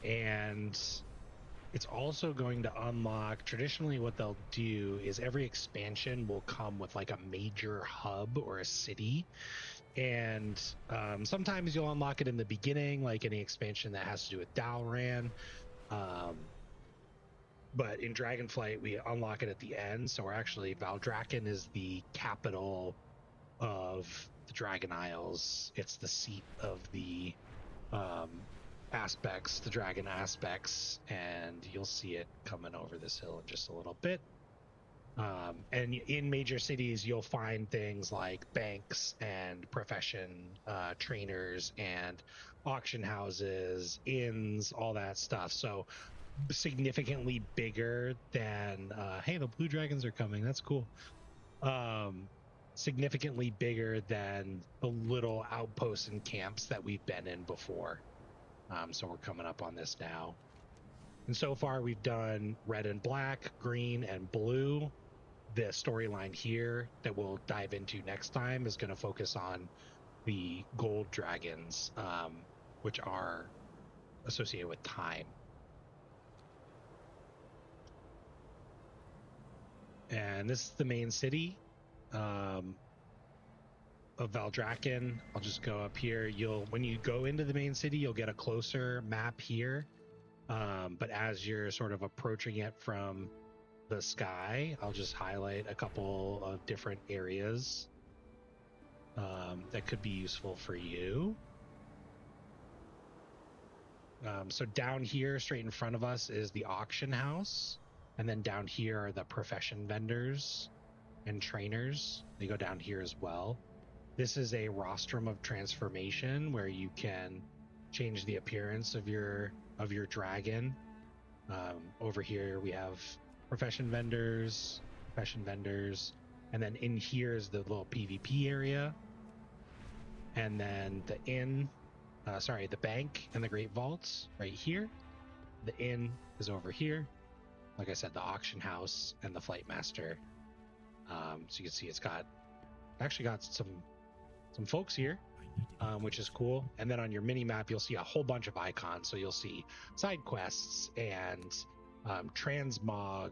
And it's also going to unlock, traditionally what they'll do is every expansion will come with like a major hub or a city. And sometimes you'll unlock it in the beginning, like any expansion that has to do with Dalran. But in Dragonflight, we unlock it at the end. So we're actually, Valdrakken is the capital of the Dragon Isles. It's the seat of the aspects, the dragon aspects, and you'll see it coming over this hill in just a little bit. And in major cities, you'll find things like banks and profession trainers and auction houses, inns, all that stuff. So significantly bigger than, hey, the blue dragons are coming. That's cool. Significantly bigger than the little outposts and camps that we've been in before. So we're coming up on this now. And so far we've done red and black, green and blue. The storyline here that we'll dive into next time is going to focus on the gold dragons, which are associated with time. And this is the main city of Valdrakken. I'll just go up here. When you go into the main city, you'll get a closer map here. But as you're sort of approaching it from the sky, I'll just highlight a couple of different areas that could be useful for you. So down here, straight in front of us, is the auction house. And then down here are the profession vendors and trainers. They go down here as well. This is a rostrum of transformation where you can change the appearance of your dragon. Over here we have profession vendors, and then in here is the little PvP area. And then the the bank and the Great Vaults right here. The inn is over here. Like I said, the auction house and the Flight Master. So you can see it's actually got some folks here, which is cool. And then on your mini map, you'll see a whole bunch of icons. So you'll see side quests and transmog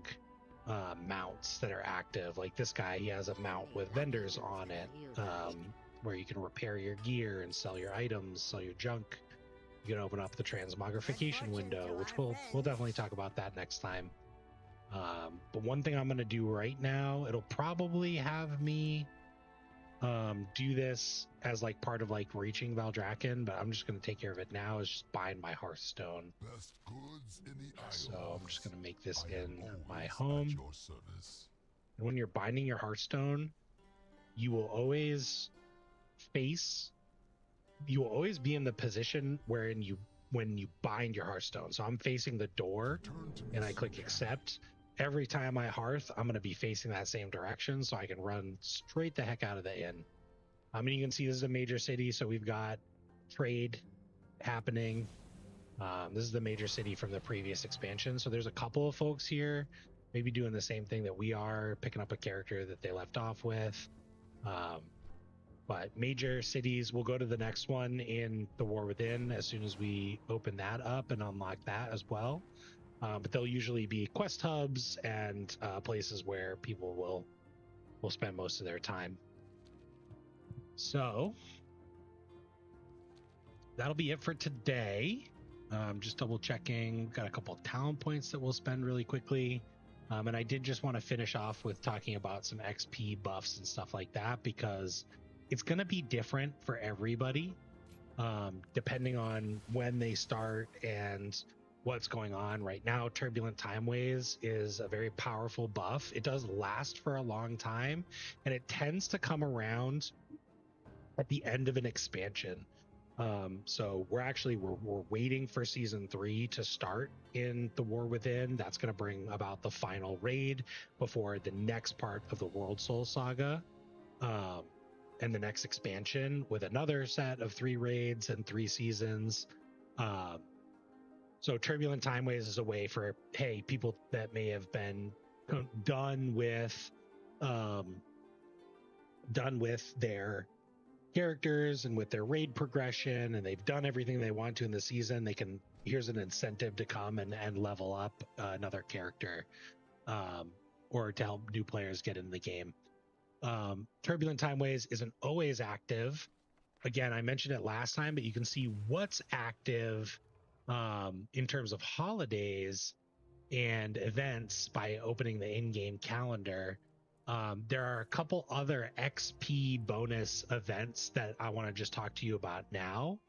mounts that are active. Like this guy, he has a mount with vendors on it, where you can repair your gear and sell your items, sell your junk. You can open up the transmogrification window, which we'll definitely talk about that next time. But one thing I'm going to do right now, it'll probably have me do this as like part of like reaching Valdrakken, but I'm just going to take care of it now, is just buying my Hearthstone. Best goods in the So I'm just going to make this in my home. And when you're binding your Hearthstone, you will always be in the position when you bind your Hearthstone. So I'm facing the door and I click accept. Every time I hearth, I'm going to be facing that same direction so I can run straight the heck out of the inn. I mean, you can see this is a major city, so we've got trade happening. This is the major city from the previous expansion. So there's a couple of folks here maybe doing the same thing that we are, picking up a character that they left off with. But major cities, we'll go to the next one in the War Within as soon as we open that up and unlock that as well. But they'll usually be quest hubs and places where people will spend most of their time. So that'll be it for today. Just double checking. Got a couple of talent points that we'll spend really quickly. And I did just want to finish off with talking about some XP buffs and stuff like that, because it's going to be different for everybody, depending on when they start and what's going on. Right now, Turbulent Timeways is a very powerful buff. It does last for a long time, and it tends to come around at the end of an expansion. So we're waiting for season 3 to start in the War Within. That's going to bring about the final raid before the next part of the World Soul Saga, and the next expansion with another set of 3 raids and 3 seasons. So Turbulent Timeways is a way for, hey, people that may have been done with their characters and with their raid progression, and they've done everything they want to in the season, here's an incentive to come and level up another character, or to help new players get in the game. Turbulent Timeways isn't always active. Again, I mentioned it last time, but you can see what's active in terms of holidays and events by opening the in-game calendar. There are a couple other XP bonus events that I want to just talk to you about now.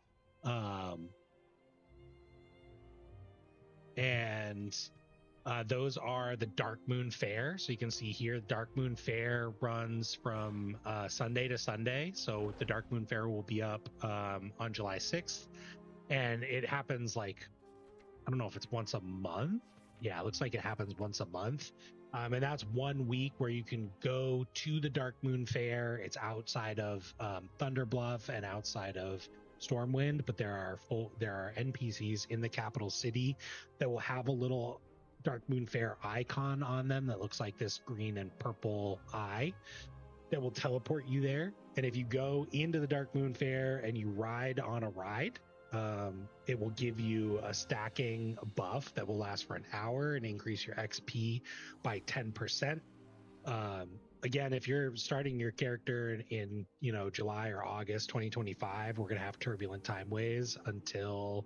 Those are the Darkmoon Faire. So you can see here, Darkmoon Faire runs from Sunday to Sunday. So the Darkmoon Faire will be up on July 6th. And it happens I don't know if it's once a month. Yeah, it looks like it happens once a month. And that's 1 week where you can go to the Darkmoon Faire. It's outside of Thunderbluff and outside of Stormwind, but there are NPCs in the capital city that will have a little Darkmoon Faire icon on them that looks like this green and purple eye that will teleport you there. And if you go into the Darkmoon Faire and you ride on a ride, it will give you a stacking buff that will last for an hour and increase your XP by 10%. Again, if you're starting your character in July or August 2025, we're going to have Turbulent Timeways until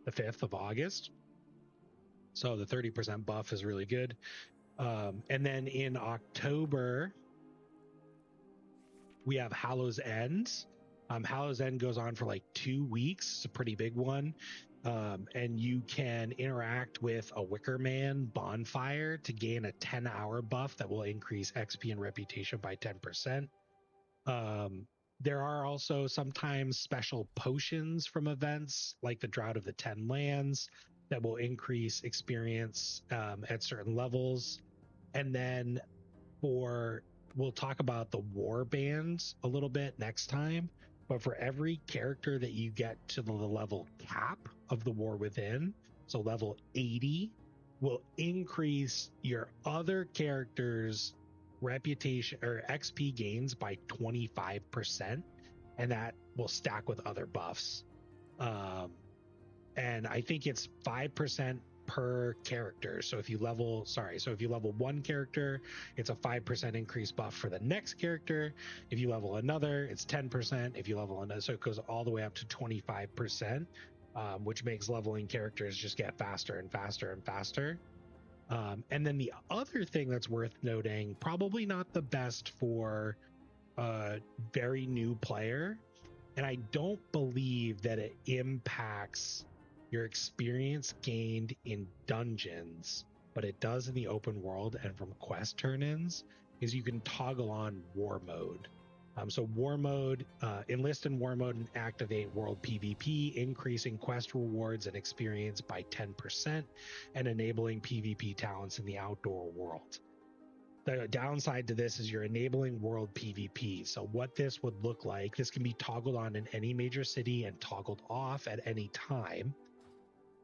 the 5th of August. So the 30% buff is really good. And then in October, we have Hallow's End. Hallow's End goes on for 2 weeks. It's a pretty big one. And you can interact with a Wicker Man bonfire to gain a 10-hour buff that will increase XP and reputation by 10%. There are also sometimes special potions from events like the Drought of the 10 Lands that will increase experience at certain levels. And then we'll talk about the Warbands a little bit next time. But for every character that you get to the level cap of the War Within, so level 80, will increase your other character's reputation or XP gains by 25%, and that will stack with other buffs. And I think it's 5% per character. So if you level one character, it's a 5% increase buff for the next character. If you level another, it's 10%. If you level another, so it goes all the way up to 25%, which makes leveling characters just get faster and faster and faster. And then the other thing that's worth noting, probably not the best for a very new player, and I don't believe that it impacts your experience gained in dungeons, but it does in the open world and from quest turn-ins, is you can toggle on war mode. So war mode, enlist in war mode and activate world PvP, increasing quest rewards and experience by 10% and enabling PvP talents in the outdoor world. The downside to this is you're enabling world PvP. So what this would look like, this can be toggled on in any major city and toggled off at any time.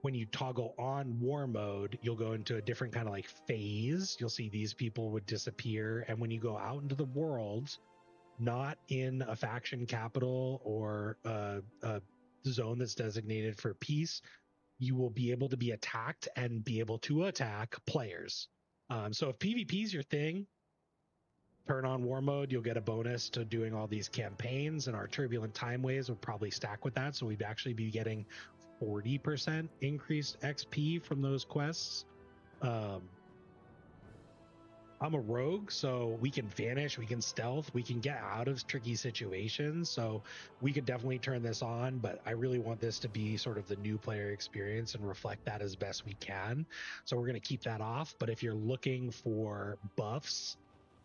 When you toggle on war mode, you'll go into a different kind of phase. You'll see these people would disappear. And when you go out into the world, not in a faction capital or a zone that's designated for peace, you will be able to be attacked and be able to attack players. So if PvP is your thing, turn on war mode, you'll get a bonus to doing all these campaigns, and our Turbulent Timeways would probably stack with that. So we'd actually be getting 40% increased XP from those quests. I'm a rogue, so we can vanish, we can stealth, we can get out of tricky situations. So we could definitely turn this on, but I really want this to be sort of the new player experience and reflect that as best we can. So we're going to keep that off. But if you're looking for buffs,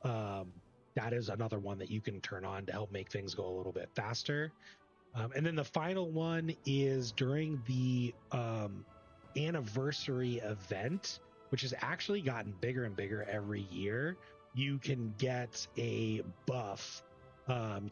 that is another one that you can turn on to help make things go a little bit faster. And then the final one is during the anniversary event, which has actually gotten bigger and bigger every year. You can get a buff.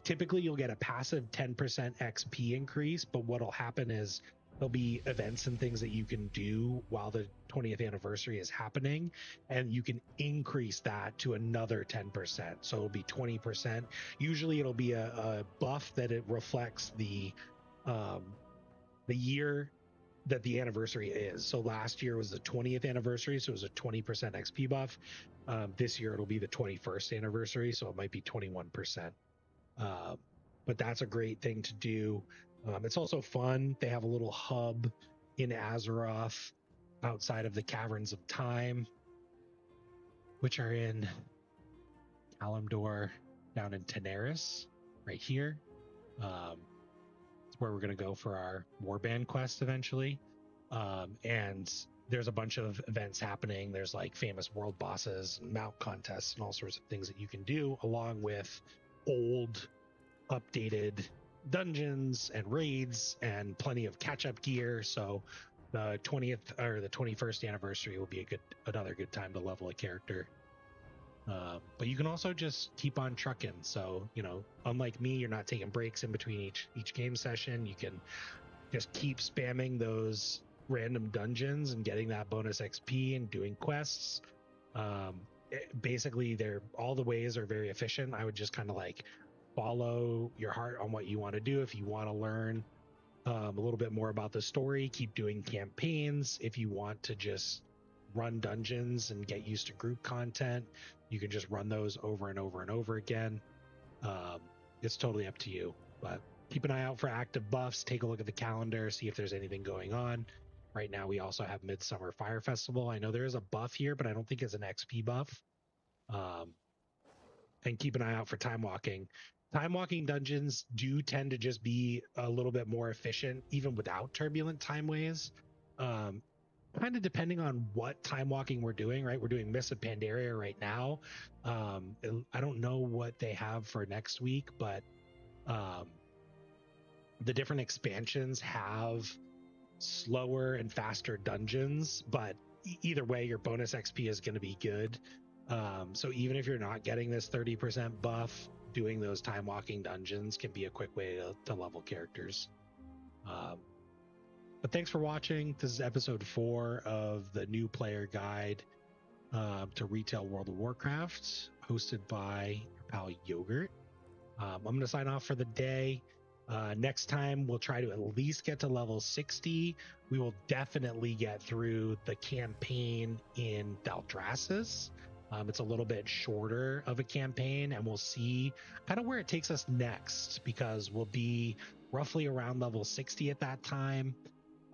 Typically, you'll get a passive 10% XP increase, but what'll happen is there'll be events and things that you can do while the 20th anniversary is happening, and you can increase that to another 10%. So it'll be 20%. Usually, it'll be a buff that it reflects the year that the anniversary is. So last year was the 20th anniversary, so it was a 20% XP buff. This year it'll be the 21st anniversary, so it might be 21%. But that's a great thing to do. It's also fun. They have a little hub in Azeroth outside of the Caverns of Time, which are in Kalimdor, down in Teneris, right here. Where we're going to go for our Warband quest eventually. And there's a bunch of events happening. There's like famous world bosses and mount contests and all sorts of things that you can do, along with old updated dungeons and raids and plenty of catch-up gear. So the 20th or the 21st anniversary will be another good time to level a character. But you can also just keep on trucking. So, you know, unlike me, you're not taking breaks in between each game session. You can just keep spamming those random dungeons and getting that bonus XP and doing quests. Basically, all the ways are very efficient. I would just kind of like follow your heart on what you want to do. If you want to learn a little bit more about the story, keep doing campaigns. If you want to just run dungeons and get used to group content, you can just run those over and over and over again. It's totally up to you, but keep an eye out for active buffs. Take a look at the calendar, see if there's anything going on. Right now we also have Midsummer Fire Festival. I know there is a buff here, but I don't think it's an XP buff. And keep an eye out for Timewalking. Timewalking Dungeons do tend to just be a little bit more efficient even without turbulent timeways. Kind of depending on what time walking we're doing, right? We're doing Mists of Pandaria right now. I don't know what they have for next week, but the different expansions have slower and faster dungeons, but either way, your bonus XP is going to be good. So even if you're not getting this 30% buff, doing those time walking dungeons can be a quick way to level characters. But thanks for watching. This is episode 4 of the new player guide to retail World of Warcraft, hosted by your pal Yogurt. I'm going to sign off for the day. Next time, we'll try to at least get to level 60. We will definitely get through the campaign in Daldrassus. It's a little bit shorter of a campaign, and we'll see kind of where it takes us next, because we'll be roughly around level 60 at that time.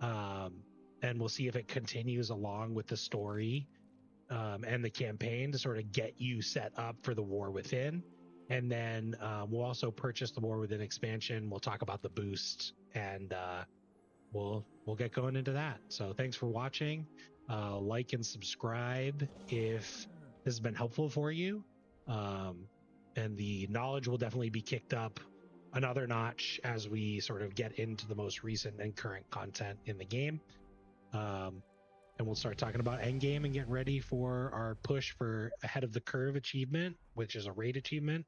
And we'll see if it continues along with the story and the campaign to sort of get you set up for the War Within. And then we'll also purchase the War Within expansion. We'll talk about the boost, and we'll get going into that. So thanks for watching. Like and subscribe if this has been helpful for you. And the knowledge will definitely be kicked up another notch as we sort of get into the most recent and current content in the game. And we'll start talking about endgame and get ready for our push for Ahead of the Curve achievement, which is a raid achievement,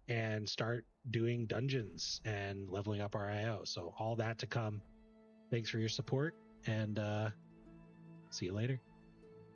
and start doing dungeons and leveling up our IO. So all that to come. Thanks for your support, and see you later.